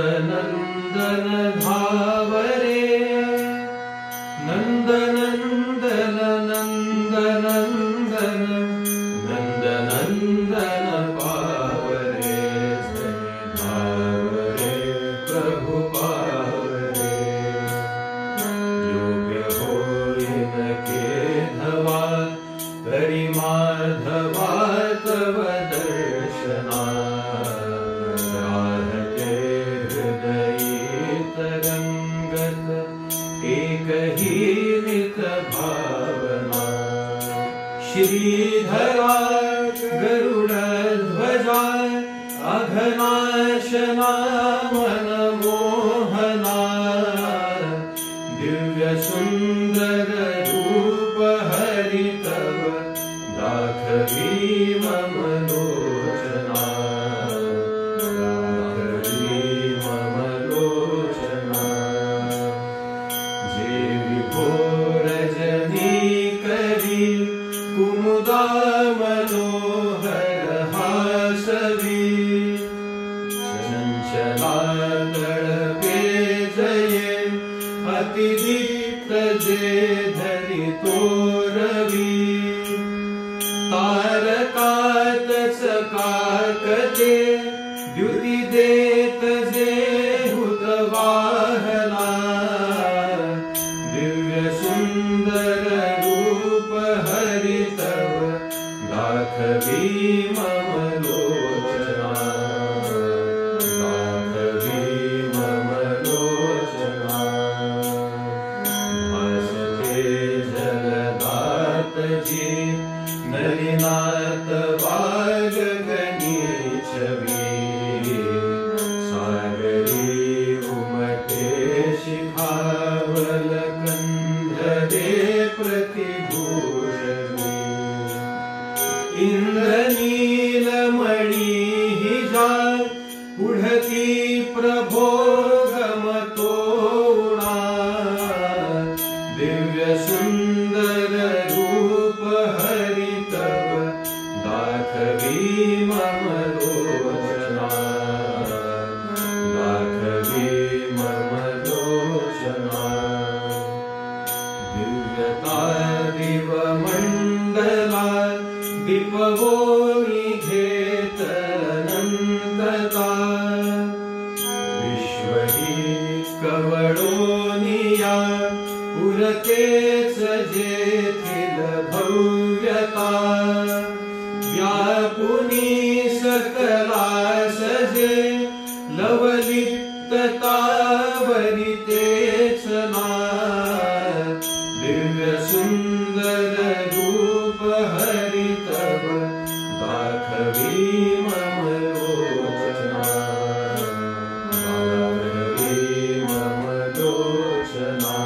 नंदनंदन धावरे नंदनंदन नंदनंदन नंदनंदन पावरे धावरे प्रभु पावरे योग्य हो इनके धवा करि माधवा तव दर्शना राहते हृदय तरंगत एक ही नित भावना श्रीधरा गरुड़ ध्वजा अघनाशना मनमोहना दिव्य सुंदर रूप हरि तव दाखवी मम लोचना दाखवी मम लोचना जे विभोर जनी करी कुमुदा मनोहर हासवी चंचला तड़पे जये अति दीप्त जे धरि तोरवी तारकात चकाकते द्युति देत जे हुतवाहना दिव्य सुंदर रूप हरि तव दाखवी मम लोचना दाखवी मम लोचना भासते जलदात जी नलिनाथ बाग गनी छवि सागरी उमटे शिखावल कंधरे प्रतिभूषणी इंद्रनीलमणि हिजा पुढ़ती प्रभोगमतोणा दिव्य सुंदर रूप हरि तव दाखवी मम लोचना दाखवी मम लोचना दिव्यता दिव मंडला दीपवो निघेत अनंतता विश्व ही कवडोनिया पुरते सजेथिल भव्यता व्यापुनी सकला सजे लवलिप्तता वरितेचना दिव्य सुंदर रूप हरि तव दाखवी मम लोचना दाखवी मम लोचना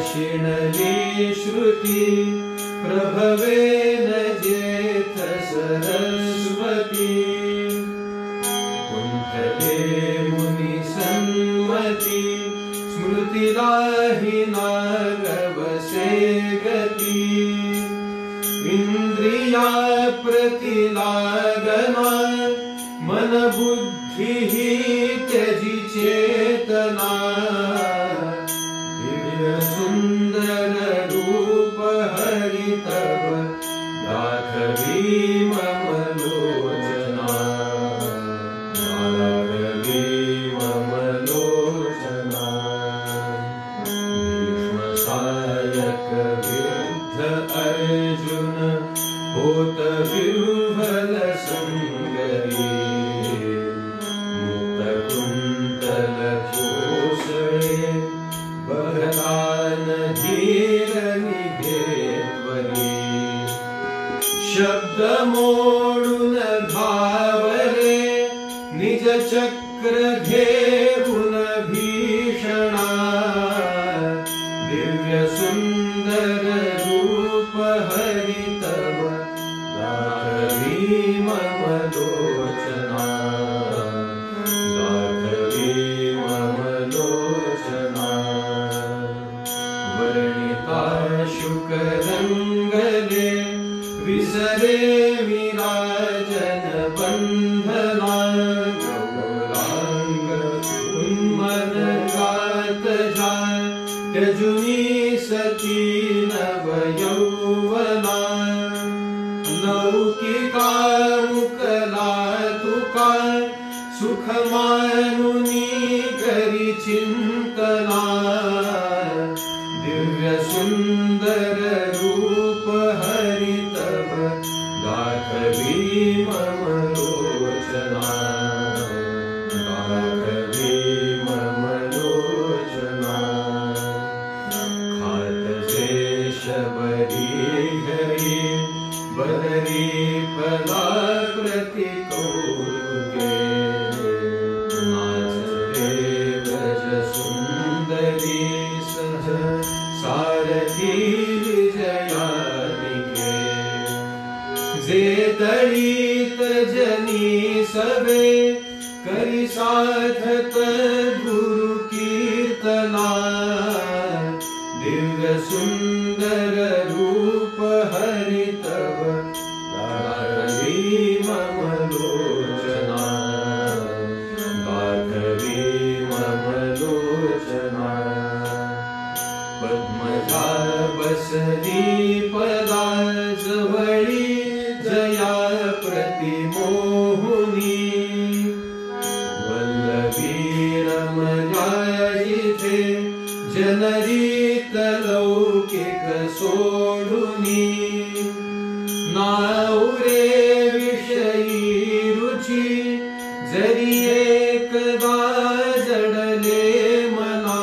शोभिताशिनली श्रुति प्रभवेन जेथ सरस्वती कुंठले मुनि सन्मति स्मृतिदाहिना गवसे गति इंद्रिया प्रतिलागना मन बुद्धि त्यजि चेतना दिव्य सुंदर रूप हरि तव दाखवी मम लोचना दाखवी मम लोचना भीष्मसायक विद्ध अर्जुन होत विह्वल संगरी मुक्त कुंतल घोषणे बहतान धीर निभेत्वरी शब्द मोडुन धावरे निज चक्र घेऊन भीषणा दिव्य सुंदर रूप हरि तव दाखवी मम लोचना दाखवी मम लोचना वर्णिता शुक रंगले विसरे विराजन बंधना त्यजुनी सती नवयौवना लौकिका मुकला तुका सुख मानुनी करी चिंतना दिव्य सुंदर रूप हरि तब दाखवी मम लोचना दाखवी मम लोचना खात से शबरी हरि बदरी पदा प्रतिकोगे नाचते ब्रज सुंदरी सह सारथी विजयानिके जे दलित जनी सबे करि साधत गुरु कीर्तना दिव्य सुंदर रूप हरि तब दाखवी मम लोचना दाखवी मम लोचना पद्मजा बसरी पदा जवळी जया प्रतिमोहुनी वल्लभी रमया जिथे जनरीत लौकिक सोडुनी नाउरे विषयी रुचि जरी एकदा जडले मना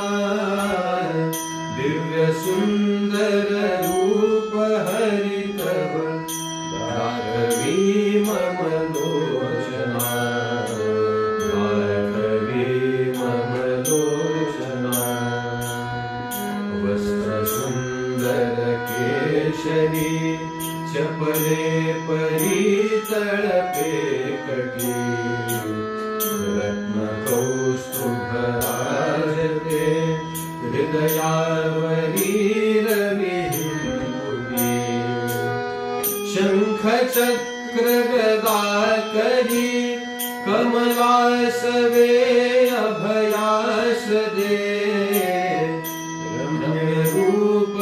दिव्य सुंदर रूप हरि तब दाखवी मम लोचना दाखवी मम लोचना वस्त्र सुंदर केशरी चपले परितळ पेकटी रत्न कौस्तुभ राजते हृदयावरी रविहिंपुटी शंख चक्र गदा करी कमलासवे अभयास दे रम्य रूप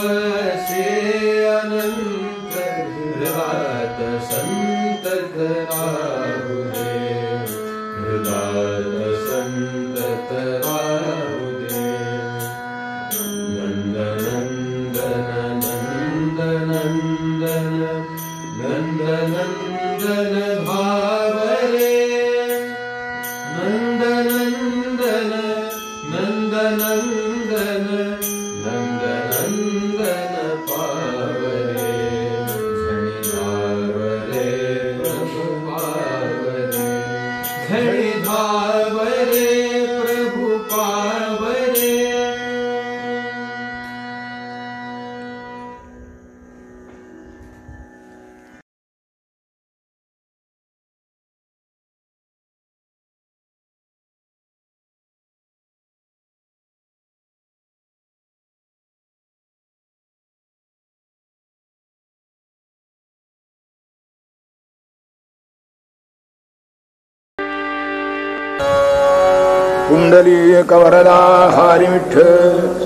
से अनंत हृदात संतत राहुदे हृदात संतत राहुदे नंदनंदन नंदनंदन नंदनंदन भावरे नंदनंदन नंदनंदन नंदनंदन पावरे झणि धावरे प्रभु पावरे झणि धावरे प्रभु पावरे पुंडलीकवरदा हरि विठ्ठल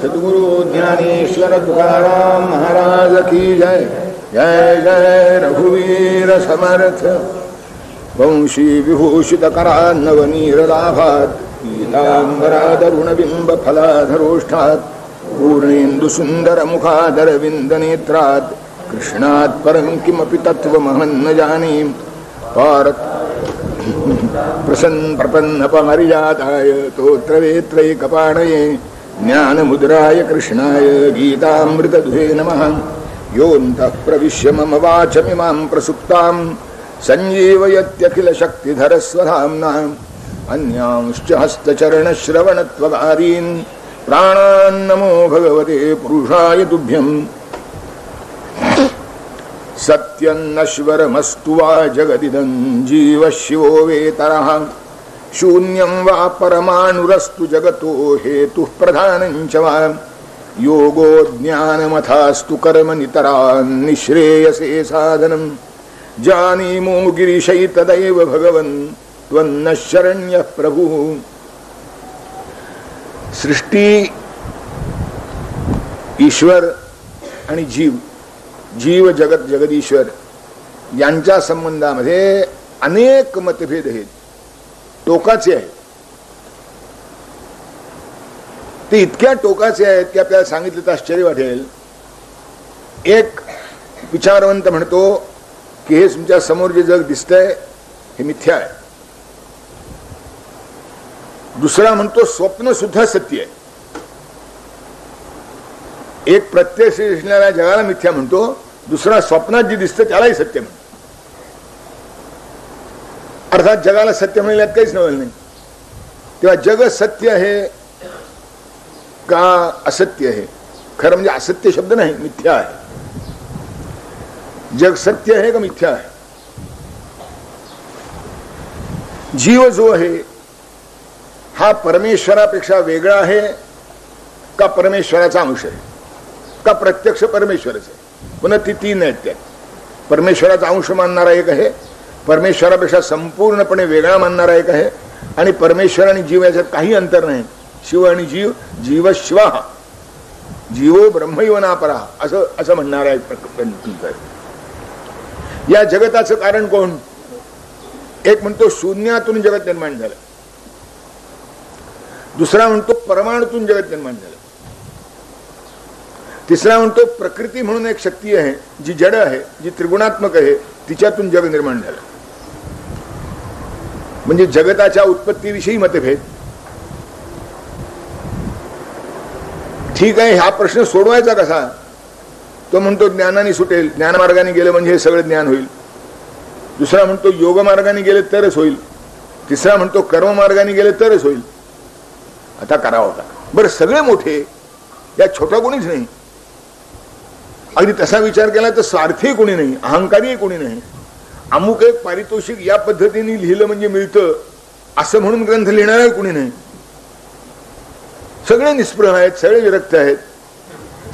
सद्गुरु ज्ञानेश्वर तुकाराम महाराज की जय। जय जय रघुवीर समर्थ। वंशी विभूषित करान्नवनीरलाभात् पीताम्बरादरुण बिंब फलाधरोष्ठात् पूर्णेन्दु सुंदर मुखादर विंदनेत्रात् कृष्णात् परं किमपि तत्त्वमहं न जाने पारत प्रसन्न प्रपन्न परिजाताय तोत्रवेत्रैकपाणये ज्ञानमुद्राय कृष्णाय गीतामृतदुहे नमः। योऽन्तः प्रविश्य मम वाचमिमां प्रसुप्तां संजीवयत्यखिल शक्तिधरस्वधाम्ना अन्यांश्च हस्तचरणश्रवणत्वगादीन् प्राणान्नमो भगवते पुरुषाय तुभ्यम्। सत्यन्नश्वरमस्तु वा जगदिदं जीवः शिवो वेतरः शून्यं वा परमाणुरस्तु जगतो हेतुः प्रधानं च वा योगो ज्ञानमथास्तु कर्म नितरान्निःश्रेयसे साधनं जानीमो गिरिशैतदैव भगवन् त्वन्नः शरण्यः प्रभुः। सृष्टि ईश्वर आणि जीव, जीव जगत जगदीश्वर यांच्या संबंधामध्ये अनेक मतभेद आहेत, टोकाचे आहेत. ते इतक्या टोकाचे आहेत की आपल्याला सांगितलं तर आश्चर्य वाटेल. एक विचारवंत म्हणतो की हे तुमच्या समोर जे जग दिसतंय हे मिथ्या आहे. दुसरा म्हणतो स्वप्न सुद्धा सत्य आहे. एक प्रत्यक्ष दिसणाऱ्या जगाला मिथ्या म्हणतो, दुसरा स्वप्नात जे दिसतं त्यालाही सत्य म्हणतो. अर्थात जगाला सत्य म्हणण्यात काहीच नवल नाही. तेव्हा जग सत्य आहे का असत्य आहे? खरं म्हणजे असत्य शब्द नाही, मिथ्या आहे. जग सत्य आहे का मिथ्या आहे? जीव जो आहे हा परमेश्वरापेक्षा वेगळा आहे का परमेश्वराचा अंश आहे का प्रत्यक्ष परमेश्वरच आहे? पुन्हा ती तीन आहेत. त्यात परमेश्वराचा अंश मानणारा एक आहे, परमेश्वरापेक्षा संपूर्णपणे वेगळा मानणारा एक आहे, आणि परमेश्वर आणि जीव याच्यात काही अंतर नाही. शिव आणि जीव, जीव शिवा, जीवो ब्रह्मैव नापरा असं म्हणणारा एक. या जगताचं कारण कोण? एक म्हणतो शून्यातून जगत निर्माण झालं, दुसरा म्हणतो परमाणूतून जगत निर्माण झालं, तिसरा म्हणतो प्रकृती म्हणून एक शक्ती आहे जी जड आहे, जी त्रिगुणात्मक आहे, तिच्यातून जग निर्माण झालं. म्हणजे जगताच्या उत्पत्तीविषयी मतभेद. ठीक आहे, हा प्रश्न सोडवायचा कसा? तो म्हणतो ज्ञानाने सुटेल, ज्ञानमार्गाने गेलं म्हणजे हे सगळं ज्ञान होईल. दुसरा म्हणतो योग मार्गाने गेले तरच होईल, तिसरा म्हणतो कर्म मार्गाने गेले तरच होईल. आता करावं का? बरं, सगळे मोठे, या छोटा कोणीच नाही. अगदी तसा विचार केला तर स्वार्थी कोणी नाही, अहंकारी कोणी नाही. अमुक एक पारितोषिक या पद्धतीने लिहिलं म्हणजे मिळतं असं म्हणून ग्रंथ लिहिणार कोणी नाही. सगळे निस्पृह आहेत, सगळे विरक्त आहेत,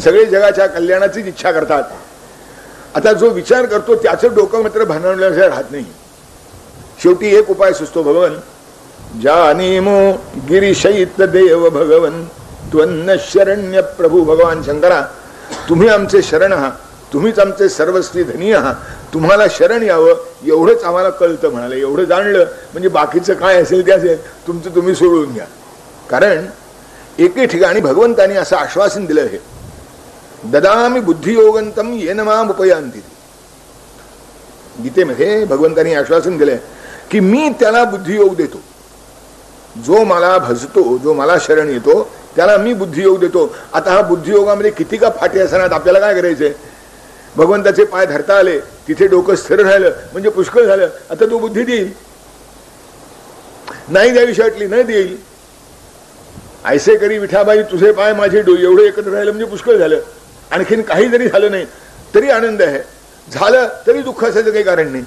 सगळे जगाच्या कल्याणाचीच इच्छा करतात. आता जो विचार करतो त्याचं डोकं मात्र भानावल्याशिवाय राहत नाही. शेवटी एक उपाय सुचतो, भगवन जानीमो गिरीशैत देव भगवन त्वन्न शरण्य प्रभू. भगवान शंकरा, तुम्ही आमचे शरण आहात, तुम्हीच आमचे सर्वस्वी धनी आहात, तुम्हाला शरण यावं एवढंच आम्हाला कळतं. म्हणाले एवढं जाणलं म्हणजे बाकीचं काय असेल ते असेल, तुमचं तुम्ही सोडून घ्या. कारण एके ठिकाणी भगवंतांनी असं आश्वासन दिलं आहे, ददामी बुद्धियोगंतम येन माम उपयांती. गीतेमध्ये भगवंतांनी आश्वासन दिलंय की मी त्याला बुद्धियोग देतो, जो मला भजतो, जो मला शरण येतो त्याला मी बुद्धियोग देतो. आता हा बुद्धियोगामध्ये किती का फाटे असणार, आपल्याला काय करायचंय? भगवंताचे पाय धरता आले, तिथे डोकं स्थिर राहिलं म्हणजे पुष्कळ झालं. आता तो बुद्धी देईल, नाही द्यावीशी वाटली नाही देईल. ऐसे करी विठाबाई तुझे पाय माझे डोळे, एवढं एकत्र राहिलं म्हणजे पुष्कळ झालं. आणखीन काही जरी झालं नाही तरी आनंद आहे, झालं तरी दुःख असायचं काही कारण नाही.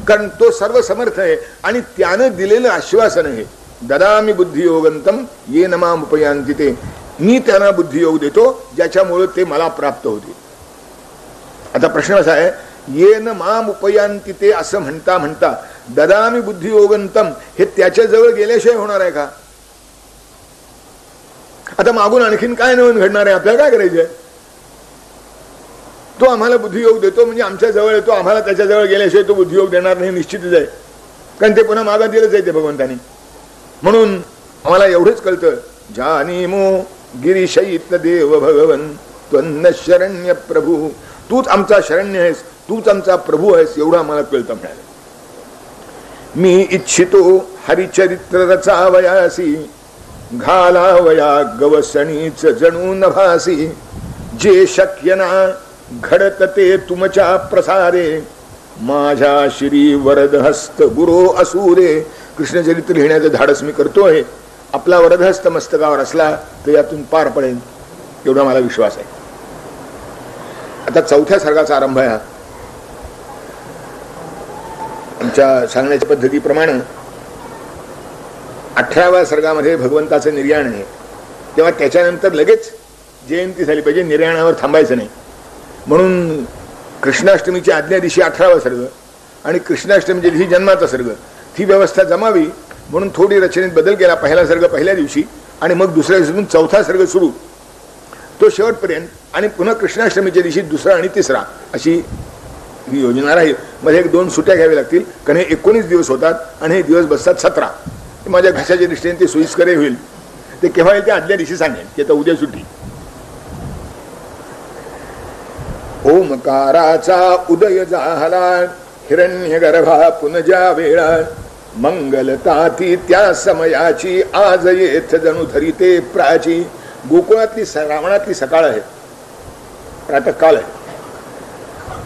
कारण तो सर्व समर्थ आहे आणि त्यानं दिलेलं आश्वासन आहे, ददामी बुद्धियोगंतम येन माम उपयांती. ते मी त्यांना बुद्धियोग देतो ज्याच्यामुळे ते मला प्राप्त होते. आता प्रश्न असा आहे, येन माम उपयांती ते असं म्हणता म्हणता ददामी बुद्धियोगंतम हे त्याच्या जवळ गेल्याशिवाय होणार आहे का? आता मागून आणखीन काय नवीन घडणार आहे? आपल्याला काय करायचंय? तो आम्हाला बुद्धियोग देतो म्हणजे आमच्या जवळ येतो, आम्हाला त्याच्या जवळ गेल्याशिवाय तो बुद्धियोग देणार नाही निश्चितच आहे. कारण ते पुन्हा मागा दिलंच आहे ते भगवंतानी. म्हणून आम्हाला एवढंच कळतं, जानीमो गिरीशैत देव भगवन त्वन्न शरण्य प्रभू. तूच आमचा शरण्य आहेस, तूच आमचा प्रभू आहेस, एवढं आम्हाला कळतं. म्हणाले मी इच्छितो हरिचरित्र रचावयासी घालावया गवसणीच जणू नभासी. जे शक्य ना घडत ते तुमच्या प्रसारे माझ्या श्री वरदहस्त गुरो असुरे. कृष्णचरित्र लिहिण्याचं धाडस मी करतोय, आपला वरदहस्त मस्तकावर असला तर यातून पार पडेल एवढा मला विश्वास आहे. आता चौथ्या सर्गाचा आरंभ आहे. आमच्या सांगण्याच्या पद्धतीप्रमाणे 18व्या सर्गामध्ये भगवंताचं निर्याण आहे, तेव्हा त्याच्यानंतर लगेच जयंती झाली पाहिजे, निर्याणावर थांबायचं नाही. म्हणून कृष्णाष्टमीच्या आदल्या दिवशी 18वा सर्ग आणि कृष्णाष्टमीच्या दिवशी जन्माचा सर्ग, ती व्यवस्था जमावी म्हणून थोडी रचनेत बदल केला. पहिला सर्ग पहिल्या दिवशी आणि मग दुसऱ्या दिवशीतून चौथा सर्ग सुरू. तो शेवटपर्यंत, आणि पुन्हा कृष्णाष्टमीच्या दिवशी दुसरा आणि तिसरा अशी ही योजना राहील. मध्ये 1-2 सुट्ट्या घ्याव्या लागतील, कारण हे 19 दिवस होतात आणि हे दिवस बसतात 17. माझ्या घशाच्या दृष्टीने ते सोयीस्कर होईल. ते केव्हा येईल ते आदल्या दिवशी सांगेन की आता उद्या सुट्टी. ओमकाराचा उदय झाला हिरण्य गर्भा पुनजा वेळा, मंगलताती त्या समयाची आज येथ जणू धरिते प्राची. गोकुळातली श्रावणातली सकाळ आहे, प्रातःकाल आहे.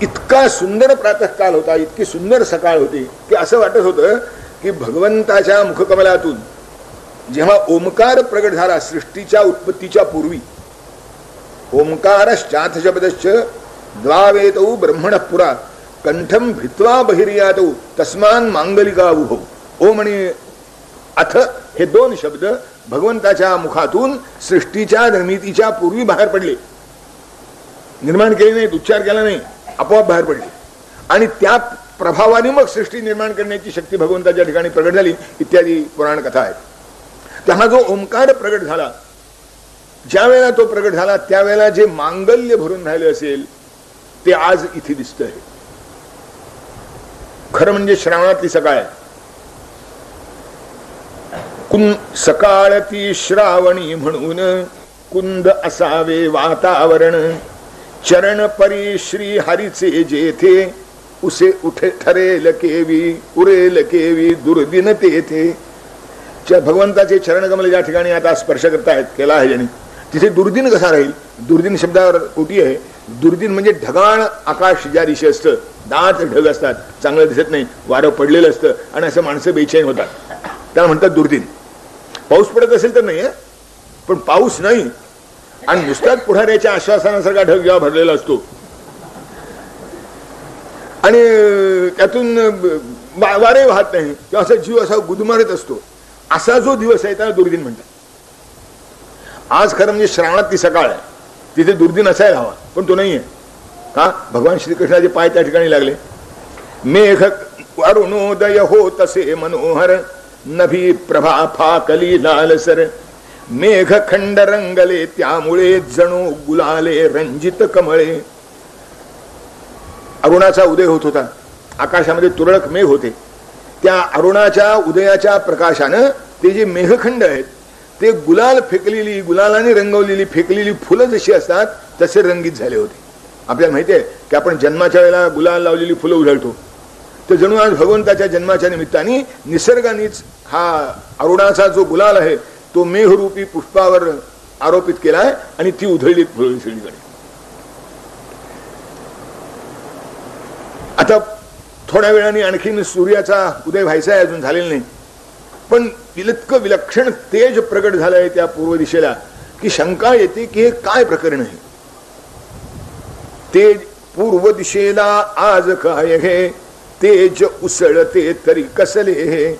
इतका सुंदर प्रातःकाल होता, इतकी सुंदर सकाळ होती की असं वाटत होतं की भगवंताच्या मुखकमलातून जेव्हा ओमकार प्रगट झाला सृष्टीच्या उत्पत्तीच्या पूर्वी, ओमकारश्चाथ शब्दश्च द्वावेतौ ब्रह्मण पुरा कंठम भित्वा बहिर्यातौ तस्मान मांगलिका उभो. ओम आणि अथ हे 2 शब्द भगवंताच्या मुखातून सृष्टीच्या निर्मितीच्या पूर्वी बाहेर पडले. निर्माण केले नाहीत, उच्चार केला नाही, आपोआप बाहेर पडले. आणि त्या प्रभावाने मग सृष्टी निर्माण करण्याची शक्ती भगवंताच्या ठिकाणी प्रगट झाली इत्यादी पुराण कथा आहेत. तेव्हा जो ओंकार प्रगट झाला, ज्या वेळेला तो प्रगट झाला त्यावेळेला जे मांगल्य भरून राहिले असेल ते आज इथे दिसतंय. खरं म्हणजे श्रावणातली सकाळ आहे. सकाळ ती श्रावणी म्हणून कुंद असावे वातावरण, चरण परी श्री हरीचे जेथे उसे उठे ठरेल केवी उरेल केवी दुर्दिन तेथे. भगवंताचे चरणकमल ज्या ठिकाणी आता स्पर्श करतायत केला आहे ज्याने, तिथे दुर्दिन कसा राहील. दुर्दिन शब्दावर कोटी आहे. दुर्दिन म्हणजे ढगाळ आकाश ज्या दिशे असतं, दाट ढग असतात, चांगलं दिसत नाही, वारं पडलेलं असतं आणि असं माणसं बेचैन होतात, त्याला म्हणतात दुर्दिन. पाऊस पडत असेल तर नाही, पण पाऊस नाही आणि नुसताच पुढाऱ्याच्या आश्वासनासारखा ढग जेव्हा भरलेला असतो आणि त्यातून वारे वाहत नाही किंवा असा जीव असा गुदमारत असतो, असा जो दिवस आहे त्याला दुर्दिन म्हणतात. आज खरं म्हणजे श्रावणात ती सकाळ आहे, तिथे दुर्दिन असायला हवा, पण तो नाहीये. का? भगवान श्रीकृष्णाचे पाय त्या ठिकाणी लागले. मेघ अरुणोदय हो तसे मनोहर, नभी प्रभा फाकली लालसर, मेघ खंड रंगले त्यामुळे जणू गुलाले रंजित कमळे. अरुणाचा उदय होत होता, आकाशामध्ये तुरळक मेघ होते. त्या अरुणाच्या उदयाच्या प्रकाशानं ते जे मेघखंड आहेत ते गुलाल फेकलेली, गुलालाने रंगवलेली फेकलेली फुलं जशी असतात तसे रंगीत झाले होते. आपल्याला माहिती आहे की आपण जन्माच्या वेळेला गुलाल लावलेली फुलं उधळतो, तर जणू आज भगवंताच्या जन्माच्या निमित्ताने निसर्गानेच हा अरुणाचा जो गुलाल आहे तो मेघरूपी पुष्पावर आरोपित केलाय आणि ती उधळली फुलं सगळीकडे. आता थोड्या वेळाने आणखीन सूर्याचा उदय व्हायचा आहे, अजून झालेला नाही, पण इतकं विलक्षण तेज प्रगट झालंय त्या पूर्व दिशेला की शंका येते की हे काय प्रकरण आहे. तेज पूर्व दिशेला आज काय हे, तेज उसळते तरी कसले हे.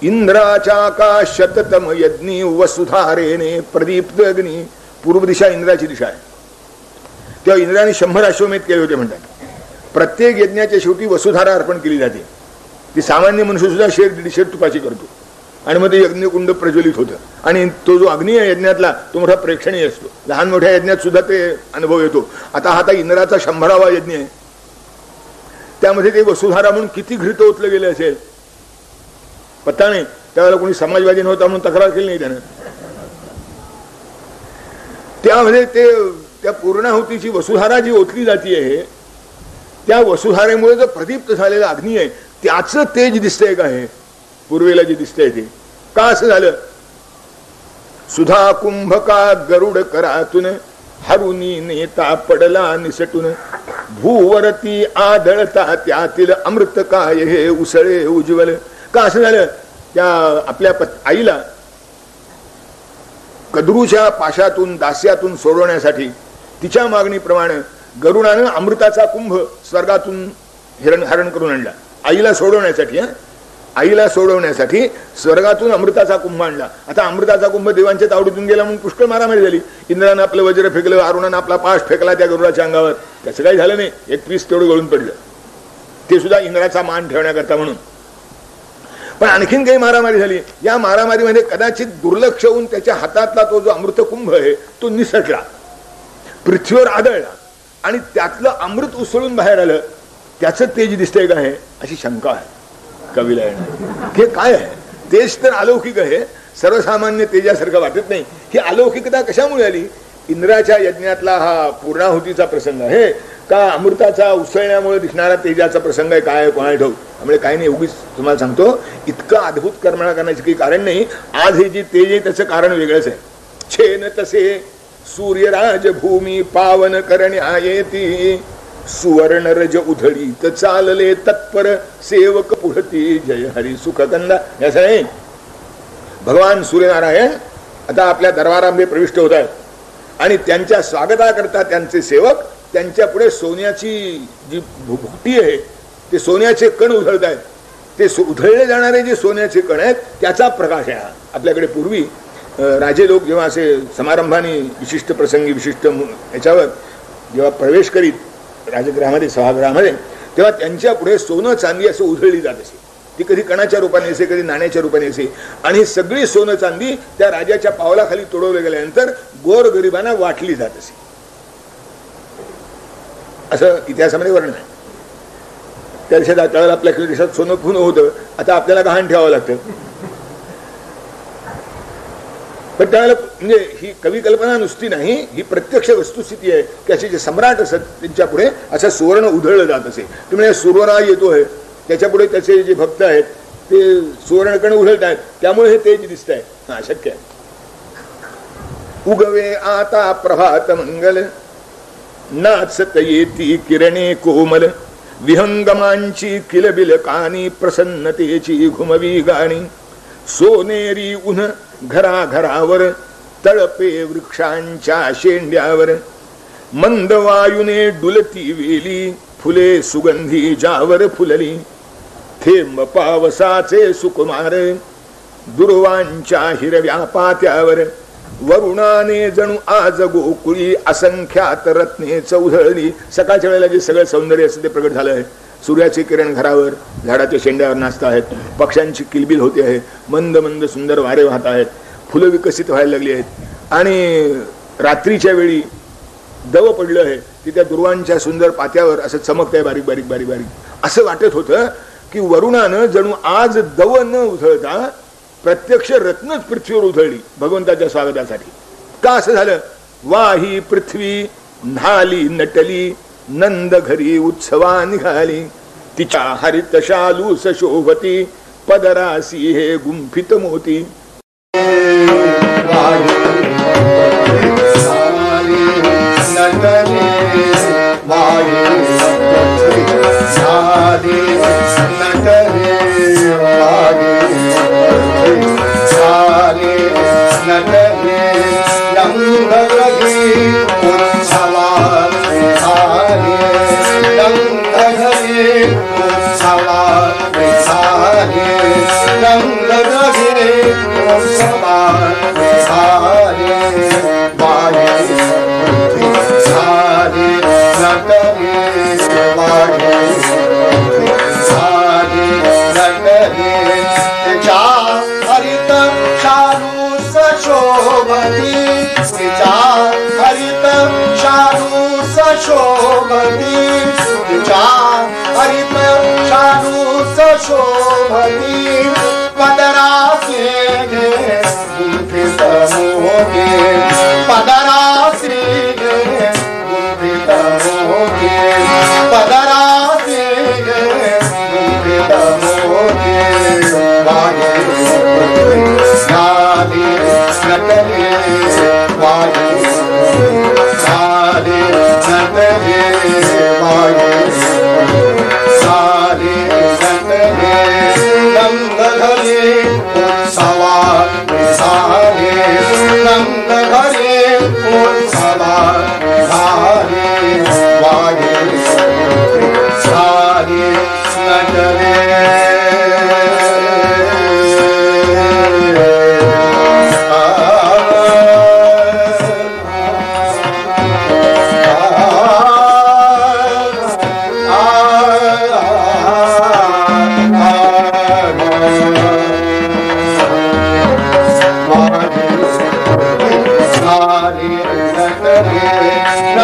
इंद्राच्या का शततम यज्ञी वसुधारेने प्रदीप्त अग्नी. पूर्व दिशा इंद्राची दिशा आहे. तेव्हा इंद्राने 100 अश्वमेध केले होते म्हणतात. प्रत्येक यज्ञाच्या शेवटी वसुधारा अर्पण केली जाते. ती सामान्य मनुष्य सुद्धा 1.5 तुपाची करतो आणि मग ते यज्ञकुंड प्रज्वलित होतं आणि तो जो अग्नी आहे यज्ञातला तो मोठा प्रेक्षणीय असतो. लहान मोठ्या यज्ञात सुद्धा ते अनुभव येतो. आता हा इंद्राचा 100वा यज्ञ आहे, त्यामध्ये ते वसुधारा म्हणून किती घृत ओतलं गेलं असेल पत्ता नाही. त्यावेळेला कोणी समाजवादी नव्हता म्हणून तक्रार केली नाही त्यानं. त्यामध्ये ते त्या पूर्णाहुतीची वसुधारा जी ओतली जाती आहे त्या वसुधारेमुळे जो प्रदीप्त झालेला अग्नी आहे त्याचं तेज दिसतंय का? हे पूर्वेला जे दिसतंय ते का असं झालं? सुधा कुंभका गरुड करातून हरुनी नेता पडला निसटून, भूवरती आदळता त्यातील अमृत काय हे उसळे उज्ज्वल. का असं झालं? त्या आपल्या आईला कद्रूच्या पाशातून दास्यातून सोडवण्यासाठी तिच्या मागणीप्रमाणे गरुडानं अमृताचा कुंभ स्वर्गातून हरण करून आणला. आईला सोडवण्यासाठी, आईला सोडवण्यासाठी स्वर्गातून अमृताचा कुंभ आणला. आता अमृताचा कुंभ देवांच्या तावडीतून गेला म्हणून पुष्कळ मारामारी झाली. इंद्रानं आपलं वज्र फेकलं, अरुणानं आपला पाश फेकला त्या गरुडाच्या अंगावर. त्याचं काही झालं नाही, एक पीस तेवढं गळून पडलं, ते सुद्धा इंद्राचा मान ठेवण्याकरता म्हणून. पण आणखीन काही मारामारी झाली. या मारामारीमध्ये कदाचित दुर्लक्ष होऊन त्याच्या हातातला तो जो अमृत कुंभ आहे तो निसटला. पृथ्वीवर आदळला आणि त्यातलं अमृत उसळून बाहेर आलं, त्याचं तेज दिसतंय का हे, अशी शंका आहे कवीला येणार. हे काय आहे? तेज तर अलौकिक आहे, सर्वसामान्य तेजासारखं वाटत नाही. ही अलौकिकता कशामुळे आली? इंद्राच्या यज्ञातला हा पूर्णाहुतीचा प्रसंग आहे का अमृताचा उसळण्यामुळे दिसणारा तेजाचा प्रसंग आहे, काय कोणाला ठाऊक. त्यामुळे काही नाही, उगीच तुम्हाला सांगतो, इतकं अद्भुत कर्मणा करण्याचं काही कारण नाही. आज हे जे तेज आहे त्याचं कारण वेगळंच आहे. छेन तसे सूर्यराज भूमी पावन करण्यायेती, सुवर्ण रज उधळीत चालले तत्पर सेवक पुढती, जय हरी सुखकंदा. असं नाही, भगवान सूर्यनारायण आता आपल्या दरबारामध्ये प्रविष्ट होत आहेत आणि त्यांच्या स्वागताकरता त्यांचे सेवक त्यांच्या पुढे सोन्याची जी भुकटी आहे ते सोन्याचे कण उधळत आहेत. ते उधळले जाणारे जे सोन्याचे कण आहेत त्याचा प्रकाश आहे. आपल्याकडे पूर्वी राजे लोक जेव्हा असे समारंभाने विशिष्ट प्रसंगी विशिष्ट याच्यावर जेव्हा प्रवेश करीत राजगृहामध्ये सभागृहामध्ये, तेव्हा त्यांच्या पुढे सोनं चांदी असं उधळली जात असे. ती कधी कणाच्या रूपाने असे, कधी नाण्याच्या रूपाने असे, आणि सगळी सोनं चांदी त्या राजाच्या पावलाखाली तोडवले गेल्यानंतर गोर गरिबांना वाटली जात असे, असं इतिहासामध्ये वर्णन आहे. त्या देशात त्यावेळेला आपल्या देशात सोनं खून होतं, आता आपल्याला गहाण ठेवावं लागतं. पण त्यावेळेला म्हणजे ही कवी कल्पना नुसती नाही, ही प्रत्यक्ष वस्तुस्थिती आहे की असे जे सम्राट असत त्यांच्या पुढे असं सुवर्ण उधळलं जात असे. तुम्ही सूर्यराय येतोय, त्याच्या पुढे त्याचे जे भक्त आहेत ते सुवर्णकण उधळत आहेत, त्यामुळे हे तेज दिसत आहे. हा शक्य आहे. उगवे आता प्रभात मंगल, नाचत येती किरणे कोमल, विहंगमांची किलबिल कानी, प्रसन्नतेची घुमवी गाणी, सोनेरी उन्ह घराघरावर, तळपे वृक्षांच्या शेंड्यावर, मंद वायुने डुलती वेली, फुले सुगंधी ज्यावर फुलली, थेंब पावसाचे सुकुमार, दुर्वांच्या हिरव्या पात्यावर, वरुणाने जणू आज गोकुळी, असंख्यात रत्ने चौधळली. सकाळच्या वेळेला जे सगळं सौंदर्य असं ते प्रगट झालं आहे. सूर्याचे किरण घरावर, झाडाच्या शेंड्यावर नाचत आहेत, पक्ष्यांची किलबिल होते आहे, मंद मंद सुंदर वारे वाहत आहेत, फुलं विकसित व्हायला लागली आहेत, आणि रात्रीच्या वेळी दव पडलं आहे ती त्या दुर्वांच्या सुंदर पात्यावर असं चमकत आहे, बारीक बारीक बारीक बारीक. असं वाटत होतं की वरुणानं जणू आज दव न उधळता प्रत्यक्ष रत्नच पृथ्वीवर उधळली भगवंताच्या स्वागतासाठी. का असं झालं? वाही पृथ्वी न्हाली नटली, नंद घरी उत्सवा निघाली, तिच्या हरित शालू सशोभती, पदरासी हे गुंफित मोती.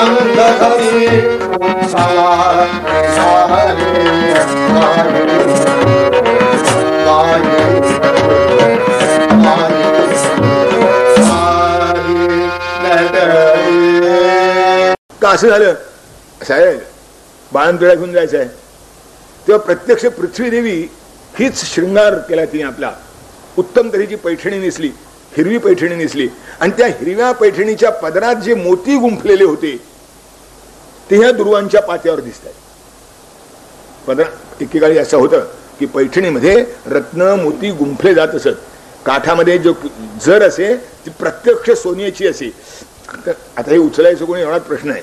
आनंद घरी का असं झालं साहेब बाळंतळ्या घेऊन जायचं आहे तेव्हा प्रत्यक्ष पृथ्वी देवी हीच शृंगार केला तिने आपला उत्तम तऱ्हेची पैठणी नेसली हिरवी पैठणी नेसली आणि त्या हिरव्या पैठणीच्या पदरात जे मोती गुंफलेले होते ते ह्या दुर्वांच्या पात्यावर दिसत आहेत. पदरात एकेकाळी असं होतं की पैठणीमध्ये रत्न मोती गुंफले जात असत. काठामध्ये जो जर असे ती प्रत्यक्ष सोन्याची असे. आता हे उचलायचं कोणी एवढाच प्रश्न आहे.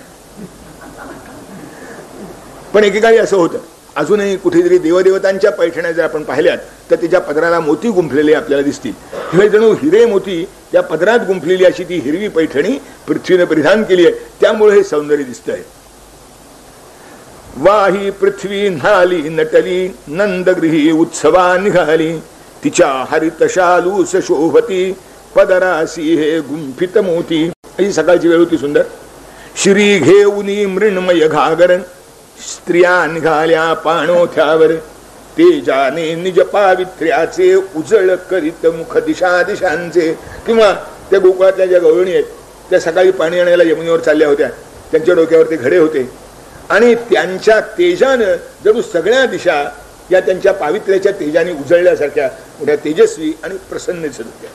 पण एकेकाळी असं होतं. अजूनही कुठेतरी देवदेवतांच्या पैठण्या जर आपण पाहिल्यात तर त्याच्या पदराला मोती गुंफलेले आपल्याला दिसतील. हे जणू हिरे मोती त्या पदरात गुंफलेली अशी ती हिरवी पैठणी पृथ्वीने परिधान केली आहे. त्यामुळे हे सौंदर्य दिसत आहे. वाही पृथ्वी न्हाली नटली नंदगृही उत्सवा निघाली तिच्या हरित शालूस शोभती पदरासी हे गुंफित मोती. ही सकाळची वेळ होती सुंदर. श्री घेऊनी मृण्मय घागर स्त्रिया निघाल्या पाणोथ्यावर तेजाने निज पावित्र्याचे उजळ करीत मुख दिशा दिशांचे. किंवा त्या गोकुळातल्या ज्या गवळणी आहेत त्या सकाळी पाणी आणायला यमुनेवर चालल्या होत्या. त्यांच्या डोक्यावरती घडे होते आणि त्यांच्या तेजानं जणू सगळ्या दिशा या त्यांच्या पावित्र्याच्या तेजाने उजळल्यासारख्या मोठ्या तेजस्वी आणि प्रसन्न दिसत होत्या.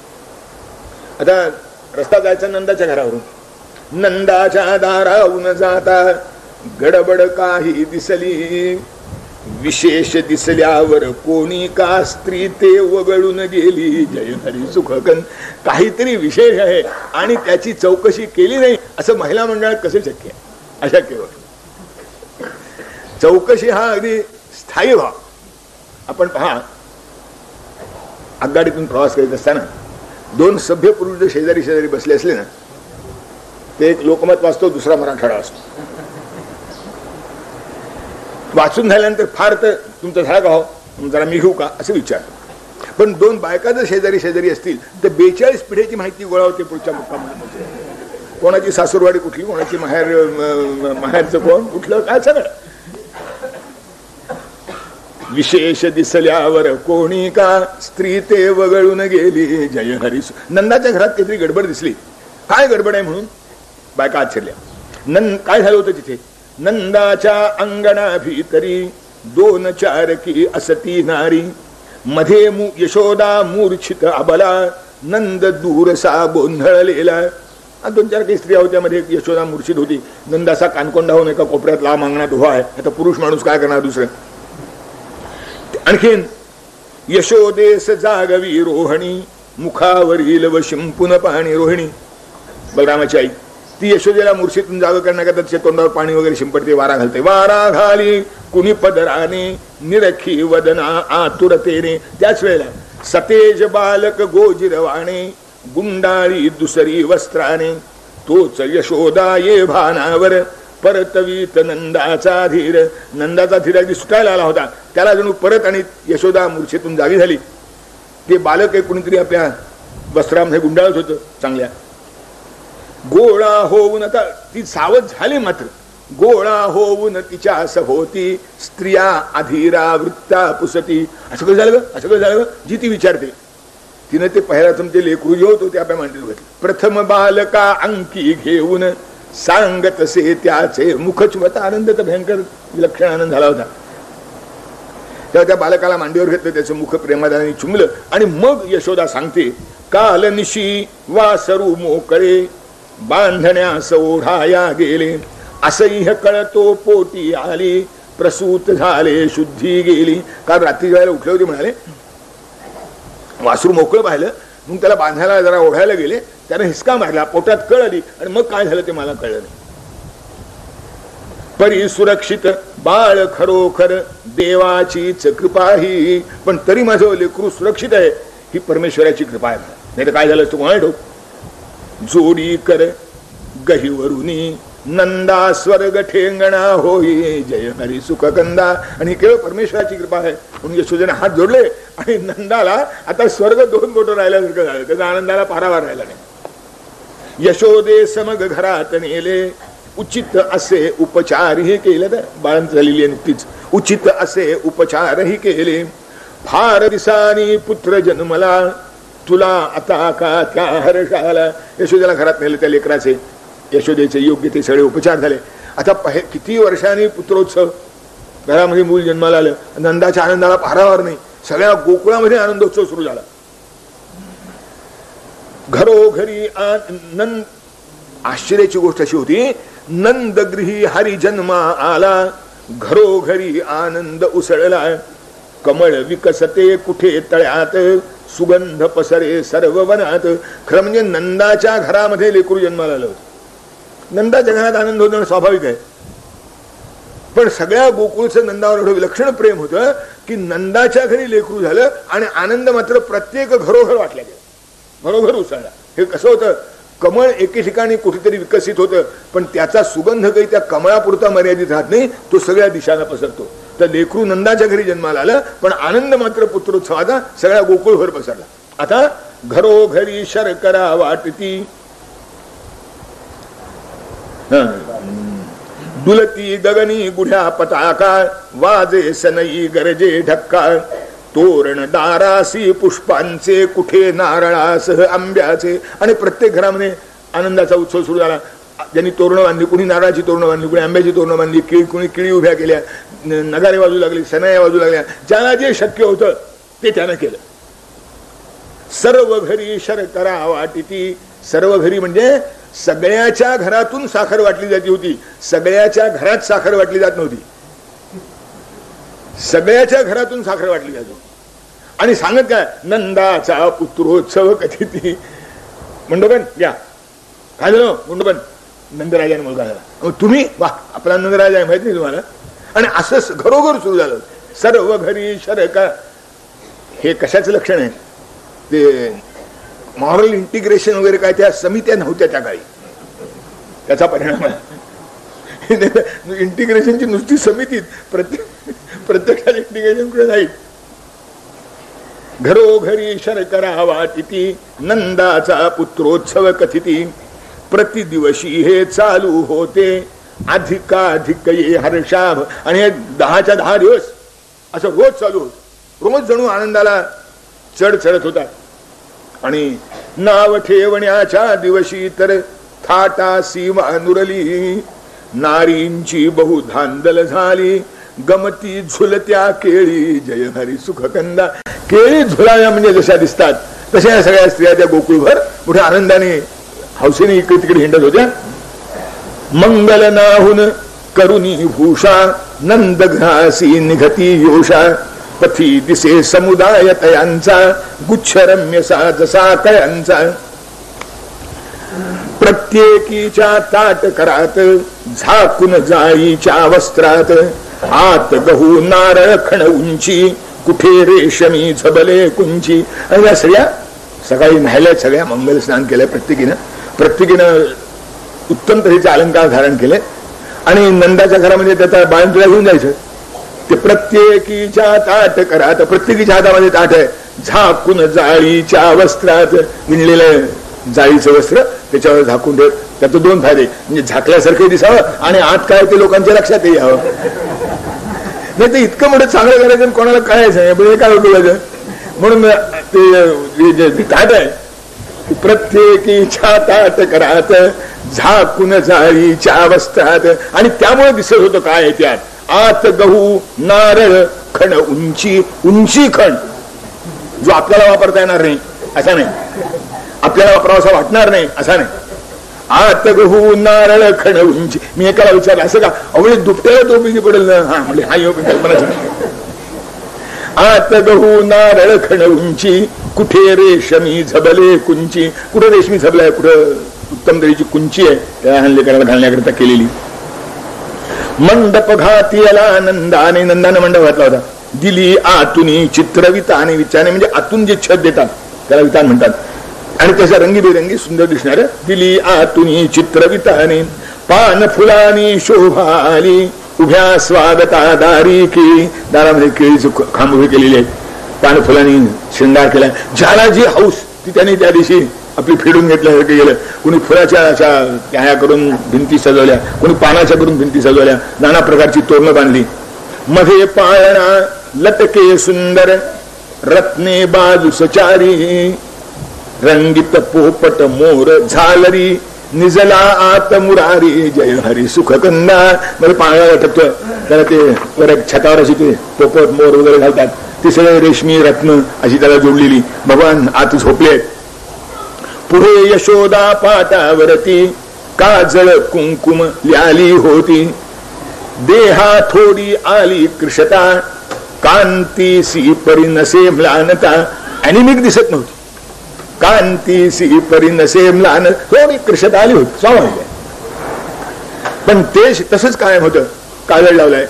आता रस्ता जायचा नंदाच्या घरावरून. नंदाच्या दाराहून जाता गडबड काही दिसली विशेष दिसल्यावर कोणी का स्त्री ते वगळून गेली. जय हरी सुखकन. काहीतरी विशेष आहे आणि त्याची चौकशी केली नाही असं महिला मंडळात कसं शक्य आहे. अशक्य गोष्ट. चौकशी हा अगदी स्थायी व्हा. आपण पहा आगगाडीतून प्रवास करीत असताना दोन सभ्य पुरुष जर शेजारी शेजारी बसले असले ना ते एक लोकमत वाचतो दुसरा मराठवाडा असतो. वाचून झाल्यानंतर फार तर तुमचं झालं का हो जरा मी घेऊ का असं विचारतो. पण दोन बायका जर शेजारी शेजारी असतील तर 42 पिढ्याची माहिती गोळा होते पुढच्या मुक्कामाला. कोणाची सासूरवाडी कुठली कोणाची माहेरचं कोण कुठलं काय सगळं. विशेष दिसल्यावर कोणी का स्त्री ते वगळून गेली. जय हरी. नंदाच्या घरात काहीतरी गडबड दिसली. काय गडबड आहे म्हणून बायका आश्चर्या. काय झालं होतं तिथे. नंदाच्या अंगणा भीतरी 2 चारकी असती नारी मध्ये यशोदा मूर्छित अबला नंद दूरसा गोंधळलेला. 2 चार काही स्त्रिया होत्या. मध्ये यशोदा मूर्छित होती. नंदाचा कानकोंडा होऊन एका कोपऱ्यात लांब अंगणात उभा आहे. आता पुरुष माणूस काय करणार दुसरं. आणखीन यशोदेस जागवी रोहिणी मुखावरील व शिंपून पाणी. रोहिणी बलरामाची आई ती यशोदेला मूर्छेतून जाग करण्याकरता तिच्या तोंडावर पाणी वगैरे शिंपडते. वारा घालते. वारा घाली कुणी पदराने निरखी वदना आतुरतेने. त्याच वेळेला सतेज बालक गोजिरवाणे गुंडाळी दुसरी वस्त्राने तोच यशोदा ये भानावर परतवीत नंदाचा धीर. नंदाचा धीर अगदी सुटायला आला होता. त्याला जणू परत आणि यशोदा मूर्छेतून जागी झाली. ते बालक एक कुणीतरी आपल्या वस्त्रामध्ये गुंडाळत होतं चांगल्या. गोळा होऊन आता ती सावध झाली. मात्र गोळा होऊन तिच्या सभोवती स्त्रिया अधीरा वृत्ता पुसती. असं कसं झालं ग असं कसं झालं ग जी ती विचारते. तिनं ते पहिल्यातून ते लेकरू जे होतो ते आपल्या मांडीत घेतलं. प्रथम बालका अंकी घेऊन सांगत असे त्याचे मुखचुमत. आनंद तर भयंकर विलक्षण आनंद झाला होता. तेव्हा त्या बालकाला मांडीवर घेतलं. त्याचं मुख प्रेमादानाने चुमलं आणि मग यशोदा सांगते काल निशी वासरू मोकळे बांधण्यास ओढाया गेले असह्य कळतो पोटी आली प्रसूत झाले शुद्धी गेली. काल रात्री वेळेला उठले होते म्हणाले वासरू मोकळं पाहिलं मग त्याला बांधायला जरा ओढायला गेले. त्याने हिसका मारला. पोटात कळ आली आणि मग काय झालं ते मला कळलं नाही. परी सुरक्षित बाळ खरोखर देवाचीच कृपा ही. पण तरी माझं लेकरू सुरक्षित आहे ही परमेश्वराची कृपा आहे. नाही तर काय झालं असतं कोणाला ठाऊक. जोडी कर गहीवरुनी नंदा स्वर्ग ठेंगणा होई. जय हरी सुखकंदा. आणि केवळ परमेश्वराची कृपा आहे म्हणून यशोदेने हात जोडले आणि नंदाला आता स्वर्ग 2 बोटं राहिल्यासारखं झालं. त्याचा आनंदाला पारावार राहिला नाही. यशोदे समग घरात नेले उचित असे उपचारही केले. तर बाळंत झालेली आहे नुकतीच. उचित असे उपचारही केले. फार दिसानी पुत्र जन्मला तुला आता का त्या हर्षाला. यशोदेला घरात नेले त्या लेकराचे. यशोदेचे योग्य ते सगळे उपचार झाले. आता किती वर्षांनी पुत्रोत्सव, घरामध्ये मूल जन्माला आलं. नंदाच्या आनंदाला पारावार नाही. सगळ्या गोकुळामध्ये आनंदोत्सव सुरू झाला. घरोघरी नंद. आश्चर्याची गोष्ट अशी होती, नंदगृही हरी जन्मा आला, घरोघरी आनंद उसळला. कमळ विकसते कुठे तळ्यात, सुगंध पसरे सर्व वनात. खरं म्हणजे नंदाच्या घरामध्ये लेकरू जन्माला आलं होतं. नंदाच्या घरात आनंद होणं स्वाभाविक आहे, पण सगळ्या गोकुळचं नंदावर एवढं विलक्षण प्रेम होतं की नंदाच्या घरी लेकरू झालं आणि आनंद मात्र प्रत्येक घरोघर वाटला गेला, घरोघर उसळला. हे कसं होतं, कमळ एके ठिकाणी कुठेतरी विकसित होतं, पण त्याचा सुगंध काही त्या कमळापुरता मर्यादित राहत नाही, तो सगळ्या दिशांना पसरतो. तर लेकरू नंदाच्या घरी जन्माला आलं, पण आनंद मात्र पुत्रोत्सवाचा सगळ्या गोकुळभर पसरला. आता घरोघरी शर्करा वाटती, डुलती गगनी गुढ्या पताका, वाजे सनई गरजे ढक्का. तोरण दारासी पुष्पांचे, कुठे नारळासह आंब्याचे. आणि प्रत्येक घरामध्ये आनंदाचा उत्सव सुरू झाला. ज्यांनी तोरणं बांधली, कुणी नारळाची तोरणं बांधली, कुणी आंब्याची तोरणं बांधली, कुणी किळी उभ्या केल्या, नगारे वाजू लागली, सनया वाजू लागल्या. ज्याला जे शक्य होतं ते त्यानं केलं. सर्व घरी शर्करा वाटिती. सर्व घरी म्हणजे सगळ्याच्या घरातून साखर वाटली जाती होती. सगळ्याच्या घरात साखर वाटली जात नव्हती, सगळ्याच्या घरातून साखर वाटली जाते. आणि सांगत काय, नंदाचा पुत्रोत्सव कथिती. मंडोबन घ्या, काय झालं मंडोबन, नंदराजाने मुलगा झाला. तुम्ही वा, आपला नंदराजा आहे माहिती नाही तुम्हाला. आणि असं घरोघर सुरू झालं. सर्व घरी शर्करा. हे कशाचं लक्षण आहे, ते मॉरल इंटिग्रेशन वगैरे काय त्या समित्या नव्हत्या त्या काळी, त्याचा परिणाम आहे. इंटिग्रेशनची नुसती समितीत, प्रत्यक्षात इंटिग्रेशन कुठे नाही. घरोघरी शर्करा वाटिती, नंदाचा पुत्रोत्सव कथिती. प्रतिदिवशी हे चालू होते, अधिकाधिक ये हर्षाभ. आणि हे 10च्या 10 दिवस असं रोज चालू होत. रोज जणू आनंदाला चढ चढत होता. आणि नाव ठेवण्याच्या दिवशी तर थाटासी वानुरली, नारींची बहुधांदल झाली, गमती झुलत्या केळी जय हरी सुखकंदा. केळी झुलाव्या म्हणजे जशा दिसतात तशा सगळ्या स्त्रिया त्या गोकुळभर मोठ्या आनंदाने हौसेने इकडे तिकडे हिंडत होत्या. मंगल नाहून करुणी भूषा, नंदघासी निघती योषा. पथी दिसे समुदाय तयांचा, गुच्छरम्य सा जसा कयांचा. प्रत्येकीच्या ताट करात, झाकून जाळीच्या वस्त्रात. आत गहू नारळ खण उंची, कुठे रेशमी झबले कुंची. आणि या सगळ्या सकाळी न्यायला सगळ्या मंगल स्नान केलं. प्रत्येकीनं उत्तम तऱ्हेचे अलंकार धारण केले. आणि नंदाच्या घरामध्ये त्याचा बाळंतीला घेऊन जायचं. ते प्रत्येकीच्या ताट करात, प्रत्येकीच्या हातामध्ये ताट आहे. झाकून जाळीच्या वस्त्रात, विणलेलं जाळीचं वस्त्र त्याच्यावर झाकून ठेव. त्याचे 2 फायदे, म्हणजे झाकल्यासारखे दिसावं आणि आत काय ते लोकांच्या लक्षात यावं. नाही ते इतकं मोठं चांगलं करायचं कोणाला कळायचं काय उपयोगाचं. म्हणून ते ताट आहे, प्रत्येकीच्या ताट करात, झाकून जाळीच्या वस्त्रात. आणि त्यामुळे दिसत होतं काय त्यात, आत गहू नारळ खण उंची. उंची खण जो आपल्याला वापरता येणार नाही असा नाही, आपल्याला वापरावासा वाटणार नाही असा नाही. आत गहू नारळ खण उंची. मी एकाला विचारलं असं का, अवळे दुपट्याला तो उपयोगी पडेल ना. हा म्हणजे हा योग कल्पना. आत गहू नारळ खण उंची, कुठे रेशमी झबले कुंची. कुठे रेशमी झबलाय, कुठं उत्तम तऱ्हेची कुंची आहे त्या हल्लेकराला घालण्याकरिता केलेली. मंडप घातियला नंदाने, नंदाने मंडप घातला होता. दिली आतुनी चित्रविताने. विचाने म्हणजे आतून जे छत देतात त्याला वितान म्हणतात. आणि त्याच्या रंगीबेरंगी सुंदर दिसणार. दिली आतुनी चित्रविताने, पान फुलानी शोभा आली, उभ्या स्वागता दारी केळी. दारामध्ये केळीचे खांब उभे केलेले आहेत, पान फुलांनी शृंगार केला. ज्याला जी हौस ती त्याने त्या दिवशी आपली फेडून घेतल्यासारखं गेलं. कोणी फुलाच्या अशा ह्या करून भिंती सजवल्या, कोणी पानाच्या करून भिंती सजवल्या, नाना प्रकारची तोरणं बांधली. मध्ये पाळणा लटके सुंदर रत्ने बाजू सचारी, रंगीत पोपट मोर झालरी निजला आत मुरारी, जय हरी सुखकंदा. म्हणजे पाळणा लटकतोय, त्याला ते वर छतावर अशी ते पोपट मोर वगैरे घालतात, ती सगळे रेशमी रत्न अशी त्याला जोडलेली. भगवान आत झोपले. पुढे यशोदा पाटावरती काजळ कुंकुम ल्याली होती, देहा थोडी आली कृशता कांती सी परी नसे म्लानता. अॅनिमिक दिसत नव्हती, कांती सी परी नसे म्लान, थोडी कृशता आली होती, स्वाभाविक. पण ते तसंच कायम होतं. काजळ लावलाय,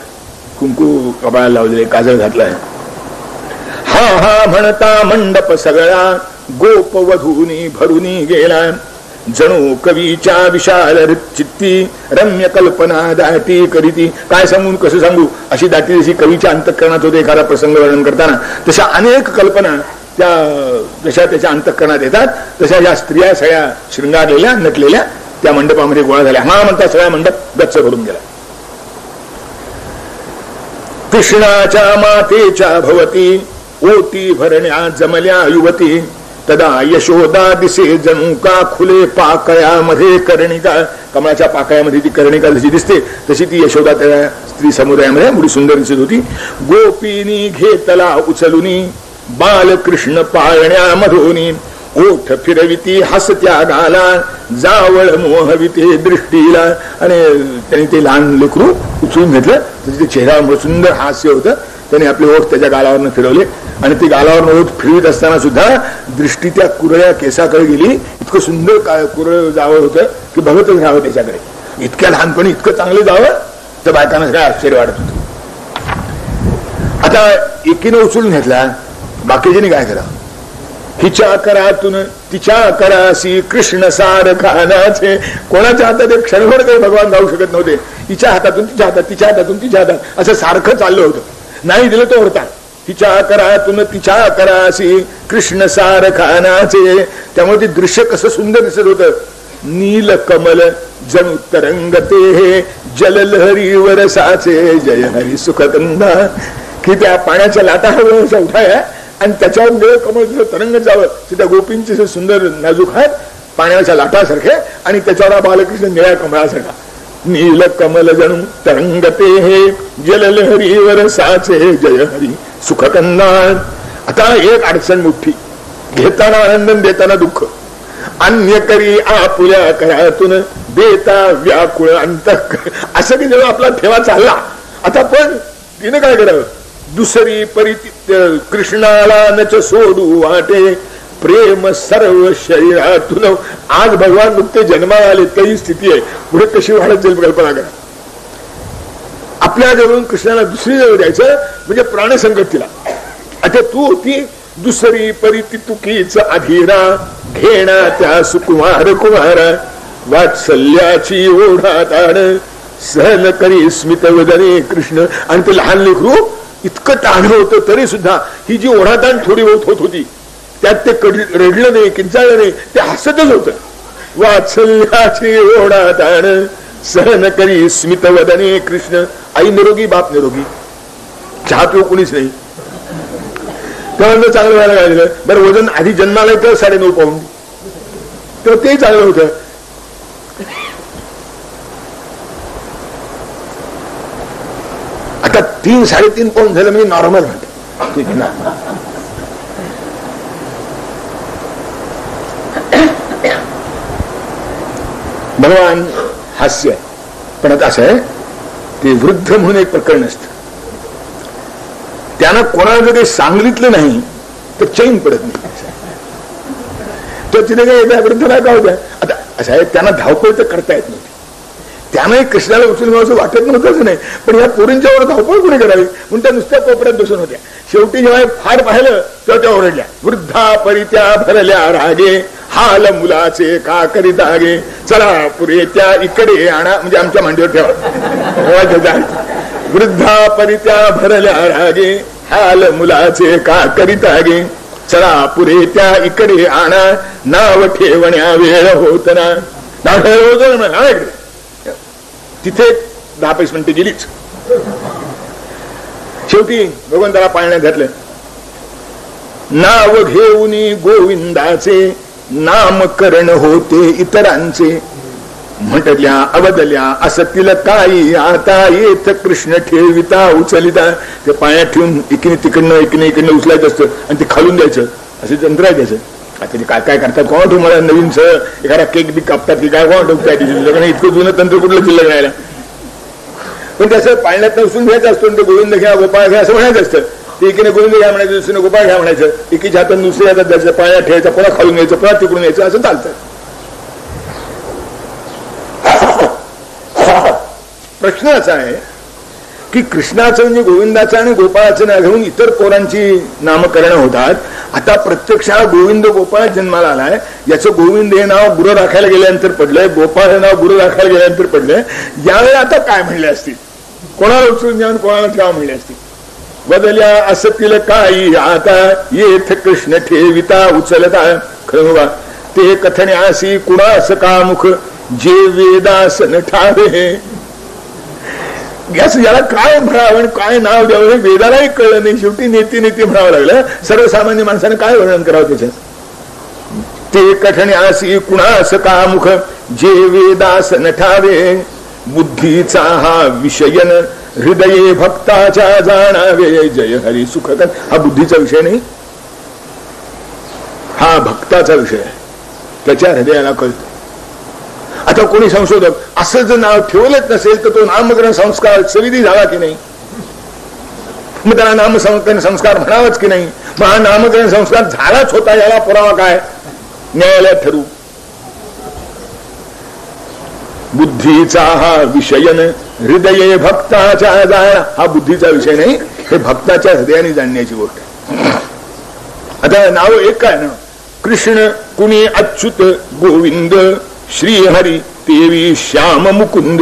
कुंकू कपाळाला लावलेले, काजळ घातलाय. हा हा म्हणता मंडप सगळा गोप वधूनी भरूनी गेला, जणू कवीच्या विशाल चित्ती रम्य कल्पना दाटी करीती. काय सांगून कसं सांगू, अशी दाटी जशी कवीच्या अंतःकरणात होते एखादा प्रसंग वर्णन करताना, तशा अनेक कल्पना त्या जशा त्याच्या अंतःकरणात येतात, तशा या स्त्रिया सगळ्या शृंगारलेल्या नटलेल्या त्या मंडपामध्ये गोळा झाल्या. हा म्हणता सगळा मंडप गच्च भरून गेला. कृष्णाच्या मातेच्या भवती ओटी भरण्या जमल्या युवती, तदा यशोदा दिसे जणू का खुले पाकळ्यामध्ये कर्णिका. कमळाच्या पाकळ्यामध्ये ती कर्णिका जशी दिसते तशी ती यशोदा त्या स्त्री समुदायामध्ये मुली सुंदर दिसत होती. गोपीनी घेतला उचलुनी बालकृष्ण पाळण्यामधूनी, ओठ फिरविती हसत्या गाला जावळ मोहविते दृष्टीला. आणि त्यांनी ते लहान लेकरू उचलून घेतलं, त्याचे चेहऱ्यावर सुंदर हास्य होतं. त्याने आपले ओठ त्याच्या गालावरनं फिरवले आणि ती गालावर ओठ फिरवित असताना सुद्धा दृष्टी त्या कुरळ्या केसाकडे गेली. इतकं सुंदर कुरळ जावं होतं की बघतच राहावं त्याच्याकडे. इतक्या लहानपणी इतकं चांगलं जावं तर बायकांना काय आश्चर्य वाटत होतं. आता एकीनं उचलून घेतला, बाकीच्यानी काय करावं. हिच्या करातून तिच्या करासी कृष्ण सार खानाचे. कोणाच्या हातात एक क्षणभर काही भगवान जाऊ शकत नव्हते. हिच्या हातातून तिच्या हातात, तिच्या हातातून तिच्या हातात असं सारखं चाललं होतं. नाही दिलं तो होता. तिच्या करातून तिच्या करासी कृष्ण सार खानाचे. त्यामुळे ते दृश्य कसं सुंदर दिसत होतं. नील कमल जणू तरंगते हे जललहरी वरसाचे, जय हरी सुखकंदा. की त्या पाण्याच्या लाटा हव्या उठाया आणि त्याच्यावर निळ कमल तरंगत जावं. त्या गोपींचे सुंदर नाजूक हात पाण्याच्या लाटासारखे आणि त्याच्यावर बालकृष्ण निळ्या कमळासारखा. नील कमल जणू तरंगते हे जललहरी वरसाचे, जय हरी सुखकंदा. आता एक अडचण मोठी, घेताना आनंद देताना दुःख. अन्य करी आपुल्या करातून देता व्याकुळ अंतः. असं की जेव्हा आपला ठेवा चालला आता, पण तिने काय करावं. दुसरी परिती कृष्णाला नच सोडू वाटे प्रेम सर्व शरीरातून. आज भगवान नुकते जन्माला आले तरी स्थिती आहे, पुढे कशी वाढत जाईल कल्पना करा. आपल्या जवळून कृष्णाला दुसरी जवळ द्यायचं म्हणजे प्राणसंकट तिला. आता तू होती दुसरी परिती तुकीच अधीरा, घेणा त्या सुकुमार कुमारा. वात्सल्याची ओढा ताण सहन करी स्मित वदने कृष्ण. आणि ते लहान लेकरू इतकं टाळलं होतं तरी सुद्धा ही जी ओढाताण थोडी बहुत होत होती त्यात ते रडलं नाही, किंचाळलं नाही, ते हसतच होतं. वात्सल्याची ओढाताण सहन करी स्मित वदने कृष्ण. आई निरोगी, बाप निरोगी, चहा पिऊ कुणीच नाही. तेव्हा चांगलं व्हायला लागलं. बरं वजन आधी जन्माला तर 9.5 पाऊंड, तर ते चांगलं होतं. आता 3-3.5 पाऊंड झालं म्हणजे नॉर्मल म्हणते, ठीक आहे ना. भगवान हास्य आहे. पण आता असं आहे ते वृद्ध म्हणून एक प्रकरण असतं. त्यांना कोणाला जर काही सांगितलं नाही तर चैन पडत नाही. तर तिने काय वृद्ध नाही का होत्या. आता असं आहे त्यांना धावपळ तर करता येत नव्हती. त्यानंही कृष्णाला उचलून असं वाटत नव्हतंच नाही. पण या पोरींच्यावर धावपळ कोणी करावी म्हणून त्या नुसत्या कोपऱ्यात बसून होत्या. शेवटी जेव्हा फार पाहिलं तेव्हा त्या ओरडल्या. वृद्धा परित्या भरल्या रागे हाल मुलाचे का करीत आगे. चला पुरे त्या इकडे आणा, म्हणजे आमच्या मांडीवर ठेवा. वृद्धा परित्या भरल्या रागे हाल मुलाचे का करीत आगे. चला पुरे त्या इकडे आणा, नाव ठेवण्या वेळ होत ना. नाव ठेवलं होत तिथे 10-20 मिनिटं गेलीच. शेवटी भगवंताला पाळण्यात घातलं. नाव घेऊन गोविंदाचे नामकरण होते इतरांचे. म्हटल्या अवदल्या असतील काही आता येत कृष्ण ठेविता उचलिता. ते पाण्यात ठेवून इकडे तिकडनं उचलायचं असतं आणि ते खालून द्यायचं, असं तंत्र आहे त्याचं. आता ते काय काय करतात कोण तुम्हाला नवीन एखादा केक बी कापतात की काय कोण ठोकताय तिथे. इतकं जुनं तंत्र कुठलं शिल्लक राहायला. पण त्याचं पाळण्यात उचलून घ्यायचं असतं. ते गोविंद घ्या गोपाळ घ्या असं म्हणायचं असतं. ते एकीने गोविंद घ्या म्हणायचं, दुसरीने गोपाळ घ्या म्हणायचं. एकीच्या हातात दुसऱ्या हातात द्यायचं, पाळण्यात ठेवायचं, पुन्हा खालून घ्यायचं, पुन्हा तिकडून घ्यायचं, असं चालतं. प्रश्न असा आहे की कृष्णाचं म्हणजे गोविंदाचं आणि गोपाळाचं नाव घेऊन इतर पोरांची नामकरण होतात. आता प्रत्यक्ष गोविंद गोपाळ जन्माला आलाय. याचं गोविंद हे नाव गुरु राखायला गेल्यानंतर पडलंय, गोपाळ हे नाव गुरु राखायला गेल्यानंतर पडलंय. यावेळी आता काय म्हणले असतील, कोणाला उचलून घ्या कोणाला ठेवा म्हणले असतील. बदल्या असतील काही आता येथ कृष्ण ठेविता उचलता. खरं बा ते कथण्यासी कुणास कामुख जे वेदासन ठावे. याला काय म्हणावं आणि काय नाव द्यावं हे वेदालाही कळलं नाही. शेवटी नेती म्हणावं लागलं. सर्वसामान्य माणसाने काय वर्णन करावं त्याच्यात. ते कठण्यासी कुणास कामुख जे वेदासन ठावे. बुद्धीचा हा विषयन हृदये भक्ताच्या जाणावे. जय हरी सुखकन. हा बुद्धीचा विषय नाही, हा भक्ताचा विषय आहे. त्याच्या हृदयाला कळतं. आता कोणी संशोधक असं जर नाव ठेवलंच नसेल तर तो नामकरण संस्कार सविधी झाला की नाही. मग त्याला नामकरण संस्कार म्हणावाच की नाही. मग हा नामकरण संस्कार झालाच होता याला पुरावा काय, न्यायालयात ठरवू. बुद्धीचा हा विषयन हृदये भक्ताच्या जाण. हा बुद्धीचा विषय नाही, हे भक्ताच्या हृदयाने जाणण्याची गोष्ट आहे. आता नाव एक काय ना, कृष्ण कुणी अच्युत गोविंद श्री हरी तेवी श्याम मुकुंद.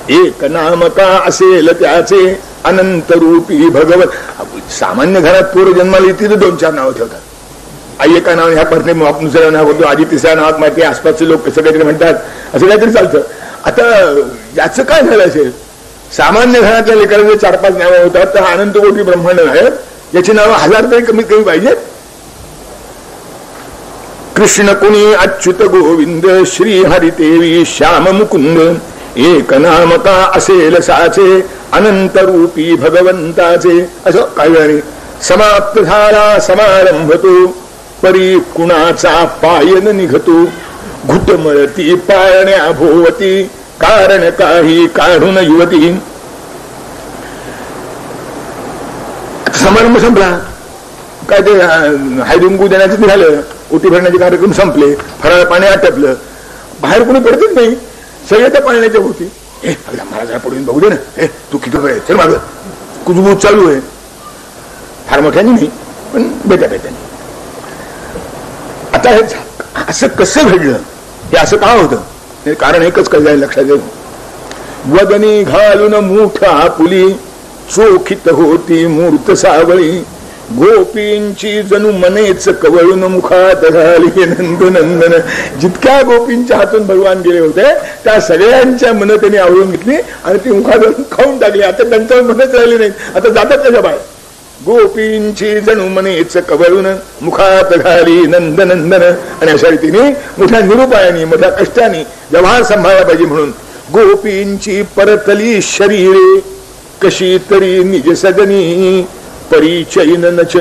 एक नाम का असेल त्याचे अनंत रूपी भगवत. सामान्य घरात पोरं जन्माला येते तर 2-4 नावं ठेवतात. आई एका नाव ह्या परत दुसऱ्या नाव होतो, आधी तिसऱ्या नावात माहिती आसपासचे लोक कसं काहीतरी म्हणतात, असं काहीतरी चालतं. आता याचं काय झालं असेल. सामान्य घरातल्या लेकरांचे 4-5 नावं होतात तर अनंत कोटी ब्रह्मांड आहेत, याची नावं 1000 तरी कमीत कमी पाहिजेत. कृष्ण कुणी अच्युत गोविंद श्री हरी तेवी श्याम मुकुंद. एक नाम का असेल साचे अनंत रूपी भगवंताचे. असं काही वेळी समाप्त झाला समारंभ तो परी कुणाचा पायन निघतो. घुटमळती पाळण्या भोवती कारण काही काढून युवती. समारंभ संपला काय ते हायडुंगू देण्याचं निघालं, ओटी भरण्याचे कार्यक्रम संपले, फराळ पाणी आटपलं, बाहेर कोणी पडतच नाही, सगळे त्या पाळण्याच्या होती. हे मला जरा पडून बघू दे ना, हे तू किती वेळ चल माग कुजबूज चालू आहे. फार मोठ्याने नाही पण बेट्याने. आता हे असं कसं घडलं, हे असं का होतं, कारण एकच कसं आहे लक्षात येईल. वदनी घालून मोठा पुली चोखीत होती मूर्त सावळी. गोपींची जणू मनेच कवळून मुखात घाली नंदनंदन. जितक्या गोपींच्या हातून भगवान गेले होते त्या सगळ्यांच्या मन त्यांनी आवळून घेतली आणि ती मुखात खाऊन टाकली. आता त्यांच्यावर मनच राहिली नाही, आता जातात त्याच्या बाहेर. गोपींची जणू मनेच कवळून मुखात घाली नंदनंदन. आणि अशा रीतीने मोठ्या निरुपायाने मोठ्या कष्टाने व्यवहार सांभाळला पाहिजे म्हणून गोपींची परतली शरीरे कशी तरी निज सदनी. परिचयनच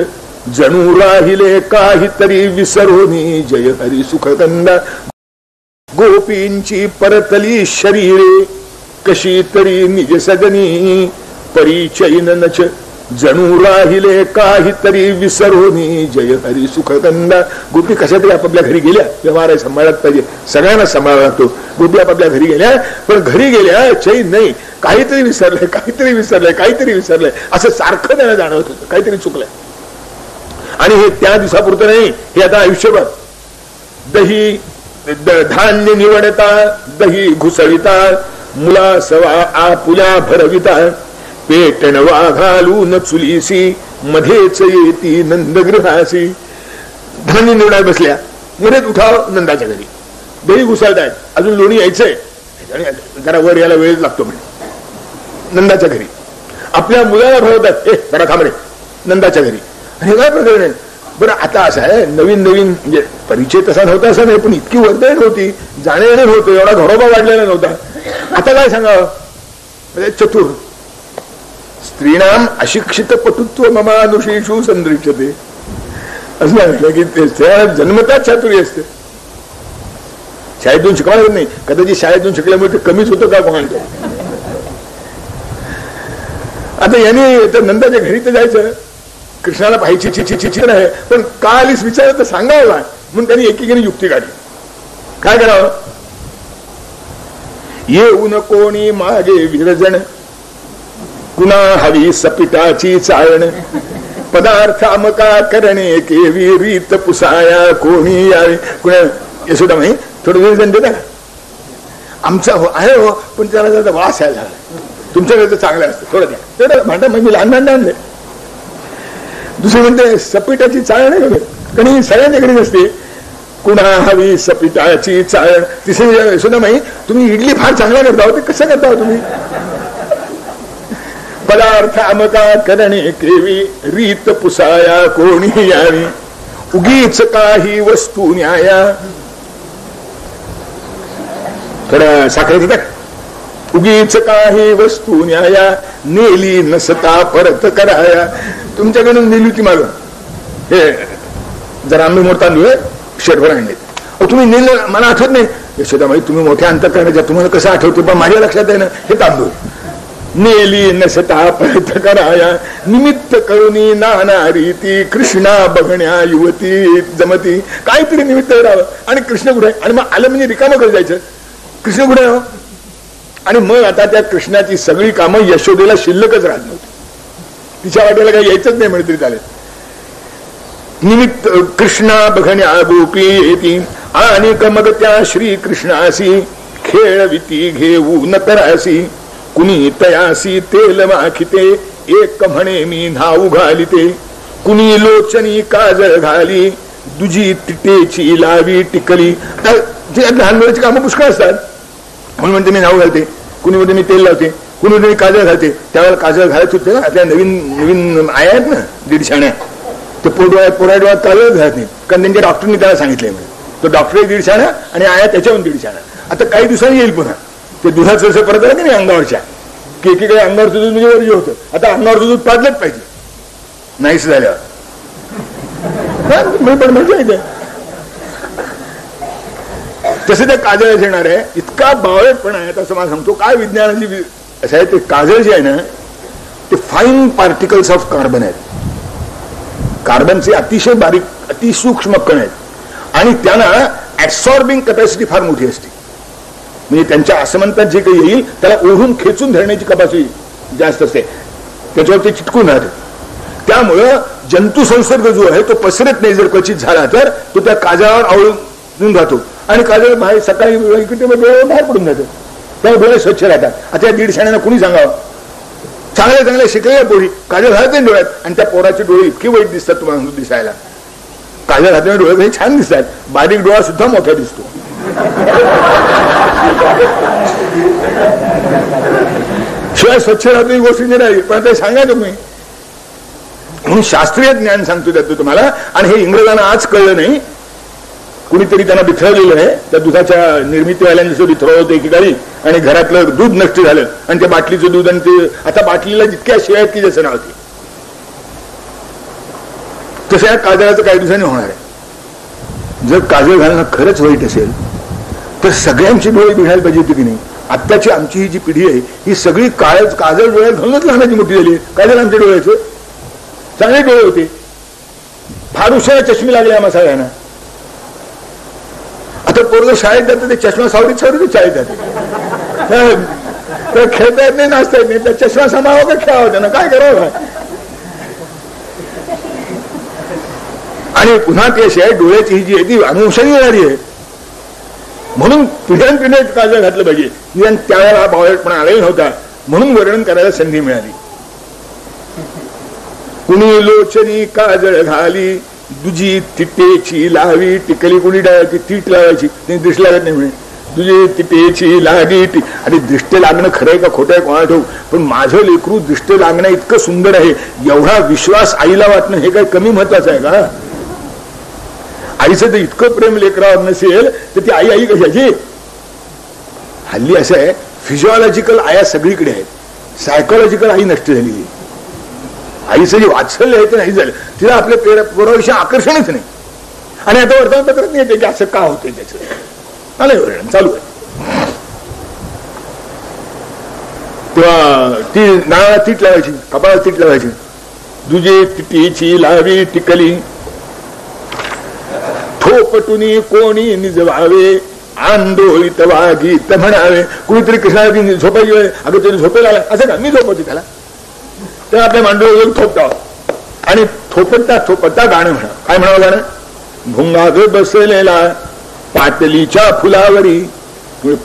जणू राहिले काहीतरी विसरोनी. जय हरी सुखकंदा. गोपींची परतली शरीरे कशी तरी निज सदनी. परिचयनच जणू राहिले काहीतरी विसरोनी. जय हरी सुखकंदा. गोपी कशा तरी आपापल्या घरी गेल्या, व्यवहार सांभाळत पाहिजे, सगळ्यांना सांभाळावा लागतो. गोपी आपापल्या घरी गेल्या, पण घरी गेल्या चैन नाही, काहीतरी विसरलंय काहीतरी विसरलंय काहीतरी विसरलंय असं सारखं त्यांना जाणवत होतं, काहीतरी चुकलंय. आणि हे त्या दिवसापुरतं नाही, हे आता आयुष्यभर. दही धान्य निवडता दही घुसविता मुला सवा आपुल्या भरविता. पेटणवा घालून चुलीसी मध्येच येती नंदगृहासी. धान्य निवडाय बसल्या, वरेत उठाव नंदाच्या घरी, दही घुसाळतायत, अजून लोणी यायचंय, जरा वर यायला वेळ लागतो म्हणे नंदाच्या घरी. आपल्या मुलाला भरवतात, जरा थांब रे, नंदाच्या घरी. आणि काय प्रकरण आहे बरं. आता असं आहे, नवीन नवीन म्हणजे परिचय तसा नव्हता असं नाही, पण इतकी वर्दळ होती, जाणे येणे नव्हतं, एवढा घरोबा वाढलेला नव्हता. आता काय सांगावं, म्हणजे चतुर स्त्रीणाम अशिक्षित पटुत्व ममानुषेषु संदृश्यते असं म्हटलं की त्या जन्मताच चातुर्य असते. शाळेतून शिकवायला नाही, कदाचित शाळेतून शिकल्यामुळे ते कमीच होतं का कोणाला. आता याने तर नंदाच्या घरी तर जायचं, कृष्णाला पाहायची चिचिचिचिन आहे, पण का आलीस विचार तर सांगावं म्हणून त्यांनी एकीकडे युक्ती काढली. काय करावं, येऊन कोणी मागे विरजण, कुणा हवी सपिताची चाळण, पदार्थ अमका करणे केवी रीत पुसाया कोणी यावे. कुणा यशोदा माही थोडं विरजण देता का, आमचा हो आहे हो, पण त्याला त्याचा वास आहे झाला, तुमच्याकडे चांगलं असतं थोडं द्या, तेवढं भांडा म्हणजे लहान भांडा आणले. दुसरं म्हणते सपिटाची चाळ नाही कणी सगळ्यांच्या घरी नसते, कुणा हवी सपिटाची चाळ. तिसरी सुद्धा माही तुम्ही इडली फार चांगला करता हो, ते कसं करता हो तुम्ही. पदार्थ अमका करणे केवी रीत पुसाया कोणी यावी, उगीच काही वस्तू न्याया. थोडं साखर देतात, उगीच काही वस्तू न्याया, नेली नसता परत कराया. तुमच्याकडून नेली होती मागं, हे जरा आम्ही मोठा तांदूळ शेरभर आणले, तुम्ही नेलं मला आठवत नाही. यशोदाबाई तुम्ही मोठ्या अंतर करण्याच्या, तुम्हाला कसं आठवते, पण माझ्या लक्षात आहे ना हे तांदूळ. नेली नसता परत कराया, निमित्त करुणी नाना रीती, कृष्णा बघण्या युवती जमती. काहीतरी निमित्त राहावं. आणि कृष्ण कुठे, आणि मग आलं म्हणजे रिकामं करत जायचं, कृष्ण कुठे राहावं. आणि मग आता त्या कृष्णाची सगळी कामं यशोदेला शिल्लकच राहत नव्हती, तिच्या वाटेला काही यायचंच नाही म्हणे तरी चालेल. निमित्त कृष्णा बघण्या गोपी येती, आणि मग त्या श्री कृष्णासी खेळविती घेऊ न करासी, कुणी तयासी तेल माखिते, एक म्हणे मी धाऊ घालिते, कुणी लोचनी काजळ घाली, दुजी तिटेची लावी टिकली. लहान मुलाची कामं पुष्कळ असतात, म्हणून म्हणते मी धाऊ घालते, कुणी म्हणते मी तेल लावते, कुणी म्हणते मी काजळ घालते. त्यावेळेला काजळ घालत होते ना, आपल्या नवीन नवीन आया आहेत ना दीडशाण्या, ते पोराडोळ्यात काजळ घालत नाही, कारण त्यांच्या डॉक्टरनी त्याला सांगितलंय. तो डॉक्टर एक दीडशाण्या आणि आया त्याच्याहून दीडशाण्या. आता काही दिवसांनी येईल पुन्हा ते दुधाचं असं परत आलं की नाही अंगावरच्या, की एकीकडे अंगावरचं दूध म्हणजे वर्ज्य होतं, आता अंगावरचं दूध पाजलंच पाहिजे, नाहीच झाल्यावर पण म्हटलं. तसं ते काजळ येणार आहे, इतका बावळटपणा आहे असं मला सांगतो. काय विज्ञानाची असं आहे, ते काजळ जे आहे ना ते फाईन पार्टिकल्स ऑफ कार्बन आहेत, कार्बनचे अतिशय बारीक अतिसूक्ष्म कण आहेत, आणि त्यांना ऍब्सॉर्बिंग कॅपॅसिटी फार मोठी असते. म्हणजे त्यांच्या आसमंतात जे काही येईल त्याला ओढून खेचून धरण्याची कॅपॅसिटी जास्त असते, त्याच्यावर ते चिटकून राहते. त्यामुळं जंतू संसर्ग जो आहे तो पसरत नाही. जर क्वचित झाला तर तो त्या काजळावर आवळून राहतो, आणि काजळ बाहेर सकाळी डोळ्यावर बाहेर पडून जातं, त्यामुळे डोळे स्वच्छ राहतात. आता या दीडशाण्यानं कुणी सांगावं, चांगल्या चांगल्या शिकलेल्या पोरी काजळ घालत नाही डोळ्यात, आणि त्या पोराचे डोळे इतके वाईट दिसतात तुम्हाला दिसायला. काजळ घातल्याने डोळे काही छान दिसतात, बारीक डोळा सुद्धा मोठा दिसतो. शिवाय स्वच्छ राहतो ही गोष्ट नाही राहिली, पण आता सांगा तुम्ही. म्हणून शास्त्रीय ज्ञान सांगतो त्यात तुम्हाला. आणि हे इंग्रजांना आज कळलं नाही, कुणीतरी त्यांना बिथरलेलं आहे. त्या दुधाच्या निर्मितीवाल्यांनी जसं बिथरवलं होतं एकेकाळी, आणि घरातलं दूध नष्ट झालं, आणि त्या बाटलीचं दूध, आणि ते आता बाटलीला जितक्या शिवाय की जसं नव्हती, तसं या काजळाचं काही दिवसांनी होणार आहे. जर काजळ घालणं खरंच वाईट असेल तर सगळ्यांची डोळे बिघायला पाहिजे होती की नाही. आत्ताची आमची ही जी पिढी आहे ही सगळी काजळ डोळ्यात घालूनच लहानाची मोठी झाली. काजळ आमच्या डोळ्याचे चांगले डोळे होते, फार उशिरा चष्मे लागले आम्हा सगळ्यांना. आता पोरग शाळेत जातं, ते चष्मा सावरीत शाळेत जाते, तर खेळता येत नाही, नाचता येत नाही, त्या चष्मा सांभाळावं का खेळावं, त्यांना काय करावं. आणि पुन्हा त्याशिवाय डोळ्याची ही जी आहे ती अनुवंशाने येणारी आहे, म्हणून पिढ्यानपिढ्या काजळ घातलं पाहिजे. त्यावेळेला हा बावळटपणा आलेला नव्हता, म्हणून वर्णन करायला संधी मिळाली. कुणी लोचनी काजळ घाली, तुझी तिटेची लावी टिकली, कोणी तीट लावायची नाही, दृष्टी लागत नाही म्हणे. तुझी तिटेची लागी आणि दृष्टी लागणं खरंय का खोटं आहे कोणा ठेवू, पण माझं लेकरू दृष्टी लागणं इतकं सुंदर आहे, एवढा विश्वास आईला वाटणं हे काय कमी महत्वाचं आहे का? आईचं तर इतकं प्रेम लेकरावर नसेल तर ती आई आई कशाची? हल्ली असं आहे, फिजिओलॉजिकल आया सगळीकडे आहेत, सायकोलॉजिकल आई नष्ट झालेली. आईचं जे वात्सल्य आहे ते नाही झालं, तिला आपल्या पोराविषयी आकर्षणच नाही. आणि आता वर्तमानपत्रात नाही येते की असं का होतंय, त्याचं मला वर्णन चालू आहे. तेव्हा ती नाळा तीट लावायची, कपाळात तीट लावायची. तुझे तिटीची लावी टिकली, थोपटुनी कोणी निजवावे, आंदोलित वागीत म्हणावे. कुणीतरी कृष्णाला झोपायची वेळ, अगं तरी झोपेला आला असं का, मी झोपवते त्याला, तेव्हा आपल्या मांडव थोपटावं आणि थोपटता थोपटता गाणं म्हणा. काय म्हणावं गाणं? भुंगाग बसलेला पाटलीच्या फुलावरी.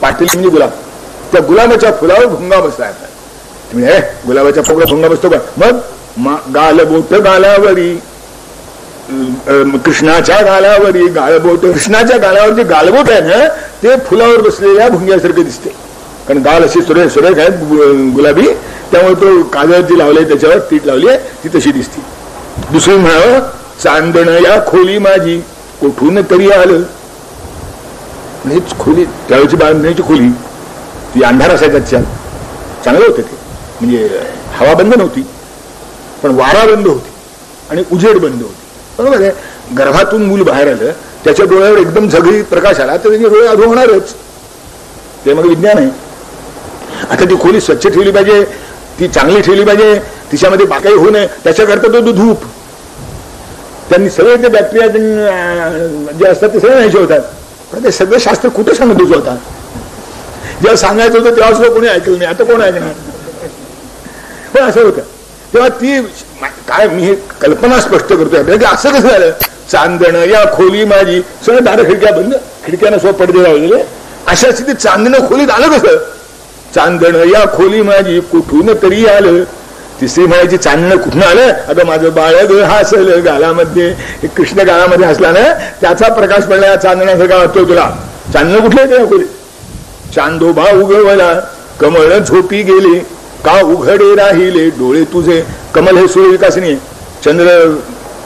पाटली म्हणजे गुलाब, त्या गुलाबाच्या फुलावर भुंगा बसला. तुम्ही गुलाबाच्या फुलावर भुंगा बसतो का? मग गालबोट गालावरी, कृष्णाच्या गालावरी गालबोट. कृष्णाच्या गालावर जे गालबोट आहे ना ते फुलावर बसलेल्या भुंग्यासारखे दिसते, कारण गाल अशी सुरेख आहेत गुलाबी, त्यामुळे तो काजळ जी लावले त्याच्यावर तीट लावली आहे ती तशी दिसते. दुसरी म्हणावं, चांदण या खोली माझी कोठून तरी आलं. खोली त्यावेळेची बांधण्याची खोली ती अंधार असायचा, चांगलं होतं ते, म्हणजे हवा बंद नव्हती पण वारा बंद होती आणि उजेड बंद होती. बरोबर आहे. गर्भातून मूल बाहेर आलं, त्याच्या डोळ्यावर एकदम झगडी प्रकाश आला तर त्याचे डोळे अधू होणारच, ते मग विज्ञान आहे. आता ती खोली स्वच्छ ठेवली पाहिजे, ती चांगली ठेवली पाहिजे, तिच्यामध्ये बाकाई होऊ नये, त्याच्याकरता तो धूप. त्यांनी सगळे ते बॅक्टेरिया जे असतात ते सगळे नाहीचे होतात, पण ते सगळं शास्त्र कुठे सांगत होता? जेव्हा सांगायचं होतं तेव्हा सुद्धा कोणी ऐकलं नाही, आता कोण ऐकणार? पण असं होतं. तेव्हा ती काय, मी हे कल्पना स्पष्ट करतोय आपल्याला की असं कसं झालं. चांदण या खोली माझी, सगळं दार खिडक्या बंद, खिडक्यानं स्व पडदे लावलेले, अशा स्थितीत चांदणं खोलीत आलं कसं? चांदण या खोली माझी कुठून तरी आलं. तिसरी म्हणायची, चांदणं कुठून आलं? अगं माझं बाळ हसलं गालामध्ये, कृष्ण गालामध्ये हसला ना त्याचा प्रकाश पडला, चांदण्यासारखा वाटतोय तुला. चांदणं कुठलं येते खोली? चांदोबा उगवला कमळ झोपी गेले, का उघडे राहिले डोळे तुझे. कमल हे सूर्यविकासनी आहे, चंद्र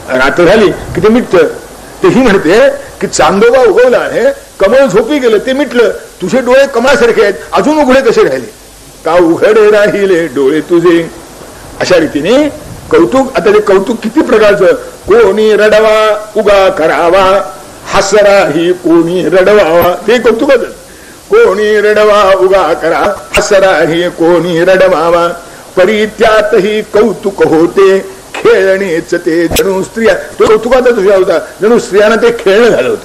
रात्र झाली की ते मिटतं. तेही म्हणते की चांदोबा उगवला आहे, कमळ झोपी गेलं, ते मिटलं, तुझे डोळे कमळासारखे आहेत, अजून उघडे कसे राहिले? का उघडे राहिले डोळे तुझे. अशा रीतीने कौतुक. आता ते कौतुक किती प्रकारचं. कोणी रडवा उगा करावा, हसरा ही कोणी रडवावा, ते कौतुकच. कोणी रडवा उगा करा, हसरा ही कोणी रडवावा, परी त्यातही कौतुक होते, खेळणेच ते जणू स्त्रिया. तो कौतुकाचा तुझ्या होता, जणू स्त्रियांना ते खेळणं झालं होतं.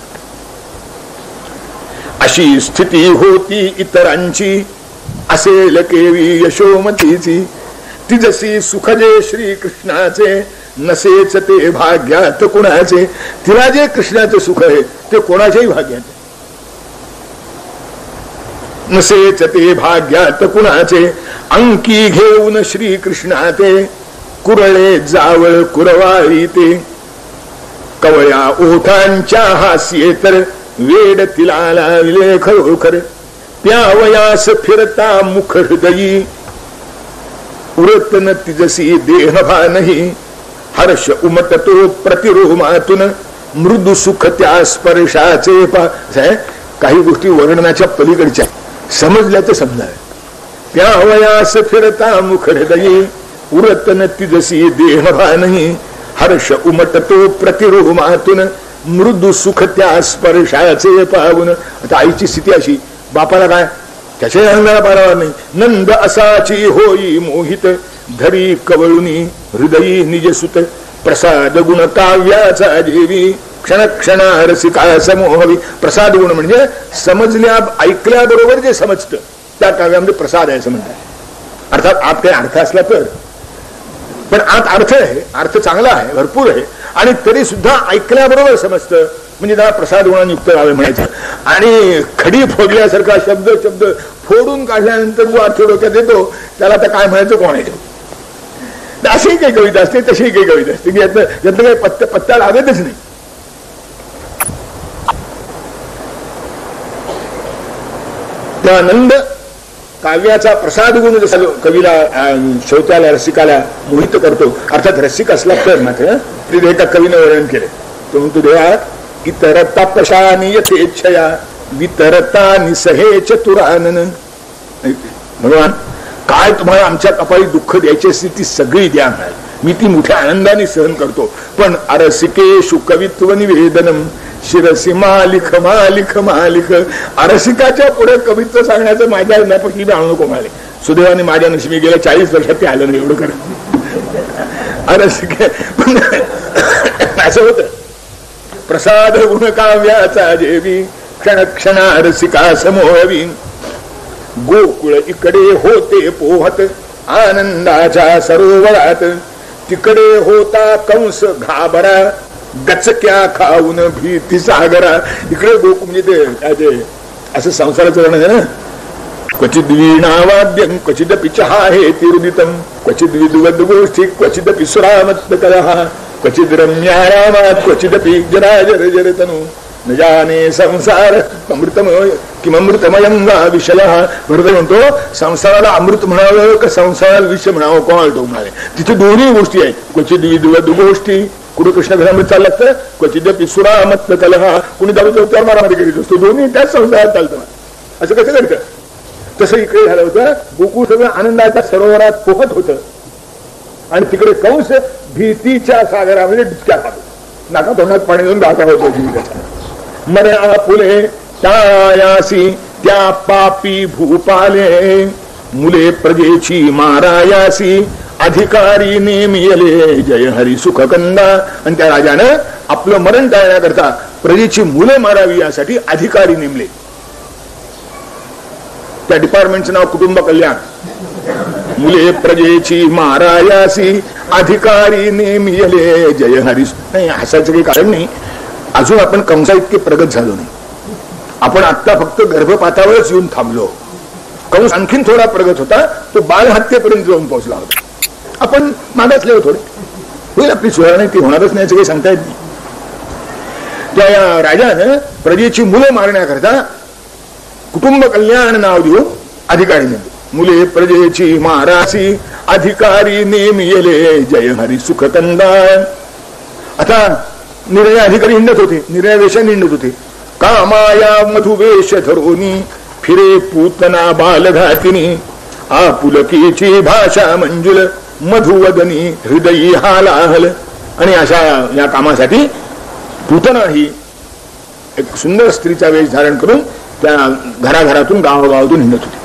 अशी स्थिती होती इतरांची, असेल केवी यशोमतीची. ती जशी सुखजे श्रीकृष्णाचे, नसेच ते भाग्यात कुणाचे. तिला जे कृष्णाचे सुख आहे ते कोणाच्याही भाग्यात, नसेच ते भाग्यात कुणाचे. अंकी घेऊन श्रीकृष्णाते, कुरळे जावळ कुरवाळी ते. कवळ्या ओठांच्या हास्ये तर वेड तिला लावले खरोखर. प्यावयास फिरता मुख हृदयी, उरतन तिजसी देहभा नाही. हर्ष उमटतो प्रतिरोमातून, मृदू सुख त्या स्पर्शाचे. काही गोष्टी वर्णनाच्या पलीकडच्या, समजल्या तर समजाव्या. प्यावयास फिरता मुख हृदयी, उरतन तिजसी देहभा नाही. हर्ष उमटतो प्रतिरोमातून, मृदू सुख त्या स्पर्शाचे पाहून. आता आईची स्थिती अशी, बापाला काय त्याच्या अंगाला पारावर नाही. नंद असाची होई मोहित, धरी कवळुनी हृदयी निजसुत. प्रसाद गुण काव्याचा देवी, क्षण क्षणा रसिका समोहवी. प्रसाद गुण म्हणजे समजल्या ऐकल्याबरोबर जे समजतं त्या काव्यामध्ये प्रसाद आहे असं म्हणतात. अर्थात आत काही अर्थ असला तर, पण आत अर्थ आहे, अर्थ चांगला आहे, भरपूर आहे, आणि तरी सुद्धा ऐकल्याबरोबर समजतं, म्हणजे त्याला प्रसाद गुणाने युक्त व्हावे म्हणायचं. आणि खडी फोडल्यासारखा शब्द शब्द फोडून काढल्यानंतर जो अर्थ डोक्यात येतो त्याला आता काय म्हणायचं कोणाचं. अशी काही कविता असते, तशी काही कविता असते की यातनं काही पत्ता लागतच नाही. त्या आनंद काव्याचा प्रसाद गुण जसा कवीला श्रोत्याला रसिकाला मोहित करतो, अर्थात रसिक असला तर मात्र ते एका कवीनं वर्णन केले. तो म्हणतो देवा इतरता पशानी यथेच्छया वितरता निसहे चतुरानन. भगवान काय तुम्हाला आमच्या कपाळी दुःख द्यायची असती ती सगळी द्या, मी ती मोठ्या आनंदाने सहन करतो. पण अरसिकेषु कवित्व निवेदनम शिरसी मालिक मालिक मालिक. अरसिकाच्या पुढे कवित्व सांगण्याचं माझ्या नपकी आणू नको म्हणाले. सुदैवाने माझ्या नशिबी गेल्या 40 वर्षात ते आलं नाही एवढं कर अरसिक. असं होत प्रसाद गुण काव्याचा जेवी क्षण क्षणा रसिका समोहवी. गोकुळ इकडे होते पोहत आनंदाच्या सरोवरात, तिकडे होता कंस घाबरा गचक्या खाऊन भीती सागरा. इकडे गोकुळ म्हणजे ते असं संसाराचं वर्णन आहे ना. क्वचित वीणावाद्यं क्वचिदपि चहाहे तिरुदितं क्वचित विद्वद गोष्ठी क्वचिदपि सुरामत्त कलह क्वचित रम्यारामात क्वचिदपि जराजरजरतनु न जाने संसार अमृतमय किमृतमयं वा विषयः. भरत म्हणतो संसाराला अमृत म्हणावं का संसाराला विषय म्हणावं कोणाला तो म्हणाले. तिथे दोन्ही गोष्टी आहेत. क्वचित विद्वद गोष्टी कुठे कृष्ण घरामध्ये चाललं असतं, क्वचिदपि सुरामत्त कलह कुणी दारू मारामारी करीत असतो. दोन्ही त्याच संसारात चालतं. असं कसं घडतं. तसं इकडे झालं होतं. गोकुळ सगळं आनंदाच्या सरोवरात पोहत होतं आणि तिकडे कंस भीतीच्या सागरामध्ये डुबक्या खातो. नाका तोंडात पाणी घेऊन गाता होतो जीविकाचा. मर्या फुले टाळायासी त्या पापी भूपाले मुले प्रजेची मारायासी अधिकारी नेमियले जय हरी सुख कंदा. आणि त्या राजानं आपलं मरण टाळण्याकरता प्रजेची मुले मारावी यासाठी अधिकारी नेमले. त्या डिपार्टमेंटचं नाव कुटुंब कल्याण. मुले प्रजेची मारायासी अधिकारी नेमियले जय हरी. नाही हसायचं काही कारण नाही. अजून आपण कंसा इतके प्रगत झालो नाही. आपण आता फक्त गर्भपातावरच येऊन थांबलो. कंस आणखीन थोडा प्रगत होता. तो बालहत्येपर्यंत जाऊन पोहोचला होता. आपण मागासले थोडे. होईल आपली सुधारणा, ती होणारच नाही असं काही सांगता येत नाही. त्या राजानं प्रजेची मुलं मारण्याकरता कुटुंब कल्याण नाव देऊन अधिकारी नेमले. मुले प्रजेची मारासी अधिकारी नेमियले जय हरी सुख कंदा. आता निर्णय अधिकारी हिंडत होते, निर्णय वेशाने हिंडत होते. कामाया मधुवेश धरोनी फिरे पूतना बालघातिनी आपुलकीची भाषा मंजुल मधुवदनी हृदयी हालाहल. आणि अशा या कामासाठी पूतना ही एक सुंदर स्त्रीचा वेश धारण करून त्या घराघरातून गावागावातून हिंडत होती.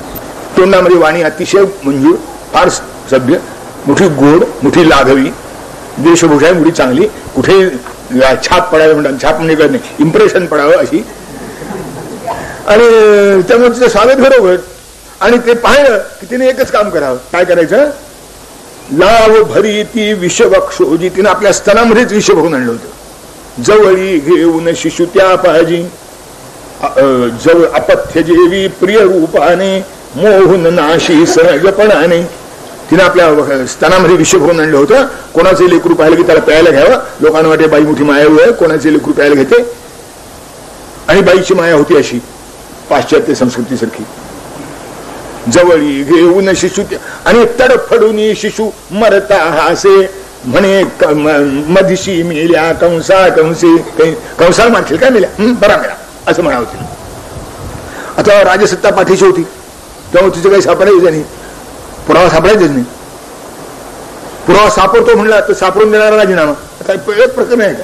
तोंडामध्ये वाणी अतिशय मंजूर, फार सभ्य, मोठी गोड, मोठी लाघवी, देशभूषा मोठी चांगली, कुठे छाप पडावे म्हणतात, छाप म्हणजे नाही इम्प्रेशन पडावं अशी. आणि त्यामुळे तिचं स्वागत घरोघर. आणि ते पाहिलं की तिने एकच काम करावं. काय करायचं. लाव भरी ती विषवक्षोजी. तिने आपल्या स्तनामध्येच विष भरून आणलं होतं. जवळी घेऊन शिशु त्या पाजी जवळ अपथ्य जेवी प्रिय रूपाने मोहन नाशी सहजपणाने. तिने आपल्या स्तनामध्ये विष भरून आणलं होतं. कोणाचे लेकरू पाहिलं की त्याला प्यायला घ्यावं. लोकांना वाटे बाई मोठी माया आहे, कोणाचे लेकरू प्यायला घेते. आणि बाईची माया होती अशी पाश्चात्य संस्कृतीसारखी. जवळी घेऊन शिशु आणि तडफडून शिशु मरता हासे म्हणे मधिशी मेल्या कंसा कंसे. कंसाला मारतील काय मेल्या बरा मेला असं म्हणावं तिला. आता राजसत्ता पाठीशी होती तेव्हा तिचं काही सापडायचं नाही. पुरावा सापडायचंच नाही. पुरावा सापडतो म्हणला तर सापडून देणारा राजीनामा. आता एक प्रकरण आहे का.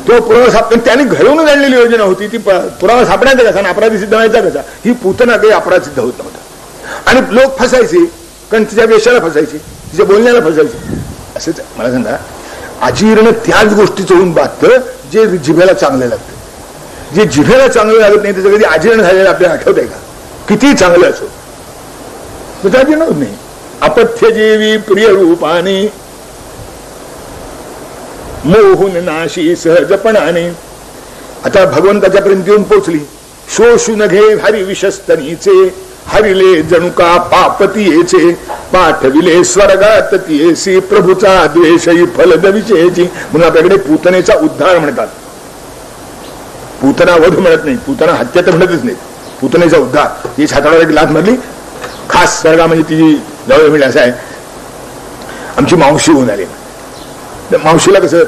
तो पुरावा सापड त्याने घडवून आणलेली योजना होती ती. पुरावा सापडायचा कसा आणि अपराधी सिद्ध व्हायचा कसा. ही पूतना काही अपराध सिद्ध होत नव्हता. आणि लोक फसायचे कारण तिच्या वेशाला फसायचे, तिच्या बोलण्याला फसायचे. असंच मला सांगा अजीर्ण त्याच गोष्टीचं होऊन बाधतं जे जिभेला चांगलं लागतं. जे जिभेला चांगलं लागत नाही त्याचं कधी अजीर्ण झालेलं आपल्याला आठवत आहे का. किती चांगलं असो तर अजीर्ण होत नाही. अपथ्य जेवी प्रिय रूपाने मोहून नाशी सहजपणाने. आता भगवंताच्या पर्यंत येऊन पोचली. शोषून घे हरी विषस्तनीचे हरिले जणुका पापतीयेचे पाठविले स्वर्गात तियेसी प्रभूचा द्वेषही फलदविचेची. म्हणून आपल्याकडे पूतनेचा उद्धार म्हणतात. पूतना वध म्हणत नाही, पूतना हत्या तर म्हणतच नाही. पुतनेचा उद्धार ही छाताडावर एक लाथ मारली. खास स्वर्गामध्ये तिची जवळ मिळेल असं आहे. आमची मावशी होऊन आली. मावशीला कसं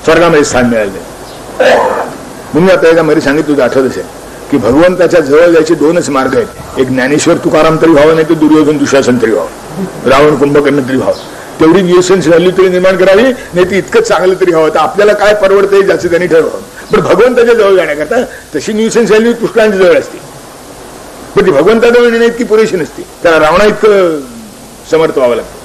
स्वर्गामध्ये स्थान मिळालं म्हणून आता याच्यामध्ये सांगितलं तुझं आठवत असेल की भगवंताच्या जवळ जायचे दोनच मार्ग आहेत. एक ज्ञानेश्वर तुकाराम तरी व्हावं, नाही तर दुर्योधन दुःशासन तरी व्हावं, रावण कुंभकर्ण तरी व्हावं. तेवढी न्यूसेन्स व्हॅल्यू तरी निर्माण करावी, नाही तर इतकं चांगलं तरी हवं. तर आपल्याला काय परवडतंय ज्याचं त्यांनी ठरवावं. पण भगवंताच्या जवळ जाण्याकरता तशी न्यूसेन्स व्हॅल्यू पुष्कळांच्या जवळ असते, पण ती भगवंताजवळ येण्या इतकी पुरेशी नसते. त्याला रावणा इतकं समर्थ व्हावं लागतं.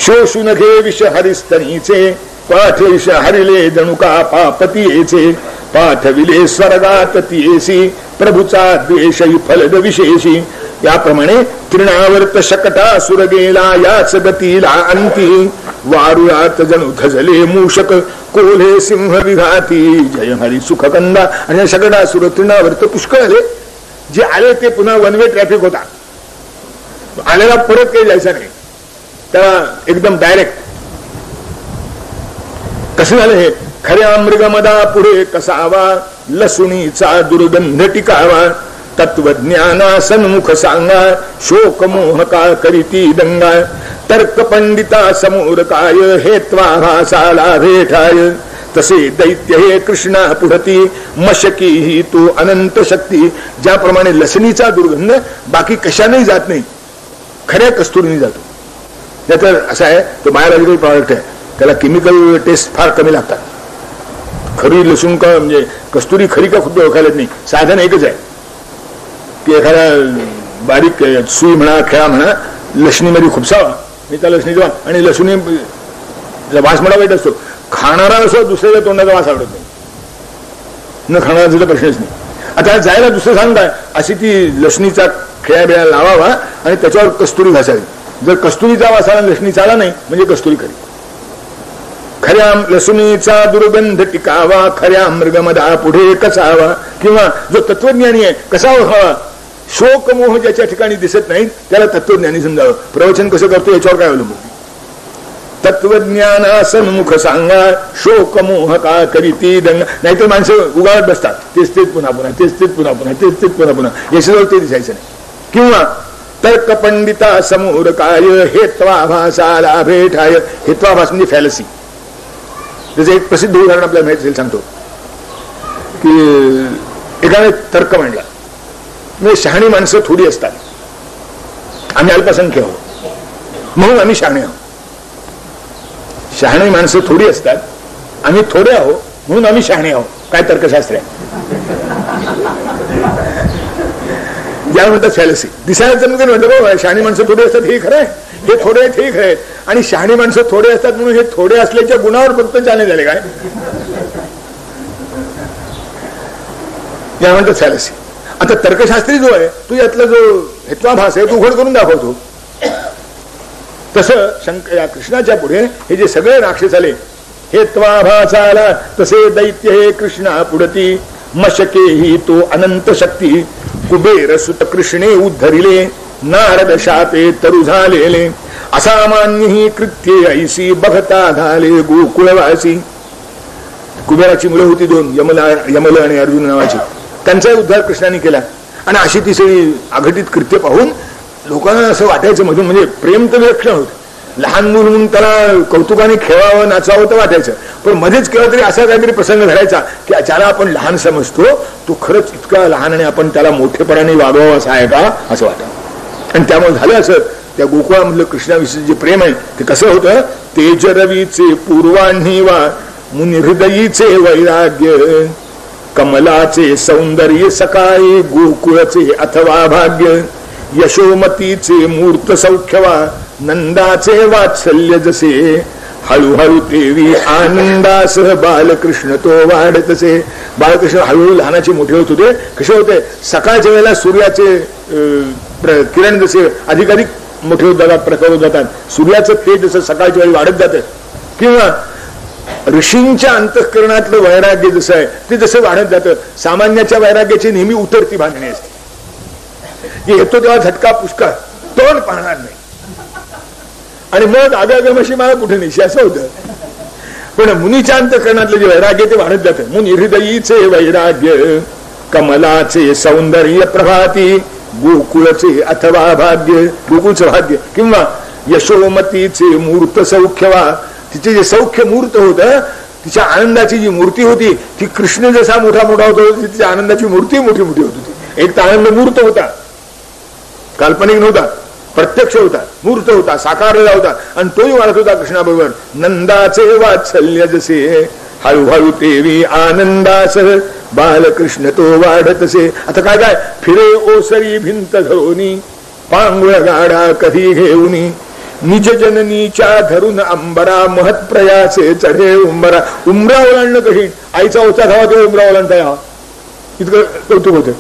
शोषू नघे विष हरिस्तनीचे, पाठ विष हरिले जणुका पापतीयेचे, पाठविले स्वर्गात तियेसी, प्रभूचा द्वेष फलद विशेषी. याप्रमाणे तृणावर्त शकटा सुर गेला याच गतीला अंती, वारुळात जणू धजले मूषक कोल्हे सिंह विघाती. जय हरी सुखकंदा. आणि शकटासुर तृणावर्त पुष्कळ आले. जे आले ते पुन्हा वन वे ट्रॅफिक होता, आलेला परत काही जायचं नाही, त्याला एकदम डायरेक्ट. कसं झालं हे? खऱ्या मृगमदा पुढे कसावा, लसुणीचा दुर्गंध टिकावा. तत्वज्ञाना सन्मुख सांगा, शोक मोह का करीती दंगा. तर्क पंडिता समोर काय, हेत्वा भासाला भेटाय. तसे दैत्य हे कृष्णा पुढती, मशकी ही तू अनंत शक्ती. ज्याप्रमाणे लसणीचा दुर्गंध बाकी कशानेही जात नाही, खऱ्या कस्तुरीने जातो. त्यातर असं आहे, तो बायोलॉजिकल प्रॉडक्ट आहे, त्याला केमिकल टेस्ट फार कमी लागतात. खरी लसूण का म्हणजे कस्तुरी खरी का खुद्द ओळखायला नाही. साधन एकच आहे की एखाद्या बारीक सुई म्हणा, खेळा म्हणा, लसणीमध्ये खुपसावा मी त्या लसणीचा, आणि लसुणी वास म्हणा वाईट असतो. खाणारा असो दुसऱ्याच्या तोंडाचा वास आवडत नाही, न खाणारा प्रश्नच नाही. आता जायला दुसरं सांगताय, अशी ती लसणीचा खेळा बिळा लावावा आणि त्याच्यावर कस्तुरी घासावी. जर कस्तुरीचा वास आला लसणीचा आला नाही म्हणजे कस्तुरी खरी. खऱ्या लसुणीचा दुर्गंध टिकावा, खऱ्या मृगमदा पुढे कसावा. किंवा जो तत्वज्ञानी आहे कसा ओळखावा? शोक मोह ज्याच्या ठिकाणी दिसत नाही त्याला तत्वज्ञानी समजावं. प्रवचन कसं करतो याच्यावर काय अवलंबून? तत्वज्ञाना सन्मुख सांगा, शोक मोह का करीती दंगा. नाहीतर माणसं उगाळत बसतात, तेच तेच पुन्हा पुन्हा, तेच तेच पुन्हा पुन्हा, तेच तेच पुन्हा पुन्हा, याच्याजवळ ते दिसायचं नाही. किंवा तर्क पंडिता समोर काय, हेत्वाभासाला भेटाय. हेत्वाभास म्हणजे फॅलसी. त्याचं एक प्रसिद्ध उदाहरण आपल्याला माहिती असेल, सांगतो की एकाने तर्क मांडला. म्हणजे शहाणी माणसं थोडी असतात, आम्ही अल्पसंख्य आहोत म्हणून आम्ही शहाणे आहोत. शहाणी माणसं थोडी असतात, आम्ही थोडे आहोत म्हणून आम्ही शहाणे आहोत. काय तर्कशास्त्र आहे? ज्या म्हणतात फॅलसी. दिसायला म्हणतो शहाणी माणसं थोडी असतात हे खरं आहे, हे थोडे आहेत हे खरं आहेत, आणि शहाणी माणसं थोडे असतात म्हणून हे थोडे असल्याच्या गुणावर फक्त जाणे झाले काय? या म्हणतात फॅलसी. आता तर्कशास्त्री जो आहे तो यातला जो हेत्वाभास आहे तो उघड करून दाखवतो. तसं या कृष्णाच्या पुढे हे जे सगळे राक्षस आले, हेत्वाभासाला तसे दैत्य हे कृष्णा पुढती, मशके ही तो अनंत शक्ती. कुबेर सुत कृष्णे उद्धरिले, नारद शापे तरू झालेले. असामान्य ही कृत्ये ऐसी, बघता झाले गोकुळवासी. कुबेराची मुलं होती दोन, यमल आणि अर्जुन नावाची. त्यांचाही उद्धार कृष्णाने केला. आणि अशी ती सगळी अघटित कृत्य पाहून लोकांना असं वाटायचं मधून, म्हणजे प्रेम तर विलक्षण होतं. लहान मूल म्हणून त्याला कौतुकाने खेळावं नाचावं तर वाटायचं, पण मध्येच केव्हा तरी असा काहीतरी प्रसंग घडायचा की ज्याला आपण लहान समजतो तो खरंच इतका लहान आणि आपण त्याला मोठेपणाने वागवावं असं आहे का असं वाटतं. आणि त्यामुळे झालं असं, त्या गोकुळामधलं कृष्णाविषयी जे प्रेम आहे ते कसं होतं? तेज रवीचे पूर्वाह्णी वा, मुनी हृदयीचे वैराग्य, कमलाचे सौंदर्य सकाळी, गोकुळचे अथवा भाग्य, यशोमतीचे मूर्त सौख्यवा, नंदाचे वात्सल्य जसे, हळूहळू तेवी आनंदासह बालकृष्ण तो वाढतसे. बालकृष्ण हळूहळू लहानाचे मोठे होत होते. कसे होते? सकाळच्या वेळेला सूर्याचे किरण जसे अधिकाधिक मोठे होत जातात, प्रखर होत जातात, सूर्याचं तेज जसं सकाळच्या वेळी वाढत जातं, किंवा ऋषींच्या अंतःकरणातलं वैराग्य जसं आहे ते जसं वाढत जातं. सामान्याच्या वैराग्याची नेहमी उतरती बांधणी असते. येतो तेव्हा झटका पुष्कळ, तोंड पाहणार नाही, आणि मग आगागमशी मला कुठे नाही असं होतं. पण मुनीच्या अंतःकरणातलं जे वैराग्य ते वाढत जातं. मुनी हृदयीचे वैराग्य, कमलाचे सौंदर्य प्रभाती, गोकुळचे अथवा भाग्य, गोकुळचं भाग्य, किंवा यशोमतीचे मूर्त सौख्यवा, तिचे जे सौख्य मूर्त होतं, तिच्या आनंदाची जी मूर्ती होती ती कृष्ण जसा मोठा मोठा होतो तिच्या आनंदाची मूर्ती मोठी मोठी होत होती. एक तर आनंद मूर्त होता, काल्पनिक नव्हता, प्रत्यक्ष होता, मूर्त होता, साकारलेला होता, आणि तोही वाढत होता कृष्णाबरोबर. नंदाचे वात्सल्य जसे हळूहळू तेवी आनंदास, बालकृष्ण तो वाढतसे. आता काय काय, फिरे ओसरी भिंत धरोनी, पांगुळ गाडा कधी घेऊनी, निज जननीच्या धरून अंबरा, महत्प्रयासे चढे उंबरा. उमरा ओलांडणं कठीण, आईचा ओचा धावा तेव्हा उमरा ओलांडता यावा, इतकं कौतुक होतं.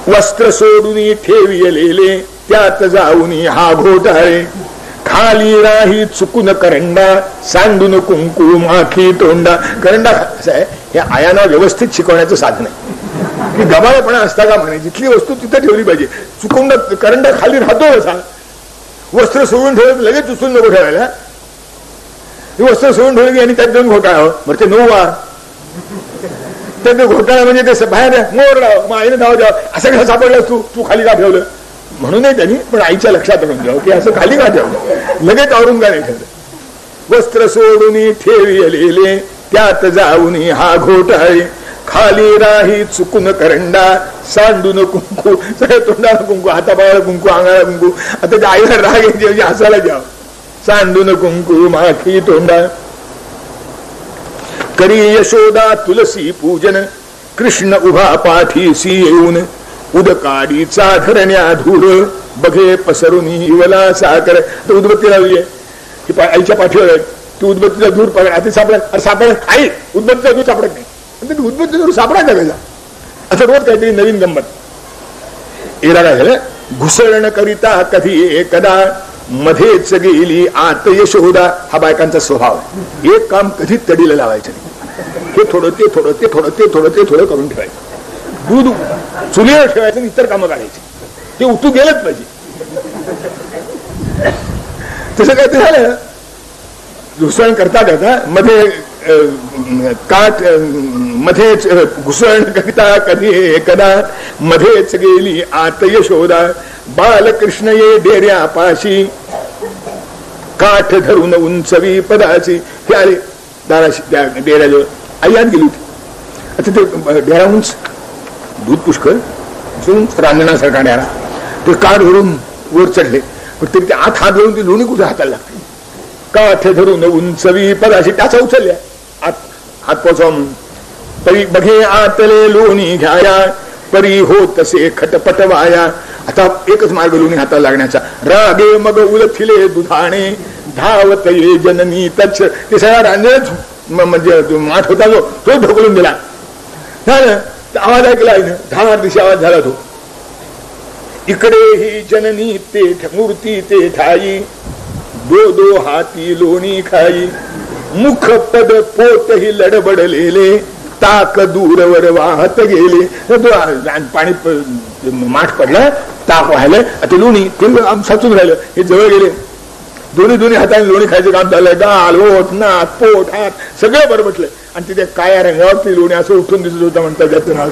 वस्त्र सोडून ठेविलेले त्यात जाऊन हा घोटाळे, खाली राही चुकून करंडा, सांडून कुंकू माखी तोंडा. करंडा असं आहे, हे आयांना व्यवस्थित शिकवण्याचं साधन आहे की गबाळपणा असता का म्हणे, जिथली वस्तू तिथं ठेवली पाहिजे. चुकून करंडा खाली राहतो असा, वस्त्र सोडून ठेवलं लगेच उचलून नको ठेवायला. वस्त्र सोडून ठेवलं की आणि त्यात दोन घोटाळा, बरं ते 9 वार त्यात घोटाळा म्हणजे ते बाहेर मोरला, मग आईने धाव द्यावं, असं कसं सापडलं तू खाली का ठेवलं म्हणूनही त्यांनी, पण आईच्या लक्षात आणून द्यावं की असं खाली का ठेवलं, लगेच आवरून का नाही ठेवलं. वस्त्र सोडून ठेविलेले त्यात जाऊन हा घोटाळे, खाली राही चुकून करंडा, सांडून कुंकू, सगळ्या तोंडाला कुंकू, हातापायाला कुंकू, अंगाला कुंकू. आता त्या आईला राग यायची म्हणजे हसायला द्यावं. सांडून कुंकू माखी तोंडा, करी यशोदा तुलसी पूजन, कृष्ण उभा पाठीसी येऊन, उदकाडीचा धरण्या धूर, बघे पसरून इवला साकर. तर उदबत्ती लावली आहे, आईच्या पाठीवर आहे, ती उदबत्तीचा धूर पकड, आता सापड आई उदबत्तीचा धूर सापडत नाही, उदबत्तीचा धूर सापडायचा कसा, असं रोज काहीतरी नवीन गंमत. एकदा काय झालं, घुसळण करिता कधी एकदा, मध्येच गेली आत यशोदा. हा बायकांचा स्वभाव आहे, एक काम कधी तडीला लावायचं नाही, हे थोडं ते थोडं ते थोडं ते थोडं ते थोडं करून ठेवायचं. दूध चुलीवर ठेवायचं, इतर कामं काढायची, ते उठू गेलंच पाहिजे. तसं काय ते झालं, घुसळण करता करता मध्ये काठ मध्येच घुसळण करिता कधी एकदा, मध्येच गेली आत यशोदा. बालकृष्ण ये डेऱ्या पाशी, काठ धरून उंचवी पदाची. ते आले दाराशी, त्या डेऱ्याजवळ आई आत गेली होती. आता ते डेरा उंच, दूध पुष्कळ, रांजणासारखा डेरा, ते काठ धरून वर चढले, पण तरी ते आत हात धरून ती लोणी कुठे हाताला लागते. काठ धरून उंचवी पदाशी, त्याचा उचलल्या आत हात पोचवा म्हणून. परी बघे आतले लोणी घ्याया, परी हो तसे खटपट वाया. आता एकच मार्ग लोणी हाताला लागण्याचा. रागे मग उलथिले दुधाणे, धावत ये जननी तच्छ. ते सगळा रांजणच म्हणजे माठ होता जो, तो ढकलून दिला. आवाज ऐकला आहे ना, 10 दिवशी आवाज झाला तो. इकडे ही जननी ते मूर्ती ते ठाई, दो हाती लोणी खाई. मुख पद पोट ही लडबडलेले, ताक दूरवर वाहत गेले. पाणी माठ पडलं, ताक व्हायला, आता लोणी ते साचून राहिलं. हे जवळ गेले, दोन्ही हाताने लोणी खायचं काम चाललंय. गाल, ओठ, नाक, पोट, हात सगळं बरबटलं, आणि तिथे काळ्या रंगावरती लोणी असं उठून दिसत होता म्हणतात त्याचं नाव.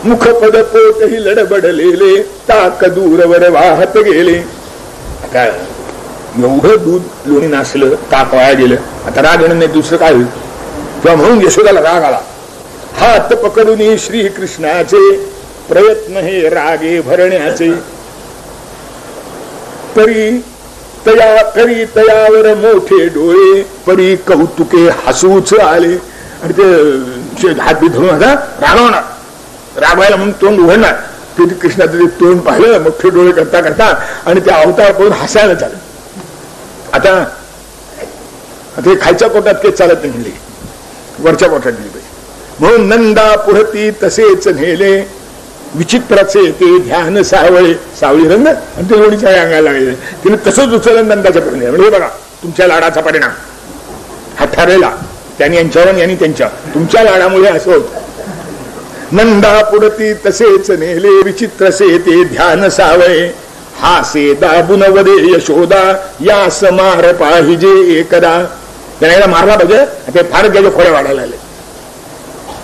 मुखपद पोट ही लडबडलेले, ताक दूरवर वाहत गेले. काय एवढं दूध लोणी नासलं, ताक वाया गेलं. आता राग येणं नाही, दुसरं काय होईल. किंवा म्हणून यशोदाला राग आला. हात पकडून श्रीकृष्णाचे, प्रयत्न हे रागे भरण्याचे. करी तयावर मोठे डोळे, परी कौतुके हसूच आले. आणि ते हात बी धरून आता रागवणार, रागवायला म्हणून तोंड उघडणार. ते कृष्णाचं ते तोंड पाहिलं, मोठे डोळे करता करता, आणि ते अवतार करून हसायला चाललं. आता हे खालच्या पोटात ते चालत नाही, वरच्या पोटात दिली पाहिजे. म्हणून नंदा पुढती तसेच नेले, विचित्राचे ते ध्यान सावळे. सावळी रंग आणि ते लोणीच्या अंगाला लागले. तिने तसंच उचललं नंदाच्या कडून. म्हणजे बघा तुमच्या लाडाचा परिणाम हा ठरलेला, त्यांनी यांच्यावर यांनी त्यांच्या, तुमच्या लाडामुळे असं होत. नंदा पुढती तसेच नेले, विचित्रसे ते ध्यान सावळे. हासे दाबुन वदे यशोदा, या समार पाहिजे एकदा. त्यांना मारला पाहिजे, ते फारच त्याचे खोड्या वाढायला लागले.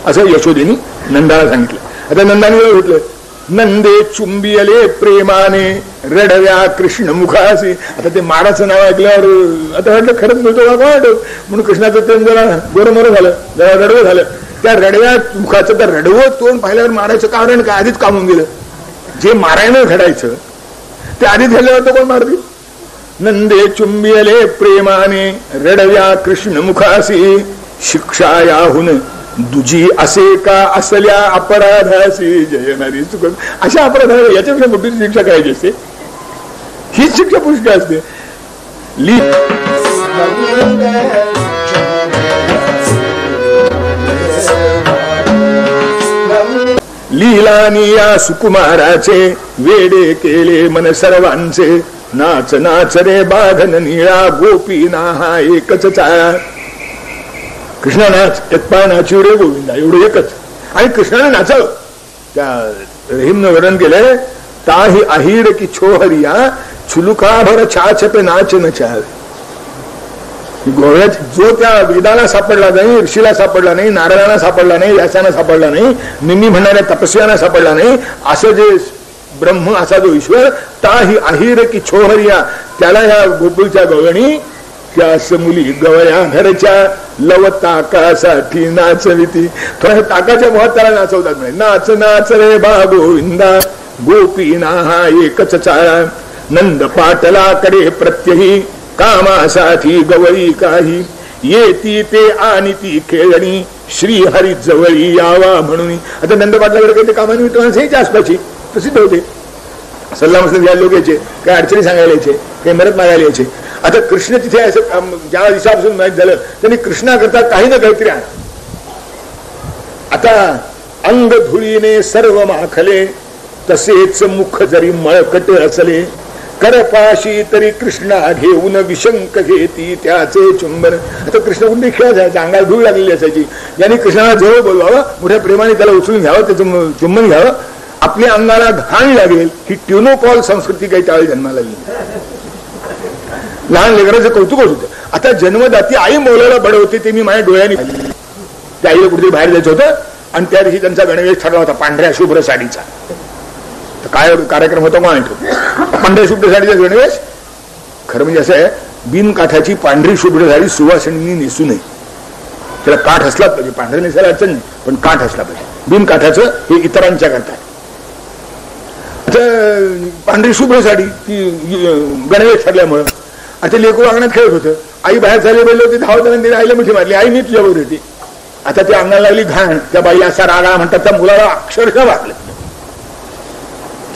असं यशोदेनी नंदाला सांगितलं. आता नंदाने म्हटलं, नंदे चुंबियले प्रेमाने रडव्या कृष्ण मुखासी. आता ते माराचं नाव ऐकल्यावर आता वाटलं खरंच मिळतो का वाटत, म्हणून कृष्णाचं ते जरा गोरमोरं झालं, जरा रडवं झालं. त्या रडव्या मुखाचं तर रडवं तोंड पाहिल्यावर मारायचं कारण काय, आधीच कामून गेलं. जे मारायनं घडायचं ते आधीच झाल्यावर तर कोण मारतील. नंदे चुंबियले प्रेमाने रडव्या कृष्ण मुखासी शिक्षा याहून दुजी असे का असल्या अपराधासी जय नारी चुक. अशा अपराधाला याच्यापेक्षा मोठी शिक्षा करायची असते, हीच शिक्षा पुष्कळ असते. लीलानी या सुकुमाराचे वेडे केले मन सर्वांचे. नाच नाच रे बाधन निळा गोपी ना हा एकच चाळा. कृष्णा नाच, एक पाय नाची रे गोविंदा, एवढं एकच. आणि कृष्णाने नाचावं. त्या रहीमनं वर्णन केलंय, ताही अहिर की छोहरिया छुलुका भर छाछ पे नाच न चाल. गोव्यात जो त्या वेदाला सापडला नाही, ऋषीला सापडला नाही, नारायणाला सापडला नाही, व्यासाला सापडला नाही, निम्मी म्हणणाऱ्या तपस्व्याला सापडला नाही, असं जे ब्रह्म असा जो ईश्वर, ताही अहिर की छोहरिया, त्याला ह्या गोकुळच्या गवळणी त्या मुली गवया घरच्या लव ताकासाठी नाचविती. थोड्या ताकाच्या मोहात त्याला नाचवतात. नाच नाच रे बा गोविंदा गोपी ना हा एकच चाळा. नंद पाटलाकडे प्रत्यही कामासाठी गवळी काही. येती ते आणि ती खेळणी श्री हरी जवळी यावा म्हणून. आता नंद पाटलाकडे काही ते कामानिमित्त माणसाच्या आसपासची प्रसिद्ध होते. सल्ला मसलत घ्यायला लोक यायचे, काही अडचणी सांगायला यायचे, काही मदत मागायला यायचे. आता कृष्ण तिथे असं ज्या दिवसापासून माहीत झालं त्यांनी कृष्णाकरता काही ना काहीतरी आण. आता अंग धुळीने सर्व माखले तसेच मुख जरी मळकट असले. करपाशी तरी कृष्णा घेऊन विशंक घेती त्याचे चुंबन. आता कृष्ण कुठे खेळ जायचा, अंगाला धूळ लागलेली असायची. यांनी कृष्णाला जवळ बोलवावं, मोठ्या प्रेमाने त्याला उचलून घ्यावं, त्याचं चुंबन घ्यावं. आपल्या अंगाला घाण लागेल ही ट्युनोपॉल संस्कृती काही त्यावेळी जन्माला येईल. लहान लेकराचं कौतुकच होतं. आता जन्मदाती आई मौलाला बडवते ते मी माझ्या डोळ्यांनी पाहिलं. त्या आईला कुठेतरी बाहेर जायचं होतं आणि त्या दिवशी त्यांचा गणवेश ठरला होता पांढऱ्या शुभ्र साडीचा. तर काय कार्यक्रम होता कोण आठवतो. पांढऱ्या शुभ्र साडीचा गणवेश. खरं म्हणजे असं आहे, बिनकाठाची पांढरी शुभ्र साडी सुवासिनींनी नेसू नये. त्याला काठ असलाच पाहिजे. पांढऱ्या नेसायला अडचण नाही, पण काठ असला पाहिजे. बिनकाठाचं हे इतरांच्या करतात. पांढरी शुभ्र साडी ती गणवेश ठरल्यामुळं आता लेकरू अंगणात खेळत होतं. आई बाहेर झाले बोलले होते, धावताना तिने आईला मिठी मारली, आई मी तुझ्याबरोबर होती. आता त्या अंगाला लागली घाण. त्या बाईला असा रागा म्हणतात, त्या मुलाला अक्षरशः वाटलं.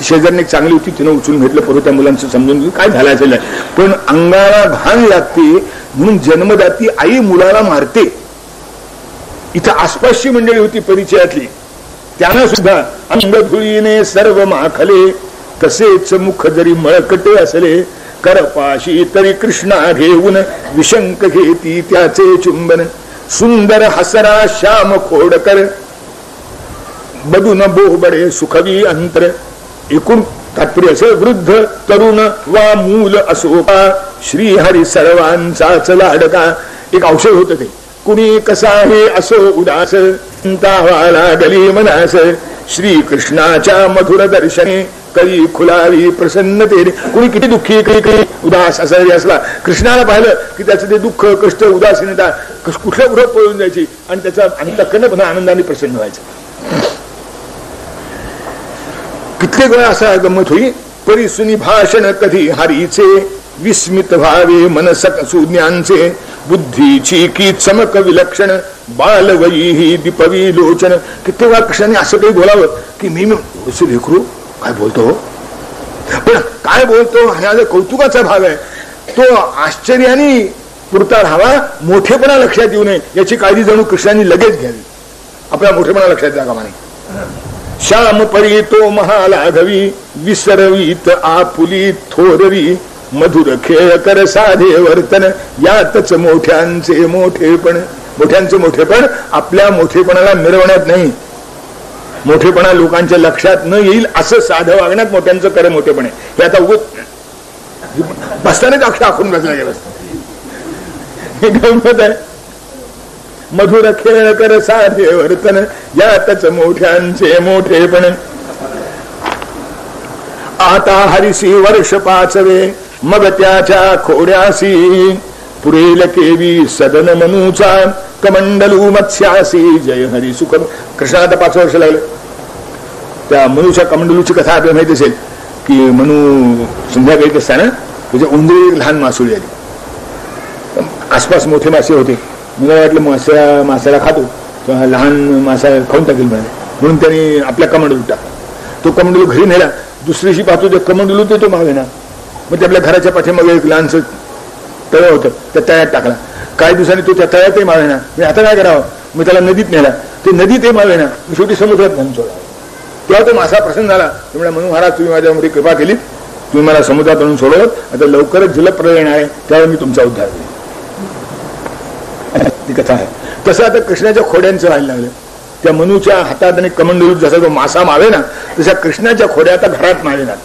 शेजारने चांगली होती, तिनं उचलून घेतलं, परत त्या मुलांचं समजून घेऊन काय झालं असेल. पण अंगाला घाण लागते म्हणून जन्मदाती आई मुलाला मारते. इथं आसपासची मंडळी होती परिचयातली, त्यांना सुद्धा अंग धुळीने सर्व माखले तसेच मुख जरी मळकटे असले. करपाशी तरी कृष्णा घेऊन विशंक घेती त्याचे चुंबन. सुंदर हसरा श्याम खोडकर बदून बोहबडे सुखवी अंतर. एकूण तात्पर्य असे, वृद्ध तरुण वा मूल असो का श्रीहरी सर्वांचाच लाडका. एक औषध होतं ते. कुणी कसा हे असो उदास तावाला गली मनास. श्रीकृष्णाच्या मधुर दर्शने कधी खुलावी प्रसन्नतेने. कुणी किती दुःखी काही उदास असा जरी असला, कृष्णाला पाहिलं की त्याचं ते दुःख कष्ट उदासीनता कुठल्या कुठं पळून जायची आणि त्याचा अंतःकरण पुन्हा आनंदाने प्रसन्न व्हायचं. कित्येक वेळा असा गंमत होई. परिसुनी भाषण कधी हरीचे विस्मित व्हावे मनसक सुज्ञांचे. बुद्धीची की चमक विलक्षण बालवयी ही दीपवी लोचन. कित्येक वेळा कृष्णाने असं काही बोलावं की मी लेकरू काय बोलतो, पण काय बोलतो हा जो कौतुकाचा भाग आहे तो आश्चर्याने पुरता राहावा. मोठेपणा लक्षात येऊ नये याची काळजी जणू कृष्णाने लगेच घ्यावी. आपला मोठेपणा लक्षात जागा माने. श्याम परी तो महालाघवी विसरवीत आपुली थोरवी. मधुर खेळ कर साधे वर्तन यातच मोठ्यांचे मोठेपण. मोठ्यांचं मोठेपण आपल्या मोठेपणाला मिरवण्यात नाही. मोठेपणा लोकांच्या लक्षात न येईल असं साधं वागण्यात मोठ्यांचं खरं मोठेपण आहे. हे आता उगत बसतानाच अक्षर आखून बसला गेला गंमत आहे. मधुर खेळ कर साधे वर्तन यातच मोठ्यांचे मोठेपण. आता हरिसी वर्ष पाचवे मग त्याच्या खोड्यासी पुरेल केवी सदन मनूचा कमंडलू मत्स्यासी जय हरी सुख. कृष्णाला आता 5 वर्ष लागलं. त्या मनूच्या कमंडलूची कथा आपल्याला माहिती असेल की मनू संध्याकाळी असताना त्याच्या उंदरी लहान मासोळी आली. आसपास मोठे मासे होते. मला वाटलं मासाला खातो तेव्हा लहान मासा खाऊन टाकेल म्हणून त्यांनी आपल्या कमंडलू टाकला. तो कमंडलू घरी नेला. दुसरी दिवशी पाहतो ते कमंडलू तो मागे ना. मग ते आपल्या घराच्या पाठीमागे एक लहानसं तळ होतं त्या तळ्यात टाकला. काही दिवसांनी तो त्या तळ्यातही मावेना. मी आता काय करावं, मी त्याला नदीत नेला. ते नदीतही मावेना. मी शेवटी समुद्रात घालून सोडला. तेव्हा तो मासा प्रसन्न झाला. त्यामुळे म्हणून महाराज तुम्ही माझ्यामध्ये कृपा केली, तुम्ही मला समुद्रात आणून सोडवत. आता लवकरच जलप्रलय येणार आहे त्यावेळी मी तुमचा उद्धार केला. ती कथा आहे. तसं आता कृष्णाच्या खोड्यांचं व्हायला लागलं. त्या मनूच्या हातात आणि कमंडलूत जसा तो मासा मावे ना तशा कृष्णाच्या खोड्या आता घरात मावेनात.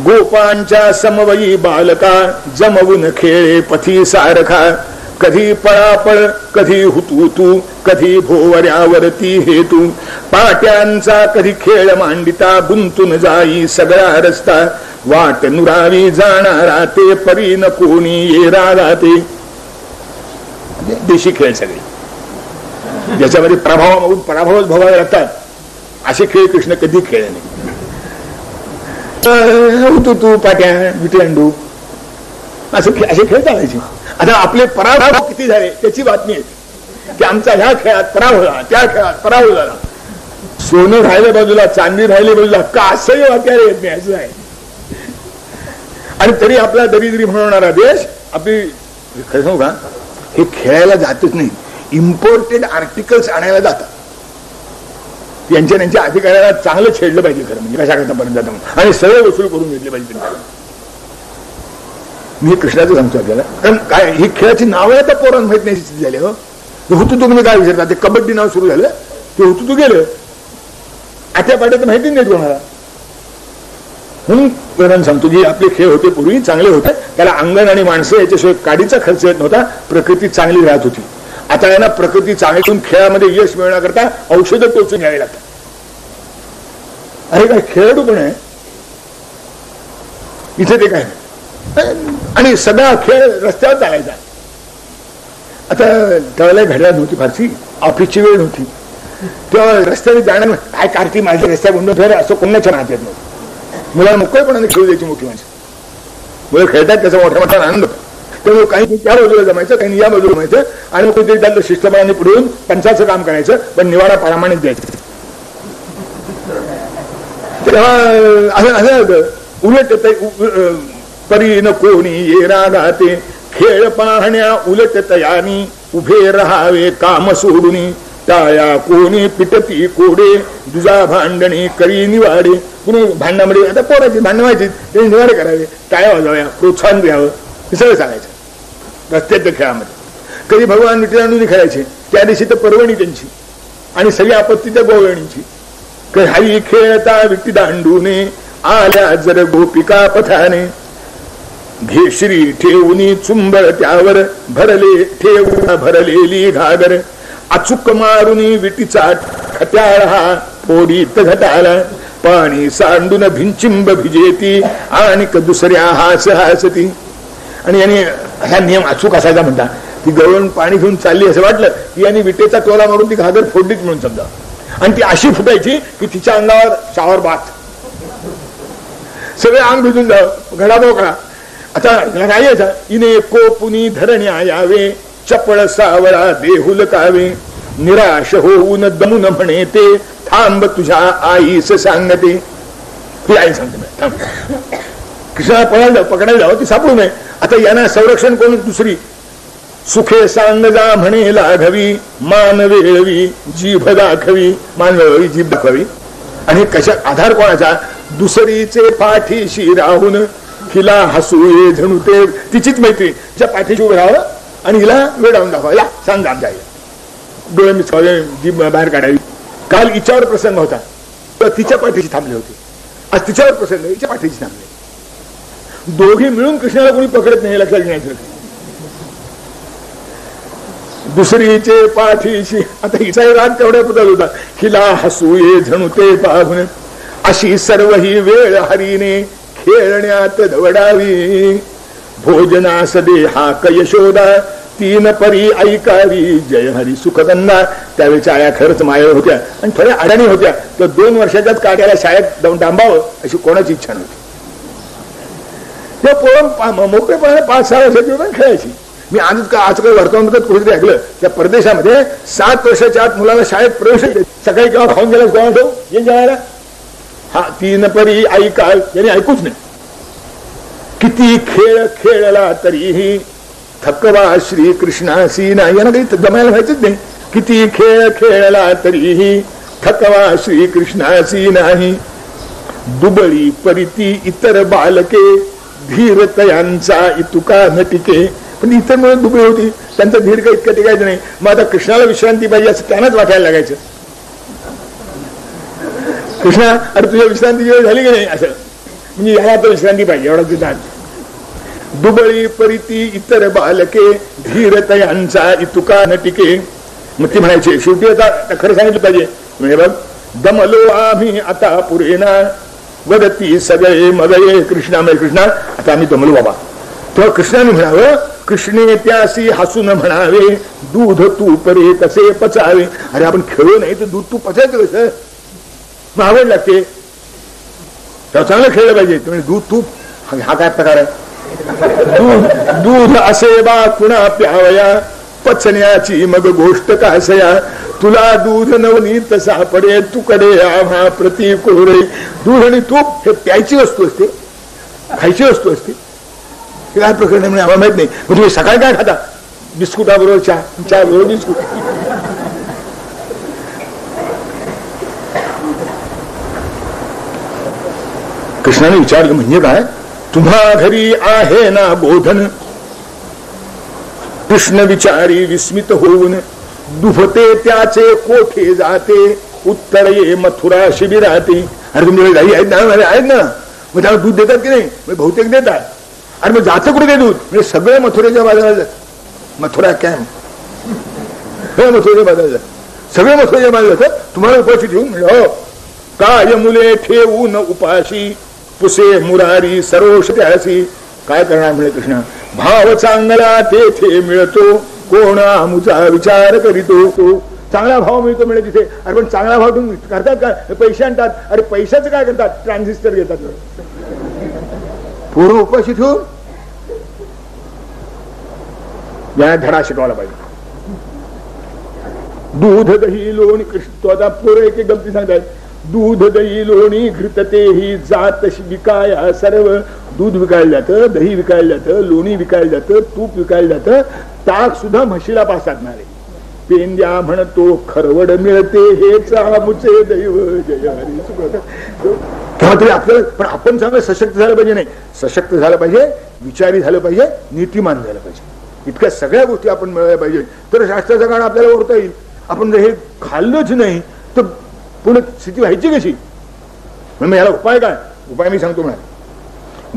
गोपांच्या समवयी बालका जमवून खेळे पथी सारखा कधी पळापळ कधी हुतुतू कधी भोवऱ्यावरती हेतू पाट्यांचा कधी खेळ मांडिता गुंतून जाई सगळा रस्ता वाट नुरावी जाणारा ते परी न कोणी येरा राहते. देशी खेळ सगळे ज्याच्यामध्ये प्रभावामागून पराभवच भोगावे लागतात असे खेळ कृष्ण कधी खेळले नाही. तू पाट्या विटंडू असे खेळ चालायचे. आता आपले पराभव किती झाले त्याची बातमी येते की आमचा ह्या खेळात पराभव झाला, त्या खेळात पराभव झाला. सोनं राहिलं बाजूला, चांदी राहिली बाजूला, का असंही वाक्याला येत नाही असं आहे. आणि तरी आपला दरिद्री म्हणणारा देश आपली खरं सांगू का हे खेळायला जातच नाही. इम्पोर्टेड आर्टिकल्स आणायला जातात. त्यांच्या अधिकाऱ्याला चांगलं छेडलं पाहिजे खरं म्हणजे कशा करतापर्यंत जातं आणि सगळे वसूल करून घेतले पाहिजे. मी कृष्णाचं सांगतो आपल्याला, कारण काय ही खेळाची नावं आता पोरांना माहित नाही स्थिती झाली. हो होतो तुम्ही काय विचारता, ते कबड्डी नाव सुरू झालं ते होतो तू गेलं आट्या पाट्यात माहिती नाही कोणाला. म्हणून पोरांना सांगतो की आपले खेळ होते पूर्वी चांगले होते. त्याला अंगण आणि माणसं याच्याशिवाय काडीचा खर्च येत नव्हता. प्रकृती चांगली राहत होती. आता यांना प्रकृती चांगली खेळामध्ये यश मिळण्याकरता औषधं टोचून घ्यावी लागतात. अरे काय खेळाडू पण आहे इथे ते काय आणि सगळा खेळ रस्त्यावर चालायचा. आता त्यावेळेला घड्याळ नव्हती फारशी, ऑफिसची वेळ नव्हती. तेव्हा रस्त्याने जाणार काय कार्ती माझ्या रस्त्या बंद ठेवले असं कोणाच्या राहत येत नव्हतं. मुलाला मोकळेपणाने खेळू द्यायची मोठी माणसं. मुलं खेळतात त्याचा मोठा मोठा आनंद. त्यामुळे काही त्या बाजूला जमायचं काही या बाजूला जमायचं आणि मग ते त्यांचं शिस्तपणाने पुढे येऊन पंचाचं काम करायचं पण निवाडा प्रामाणिक द्यायचं. तेव्हा असं उलट परी न कोणी येरा गाते खेळ पाहण्या उलट तयानी उभे राहावे काम सोडून टाळ्या कोणी पिटती कोडे दुजा भांडणी करी निवाडे. कुणी भांडणामध्ये आता पोराची भांडण व्हायची ते निवाडे करावे, टाळ्या वाजवाव्या, प्रोत्साहन द्यावं हे सगळं सांगायचं रस्त्याच्या खेळामध्ये. कधी भगवान विठ्ठलांनी खेळायचे त्या दिवशी तर पर्वणी त्यांची आणि सगळी आपत्ती त्या गोवणीची. हरी खेळता विट्टी दांडूने आल्या जर गोपिका पथाने घेश्री ठेवून चुंबळ त्यावर भरले ठेवून भरलेली घागर अचूक मारून विटीचा खट्याळ हा फोडीत घटाला पाणी सांडून भिंचिंब भिजेती आणि दुसऱ्या हास हासती. आणि याने हा नियम अचूक असायचा म्हणता ती गवळण पाणी घेऊन चालली असं वाटलं की यांनी विटेचा टोला मारून ती घागर फोडलीच म्हणून समजा. आणि ती अशी फुटायची की तिच्या अंगावर शावर बात सगळे अंग भिजून जावं घडा मोकळा. आता काय यायचा इने कोपुनी धरण्या यावे चपळ सावळा देहुल कावे निराश होऊन दमून म्हणे ते थांब तुझ्या आईस सांगते. ती आई सांगते थांब. कृष्णाला पळायला पकडायला जावं ती सापडू नये. आता यांना संरक्षण कोण दुसरी सुखे सांग जा म्हणे लाघवी मान वेळवी जीभ दाखवी मान वेळवी जीभ दाखवावी. आणि कशा आधार कोणाचा दुसरीचे पाठीशी राहून हिला हसू ये जणू ते तिचीच मैत्री तिच्या पाठीशी उभं राहावं आणि हिला वेळावून दाखवा या सांग आमच्या आईला डोळे मिचकावे जीभ बाहेर काढावी. काल हिच्यावर प्रसंग होता तर तिच्या पाठीशी थांबले होते. आज तिच्यावर प्रसंग हिच्या पाठीशी थांबले. दोघी मिळून कृष्णाला कोणी पकडत नाही लक्षात घेण्याचं. दुसरीचे पाठीशी. आता हिचाही राग तेवढ्या पुरत होता. हिला हसू ये जणू ते पाहून, अशी सर्व ही वेळ हरीने खेळण्यात दवडावी. भोजनास दे हाक यशोदा, तीन परी ऐकावी जय हरी सुखदंदा. त्यावेळेच्या आया खरंच माया होत्या आणि थोड्या अडाणी होत्या. तर 2 वर्षाच्याच काट्याला शाळेत जाऊन थांबावं अशी कोणाची इच्छा नव्हती. त्या पोरं मोकळेपणाने 5-6 वर्षाची होता खेळायची. मी आजकाल वर्तमानपत्रात कुठेतरी ऐकलं, त्या परदेशामध्ये 7 वर्षाच्या आत मुलाला शाळेत प्रवेश देत. सकाळी केव्हा खाऊन गेला कोणा ठेवू येईल जेवायला. हा तीन परी ऐकाल यांनी ऐकूच नाही. किती खेळ खेळला तरीही थकवा श्री कृष्णासी नाही. यांना काही जमायला व्हायचंच नाही. किती खेळ खेळला तरीही थकवा श्री कृष्णासी नाही. दुबळी परिती इतर बालके, धीरतयांचा इतुका न टिके. पण इतर मुळे दुबळी होती, त्यांचा धीर काही इतकं टिकायचं नाही. मग आता कृष्णाला विश्रांती पाहिजे असं त्यांनाच वाटायला लागायचं. कृष्णा अरे तुझ्या विश्रांती वेळ झाली की नाही असं, म्हणजे याला तर विश्रांती पाहिजे एवढा तिथं. दुबळी परिती इतर बालके, धीरतयांचा इतुका न टिके. मग ती म्हणायची शेवटी आता खरं सांगितलं पाहिजे. म्हणजे बघ, दमलो आम्ही आता पुरेना, वदती सगळे मगये कृष्णामय. कृष्णा आता आम्ही दमलो बाबा. तेव्हा कृष्णाने म्हणावं, कृष्णे त्यासी हसून म्हणावे, दूध तू परे कसे पचावे. अरे आपण खेळू नाही तर दूध तू पचायचं कसं, मग आवड लागते. तेव्हा चांगलं खेळलं पाहिजे. तुम्ही दूध तूप हा काय प्रकार आहे. दूध असे बा कुणा प्यावया, पचण्याची मग गोष्ट कासया. तुला दूध नवनीत सापडे, तुकडे आम्हा प्रतिकूळ. दूध आणि तूप हे प्यायची वस्तू असते, खायची वस्तू असते. काय प्रकरण म्हणजे आम्हाला माहित नाही. मग तुम्ही सकाळी काय खाता, बिस्कुटाबरोबर चहा बरोबर बिस्कुट. कृष्णाने विचारलं म्हणजे काय, तुम्हा घरी आहे ना बोधन. कृष्ण विचारी विस्मित होऊन, दुभते त्याचे कोठे जाते, उत्तर ये मथुरा शिबिराती. अरे तुमच्याकडे गाई आहेत ना, आहेत ना, मग त्याला दूध देतात की नाही. बहुतेक देतात. अरे मग जातं कुठे ते दूध, म्हणजे सगळे मथुरेच्या बाजारात. मथुरा काय मथुरेच्या बाजारात, सगळे मथुरेच्या बाजारात. तुम्हाला उपाशी ठेवून म्हणलं काय मुले ठेवून उपाशी, पुसे मुरारी सरोष त्यासी. काय करणार म्हणजे कृष्णा, भाव चांगला तेथे मिळतो, कोण आमुचा विचार करीतो. तो चांगला भाव मिळतो मिळेल तिथे. अरे पण चांगला भाव तुम्ही करतात का, पैसे आणतात. अरे पैशाचं काय करतात, ट्रान्झिस्टर घेतात. पूर्ण उपाशी ठेवून या धडा शिकवायला पाहिजे. दूध दही लोणी, कृष्ण तो आता पोरं एक गमती सांगतात. दूध दही लोणी घृतते ही जात विकाया सर्व. दूध विकायला जातं, दही विकायला जातं, लोणी विकायला जातं, तूप विकायला जातं, ताक सुद्धा म्हशीला पासाटणारे. पेंद्या म्हणतो खरवड मिळते, हेच आमुचे दैव जय हरी सुख. तेव्हा तरी आपल्याला, पण आपण चांगलं सशक्त झालं पाहिजे. नाही सशक्त झालं पाहिजे, विचारी झालं पाहिजे, नीतिमान झालं पाहिजे. इतक्या सगळ्या गोष्टी आपण मिळाल्या पाहिजे, तर शास्त्राचं गाणं आपल्याला ओढता येईल. आपण जर हे खाल्लंच नाही तर पुढे स्थिती व्हायची कशी. म्हणून याला उपाय काय, उपाय मी सांगतो म्हणा.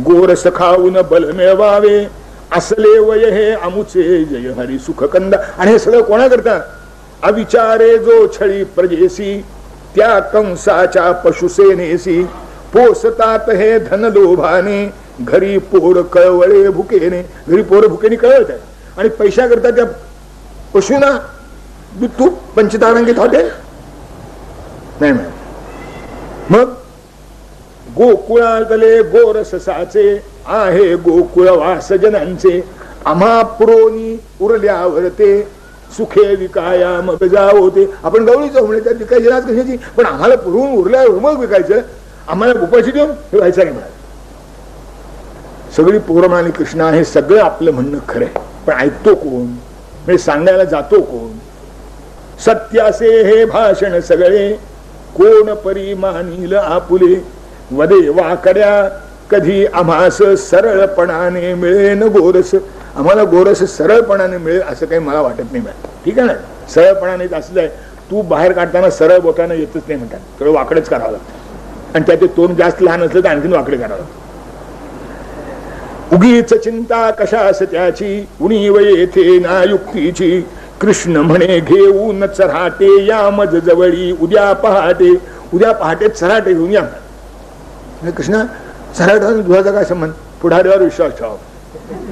गोरस खाऊन बल मिळवावे, असले वय हे अमुचे जय हरी सुखकंदा. आणि हे सगळं कोणा करता, अविचारे जो छळी प्रजेसी, त्या कंसाच्या पशुसेनेसी. पोसतात हे धन लोभाने, घरी पोर कळवळे भुकेने. घरी पोर भुकेने कळवत आहे आणि पैसा करता त्या पशुना दूध तूप पंचतारांकित होते नाही. मग गोकुळातले गोरससाचे आहे गोकुळ वास जनांचे. आम्हा पुरोनी उरल्यावर ते सुखे विकाया मग जावते. आपण गवळीच म्हणजे त्यात विकायची राज कशाची, पण आम्हाला पुरवून उरल्यावर मग विकायचं. आम्हाला उपाशी देऊन हे व्हायचं नाही म्हणाल. सगळी पोरं म्हणाली कृष्णा हे सगळं आपलं म्हणणं खरंय, पण ऐकतो कोण, म्हणजे सांगायला जातो कोण. सत्यासे हे भाषण सगळे, कोण परी मानील आपुले. वदे वाकड्या कधी आम्हास सरळपणाने मिळेन गोरस. आम्हाला गोरस सरळपणाने मिळेल असं काही मला वाटत नाही. ठीक आहे ना, सरळपणाने असलंय. तू बाहेर काढताना सरळ बोटानं येतच नाही म्हणतात, थोडं वाकडच करावं लागतं. आणि त्याचे तोंड जास्त लहान असलं तर आणखीन वाकडे करावं लागतं. उगीच चिंता कशास त्याची, उणीव येथे ना युक्तीची. कृष्ण म्हणे घेऊन चऱ्हाटे या मज जवळी उद्या पहाटे चऱ्हाटे घेऊन या. कृष्ण चऱ्हाटा दुधाचा काय संबंध? पुढाऱ्यावर विश्वास ठेवा.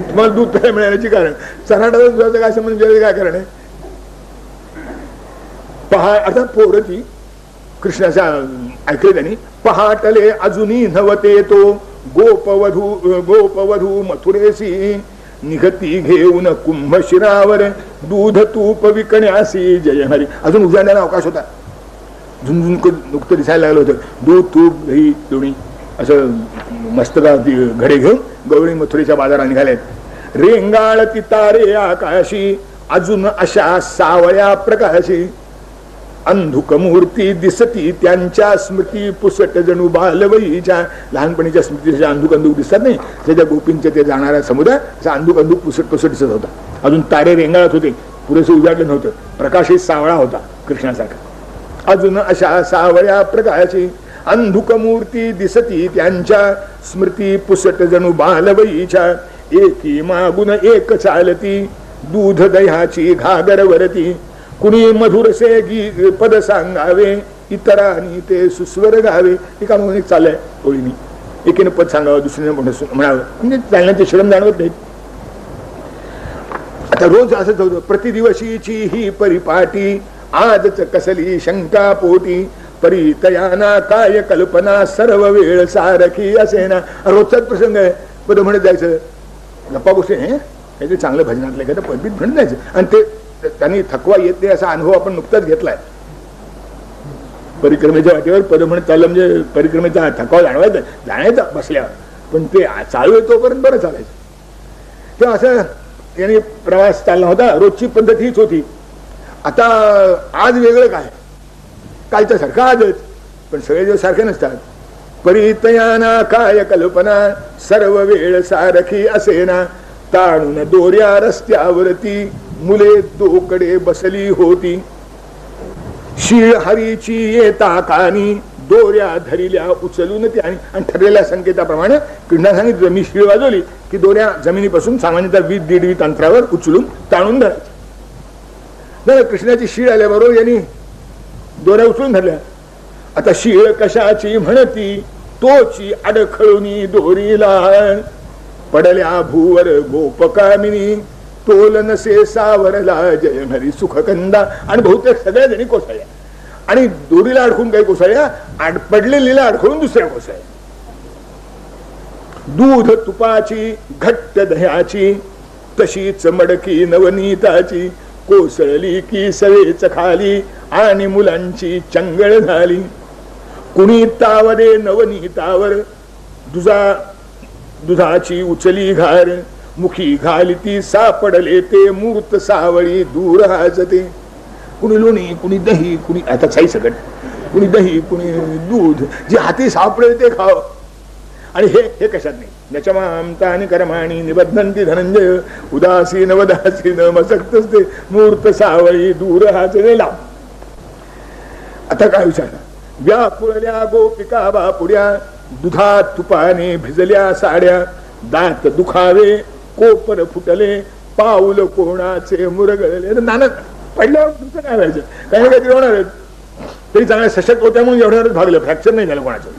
तुम्हाला दूध प्यायला मिळण्याची कारण चऱ्हाटाचा दुधाचा काय संबंध? काय कारण आहे? आता पोरं ती कृष्णाच्या ऐकले त्यांनी. पहाटले अजूनही नवते तो गोपवधू मथुरेसी निघती घेऊन कुंभ शिरावर दूध तूप विकण्यासी जय हरी. अजून उजाडण्याला अवकाश होता. झुंझुन नुकतं दिसायला लागलं होतं. दूध तूप दही दोन्ही असं मस्त घडे घेऊन गवळी मथुरेच्या बाजारात निघालेत. रेंगाळती तारे आकाशी अजून अशा सावळ्या प्रकाशी अंधुक मूर्ती दिसती त्यांच्या स्मृती पुसट जणू बालवयीच्या. लहानपणीच्या स्मृतीच्या अंधुक दिसतात नाही त्याच्या गोपींचे ते जाणारा समुदाय असा अंधुक पुसट दिसत होता. अजून तारे रेंगाळत होते. पुरेसे उजाडलं नव्हतं. प्रकाशित सावळा होता कृष्णासारखा. अजून अशा सावळ्या प्रकाशी अंधुक मूर्ती दिसती त्यांच्या स्मृती पुसट जणू बालवयीच्या. एकी मागून एक चालती दूध दह्याची घागरवरती. कुणी मधुरसे पद सांगावे इतरांनी ते सुस्वर गावे. एका म्हणून एक चाललंय ओळीनी. एकीनं पद सांगावं दुसरीने म्हणावं म्हणजे चालण्याचे श्रम जाणवत नाहीत. आता रोज असंच होतं. प्रतिदिवशीची ही परिपाटी आजच कसली शंका पोटी. परितयाना काय कल्पना सर्व वेळ सारखी असेना. रोजचाच प्रसंग आहे. पद म्हणत जायचं. गप्पा गोष्टी काहीतरी चांगलं भजनातलं काय तर पदबीत म्हणत जायचं. आणि ते त्यांनी थकवा येत नाही असा अनुभव आपण नुकताच घेतलाय. परिक्रमेच्या वाटेवर पद म्हणत चाललं म्हणजे परिक्रमेचा थकवा जाण्याचा बसल्यावर. पण ते चालू आहे तोपर्यंत बरं चालायचं. तेव्हा असं यांनी प्रवास चालला होता. रोजची पद्धत हीच होती. आता आज वेगळं काय? कालच्या सारखं आजच. पण सगळे दिवस सारखे नसतात. परितयाना काय कल्पना सर्व वेळ सारखी असेना. ताणून दोऱ्या रस्त्यावरती मुले दोकडे बसली होती. शीळ हरीची येता कानी दोऱ्या धरिल्या उचलून त्याने. आणि ठरलेल्या संकेताप्रमाणे कृष्णा सांगितलं मी शीळ वाजवली की दोऱ्या जमिनीपासून सामान्यतः 20-1.5 अंतरावर उचलून ताणून धरायच्या. कृष्णाची शीळ आल्याबरोबर यांनी दोऱ्या उचलून धरल्या. आता शीळ कशाची म्हणती तोची अडखळूनी दोरीला. पडल्या भूवर गोपकामिनी तोल नसे सावरला जय हरी सुखकंदा. आणि बहुतेक सगळ्या जणी कोसळल्या. आणि दोरीला अडकून काही कोसळल्या. पडलेलीला अडकळून दुसऱ्या कोसळल्या. दूध तुपाची घट्ट दह्याची तशीच मडकी नवनीताची. कोसळली की सवेच खाली आणि मुलांची चंगळ झाली. कुणी तावरे नवनीतावर दुधाची उचली घार. मुखी घालती सापडले ते मूर्त सावळी दूर हाजते. कुणी लोणी कुणी दही कुणी आता साई सकट कुणी दही कुणी दूध जे हाती सापडेल ते खाव. आणि हे कशात नाही. नचमामता आणि कर्माणी निबद्धंती धनंजय उदासीन वदासीन मसक्तच ते मूर्त सावळी दूर हाजते लाव. आता काय विचारला. व्याकुळल्या गोपिका बापुड्या दुधात तुपाने भिजल्या साड्या. दात दुखावे कोपर फुटले पाऊल कोणाचे मुरगळले. नाना पडल्यावर तुमचं काय व्हायचं? काही काहीतरी होणार. तरी चांगल्या सशक्त होत्या म्हणून एवढ्यावरच भागलं. फ्रॅक्चर नाही झालं कोणाचं.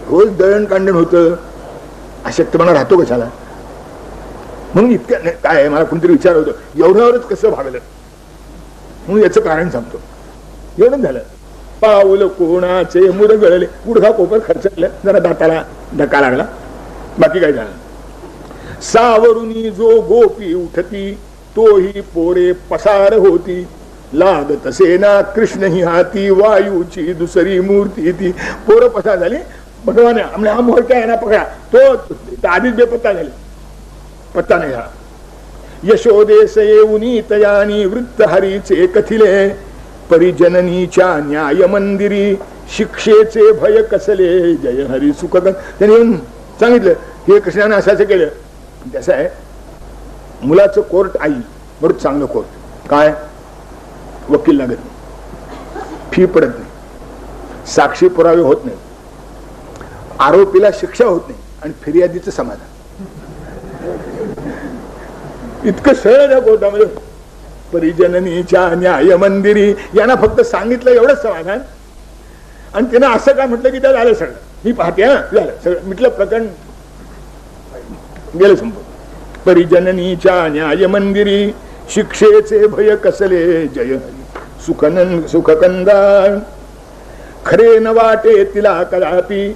रोज दळण कांडण होतं. अशक्तपणा राहतो कशाला? म्हणून इतक्या काय मला कोणतरी विचार होतं एवढ्यावरच कसं भागलं. म्हणून याचं कारण सांगतो. एवढंच झालं. पाऊल कोणाचे मुरगळले. गुडघा कोपर खर्चले. जरा दाताला धक्का लागला. बाकी काय झालं. सावरुनी जो गोपी उठती तोही पोरे पसार होती. लागत सेना कृष्ण ही हाती वायूची दुसरी मूर्ती ती. पोरं पसार झाली. भगवान हा मोहर आहे ना पकडा. तो आधीच बेपत्ता झाले. पत्ता नाही झाला. यशोदेस येऊनी तयानी वृत्त हरीचे कथिले. परिजननीच्या न्याय मंदिरी शिक्षेचे भय कसले जय हरी सुख. त्याने येऊन सांगितलं हे कृष्णाने असं केलं. कसं आहे मुलाचं कोर्ट आई बरोबर चांगलं कोर्ट. काय वकील लागत नाही. फी पडत नाही. साक्षी पुरावे होत नाही. आरोपीला शिक्षा होत नाही. आणि फिर्यादीचं समाधान. इतकं सरळ त्या कोर्टामध्ये. परिजननीच्या न्याय मंदिरी यांना फक्त सांगितलं एवढंच समाधान, आणि त्यानं असं काय म्हटलं की त्या झालं सगळं. मी पाहते हा, झालं सगळं म्हटलं, प्रकरण गेलं संपूर्ण. परिजननीच्या न्याय मंदिरी शिक्षेचे भय कसले जय सुखकंदा खरे न वाटे तिला कदापि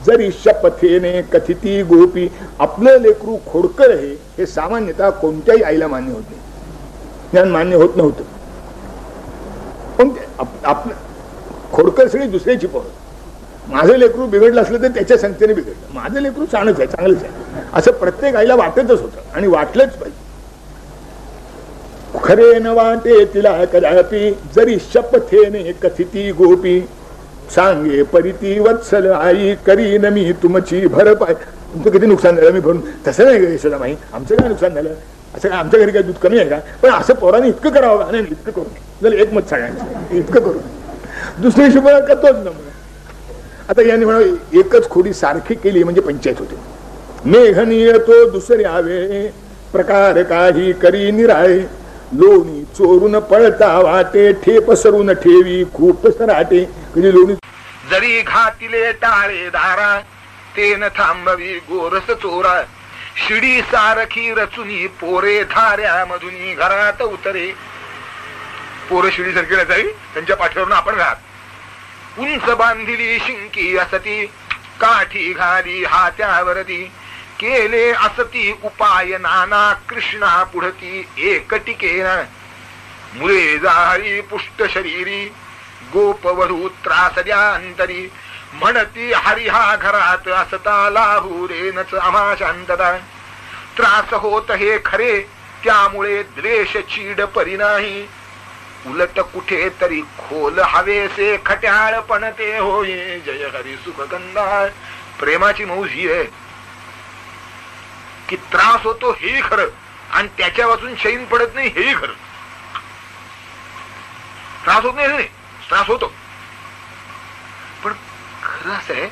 जरी शपथेने कथिती गोपी. आपलं लेकरू खोडकर आहे हे सामान्यतः कोणत्याही आईला मान्य होत नाही, ज्ञान मान्य होत नव्हतं. पण आपलं खोडकर सगळी दुसऱ्याची पोर. माझं लेकरू बिघडलं असलं तर त्याच्या संख्येने बिघडलं, माझं लेकरू चांगलंच आहे, चांगलंच आहे असं प्रत्येक आईला वाटतच होतं आणि वाटलंच पाहिजे. खरे न वाटे तिला कदापि जरी शपथेने कथिती गोपी सांगे परिती वत्सल आई करीन मी तुमची भरपाई. तुमचं किती नुकसान झालं मी भरून. तसं नाही ग यशोदा माई, आमचं काय नुकसान झालं, असं काय आमच्या घरी काय दूध कमी आहे का, पण असं पोराने इतकं करावं का, नाही इतकं करू जर एक मत सांगायचं इतकं करू, दुसऱ्या हिशोबाला करतोच ना. आता यांनी म्हणा एकच खोडी सारखी केली म्हणजे पंचायत होते. मेघनीय तो दुसरे आवे प्रकार काही करी निराळे लोणी चोरून पळता वाटे ठेप सरून ठेवी खूप सराटे. कधी लोणी जरी घातिले टाळे दारा तेन थांबवी गोरस चोरा शिडी सारखी रचुनी पोरे धाऱ्या मधुनी घरात उतरे. पोरं शिडी सारखी रचावी त्यांच्या पाठीवरून आपण घात उंच बांधिली शिंकी असती काठी घाली हात्यावरती केले असती उपाय नाना कृष्णा पुढती एकटिकेना मुळे जाळी पुष्ट शरीरी गोपवधू त्रासद्या अंतरी म्हणती हरिहा घरात असता लाहुरेनच आम्हा शांतता. त्रास होत हे खरे त्यामुळे द्वेष चीड परी नाही उलट कुठे तरी खोल हवेसे खट्याळ पण ते होये जय हरी सुखगंधा. प्रेमाची मौज ही आहे की त्रास होतो हेही खरं आणि त्याच्या वाचून शैन पडत नाही हेही खरं. त्रास होत नाही, त्रास होतो, पण खरं असं आहे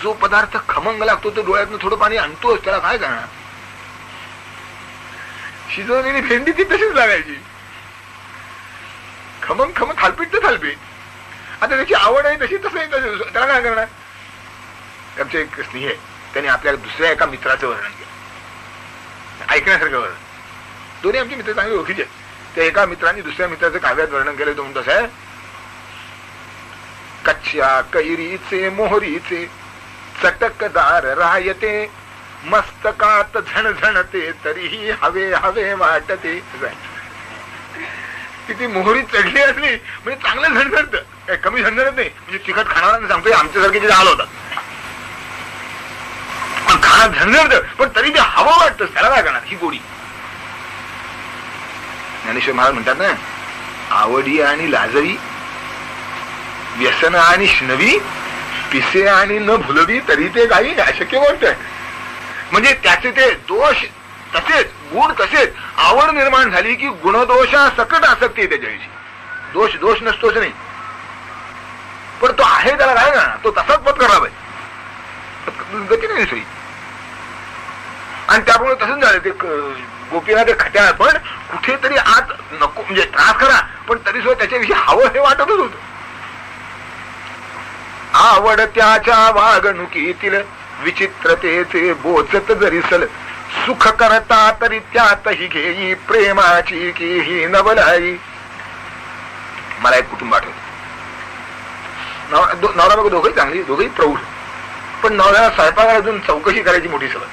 जो पदार्थ खमंग लागतो तो डोळ्यातनं थोडं पाणी आणतोच, त्याला काय करणार. शिजवलेली भेंडी ती तशीच लागायची, खमंग खमंग थालपीट तर थालपीट. आता त्याची आवड आहे तशी तसं त्याला काय करणार. आमचे एक स्नेही आहे त्यांनी आपल्या दुसऱ्या एका मित्राचं वर्णन केलं, ऐकण्यासारखं वर्णन. दोन्ही आमचे मित्र चांगले ओळखीचे. त्या एका मित्रांनी दुसऱ्या मित्राचं काव्यात वर्णन केलं. तो म्हणतो आहे कच्च्या कैरीचे मोहरीचे चटकदार रायते मस्तकात झणझणते तरीही हवे हवे वाटते. किती मोहरी चढली असली म्हणजे चांगलं झणझणत, काही कमी झणझणत नाही. म्हणजे तिखट खाणारा सांगतोय आमच्यासारखे जे आलं होतात पण खाण्यात झणझणत पण तरी ते हवं वाटतं, त्याला काय करणार. ही गोडी. ज्ञानेश्वर महाराज म्हणतात ना आवडी आणि लाजवी व्यसन आणि श्नवी पिसे आणि न भुलवी तरी ते काही अशक्य गोष्ट आहे. म्हणजे त्याचे ते दोष तसेच गुण तसेच आवड निर्माण झाली की गुणदोषा सकट आसक्ती आहे त्याच्याविषयी. दोष दोष नसतोच नाही पण तो आहे त्याला काय करणार, तो तसाच पत्करला पाहिजे, गती नाही दुसरी. आणि त्यामुळे तसंच झालं ते गोपीला ते खट्याळ पण कुठेतरी आत नको म्हणजे त्रास करा पण तरी सुद्धा त्याच्याविषयी हवं हे वाटतच होत. आवड त्याच्या वागणुकीतील विचित्रतेचे बोचत जरीसल सुख करता तरी त्यातही घेई प्रेमाची की ही नवलाई. मला एक कुटुंब आठवत. नवरा बघ दोघंही चांगली, दोघंही प्रौढ, पण नवऱ्याला स्वयंपाकाला अजून चौकशी करायची मोठी सवय.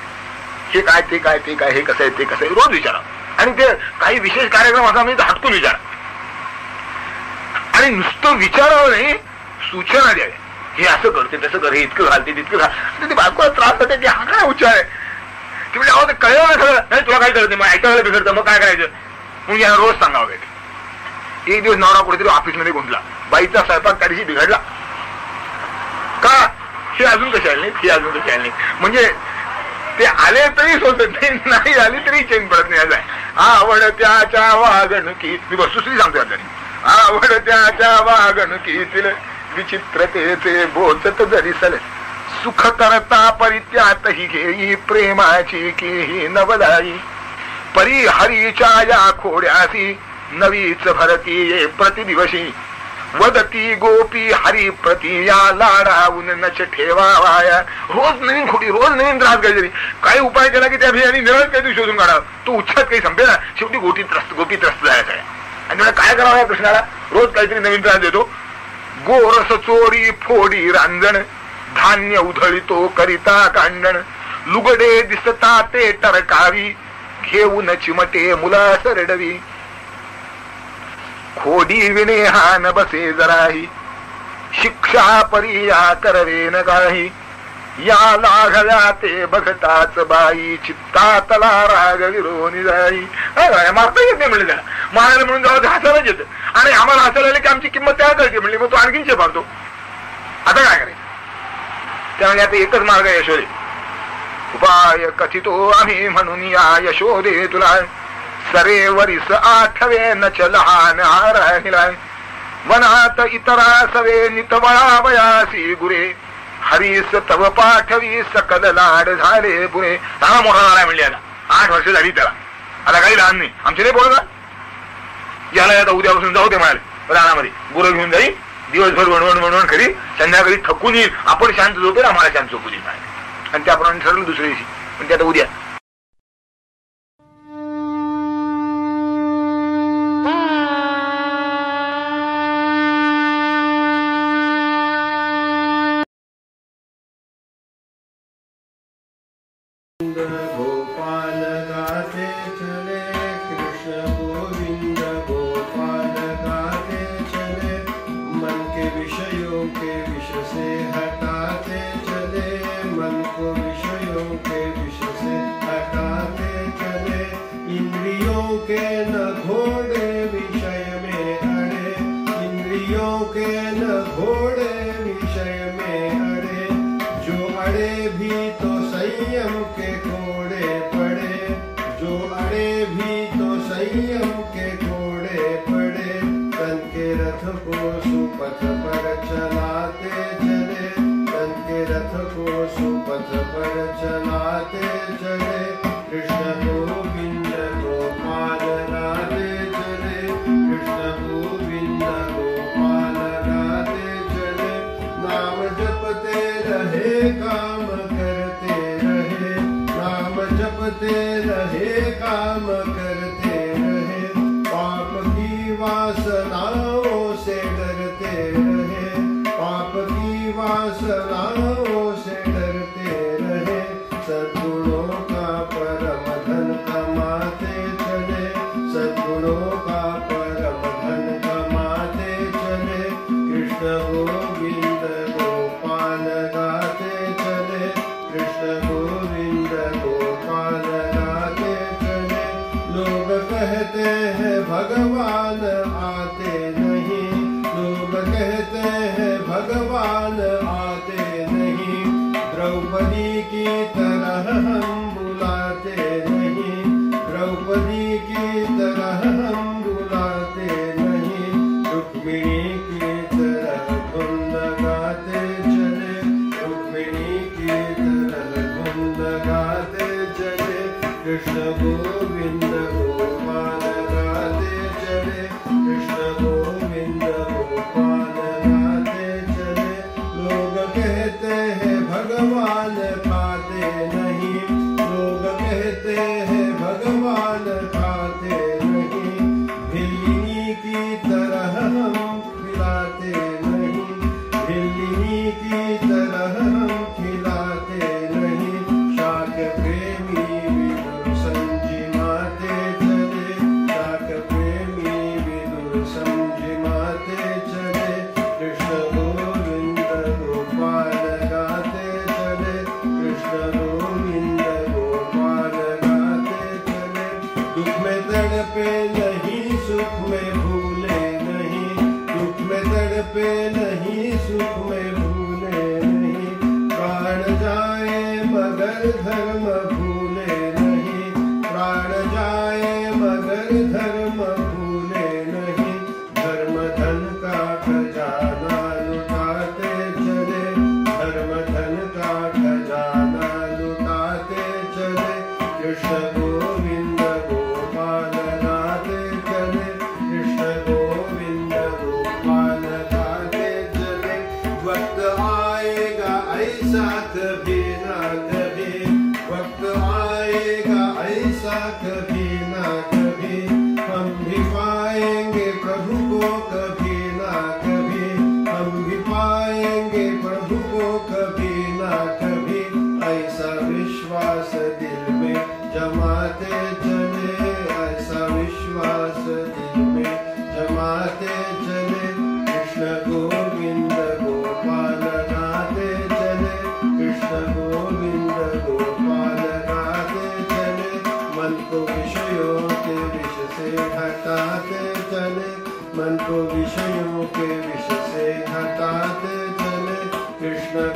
हे काय ते काय ते काय हे कसं आहे ते कसं आहे रोज विचारा. आणि ते काही विशेष कार्यक्रम असा म्हणजे हटकून विचारा. आणि नुसतं विचारावं नाही, सूचना द्याव्या. हे असं करते तसं कर, हे इतकं घालते तितकं घाल. ते बायकोला त्रास होते की हा काय उच्चार आहे. ते म्हणजे अहो ते कळलं ना सगळं, नाही तुला काय कळत नाही, मग ऐकायला बिघडतं, मग काय करायचं. म्हणून याला रोज सांगावं लागेल. एक दिवस नवरा कुठेतरी ऑफिसमध्ये गुंतला, बाईचा स्वयंपाक त्या दिवशी बिघडला. का हे अजून कशी आले नाही, हे अजून कशी आले नाही. म्हणजे ते आले तरी सोचत नाही, नाही आली तरी चैन पडत नाही. असं आहे. आवड त्याच्या वागणुकी, मी वस्तुस्थिती सांगतोय आता. आवड त्याच्या वागणुकीतील विचित्रतेचे बोचत जरी सल सुख करता परित्यातही घेई प्रेमाची की ही नवलाई. परी हरीच्या या खोड्यासी नवीच भरती ये प्रतिदिवशी वदती गोपी हरी प्रति या लाडावून नच ठेवावाया. रोज नवीन खोटी, रोज नवीन त्रास काहीतरी. काही उपाय केला की त्या भियानी निरळ काहीतरी शोधून काढा. तो उच्छाद काही संपेल ना, शेवटी गोपी त्रस्त जायचं आहे. आणि त्याला काय करावं या कृष्णाला? रोज काहीतरी नवीन त्रास देतो. गोरस चोरी फोडी रांजण धान्य उधळीतो करिता कांडण लुगडे दिसता ते टरकावी घेऊन चिमटे मुला सरडवी खोडी विणे हा न बसे जराही शिक्षा परिया करवे न काही या लाघव्या ते बघताच बाई चित्तातला राग विरोनी जाई. मारता येत नाही म्हणले त्याला. मारायला म्हणून जाऊ हसायलाच येतं आणि आम्हाला हसायला आले की आमची किंमत त्या कळते म्हणली. मग तो आणखीन मारतो. आता काय करायचं? त्यामुळे आता एकच मार्ग आहे यशोदे. उपाय कथितो आम्ही म्हणून या यशोदे तुला सरे वरिस आठवे नच लहान राहिला वनात इतरा सवे नितवळा वयासी गुरे हरीस तव पाठवी सकल लाड झाले पुरे. चांगला मोठा झाला म्हणले. आता 8 वर्ष झाली त्याला. आता काही लहान नाही. आमचे नाही बोलत याला आता उद्यापासून जाऊ दे म्हणाले रानामध्ये. गुरं घेऊन जाईल दिवसभर वणवण खरी संध्याकाळी थकून येईल. आपण शांत झोपेल आम्हाला शांत झोपू देईल आणि त्याप्रमाणे ठरलं दुसऱ्या दिवशी. पण ते आता उद्या गोपाल गाते चले कृष्ण गोविंद गोपाल गाते चले मन के विषयों के विष से हटाते चले मन को विषयों के विष से हटाते चले इंद्रियों के न घोड़े विषय में अड़े इंद्रियों के न घोड़े विषय में अड़े जो अड़े भी तो संयम के घोड़े पड़े जो अड़े भी तो संयम के घोड़े पड़े तन के रथ को सुपथ पर चलाते चले तन के रथ को सुपथ पर चलाते चले कृष्ण गोविंद गोपाल गाते चले कृष्ण गोविंद गोपाल गाते चले नाम जपते रहे काम जपते रहे काम करते रहे पाप की वासनाओं से डरते रहे पाप की वासनाओं से डरते रहे सद्गुणों का परम धन कमाते चले सद्गुणों का परम धन कमाते चले कृष्ण गोविंद गोपाल गाते चले कृष्ण गोविंद गोपाल गाते चले लोग कहते हैं भगवान आते नहीं लोग कहते हैं भगवान आते नहीं द्रौपदी की तरह हम बुलाते नहीं द्रौपदी की तरह हम बुलाते नहीं रुक्मिणी की तरह धुन गाते चले रुक्मिणी की तरह धुन गाते चले कृष्ण गोविंद गोपाल गाते चले कृष्ण गोविंद गोपाल गाते चले लोग कहते हैं भगवान खाते नहीं लोग कहते हैं भगवान खाते नहीं भिल्ली की तरह हम खिलाते नहीं भिल्ली की तरह हम खिलाते नहीं शाक प्रेमी विदुर संजिमाते चले शाक प्रेमी विदुर संजिमाते चले कृष्ण गोविंद गोपाल गाते चले कृष्ण गोविंद गोपाल गाते चले दुख में तड़पे नहीं सुख में भूले नहीं दुख में तड़पे नहीं सुख में भूले नहीं प्राण जाए मगर धर्म भूले नहीं प्राण जाए मगर धर्म भूले नहीं धर्म धन का खजाना लुटाते चले धर्म धन का खजाना लुटाते चले कृष्ण गोविंद वक्त आएगा ऐसा कभी ना कभी, वक्त आएगा ऐसा कभी ना कभी, हम भी पाएंगे प्रभु को कभी ना कभी, हम भी पाएंगे प्रभु को कभी ना कभी। ऐसा विश्वास दिल में जमाते चले, ऐसा विश्वास दिल में जमाते चले। कृष्ण गोविंद गोपाल गाते चले, कृष्ण गोविंद गोपाल गाते चले। मन को विषयों के विष से हटाते चले, मन को विषयों के विष से हटाते चले। कृष्ण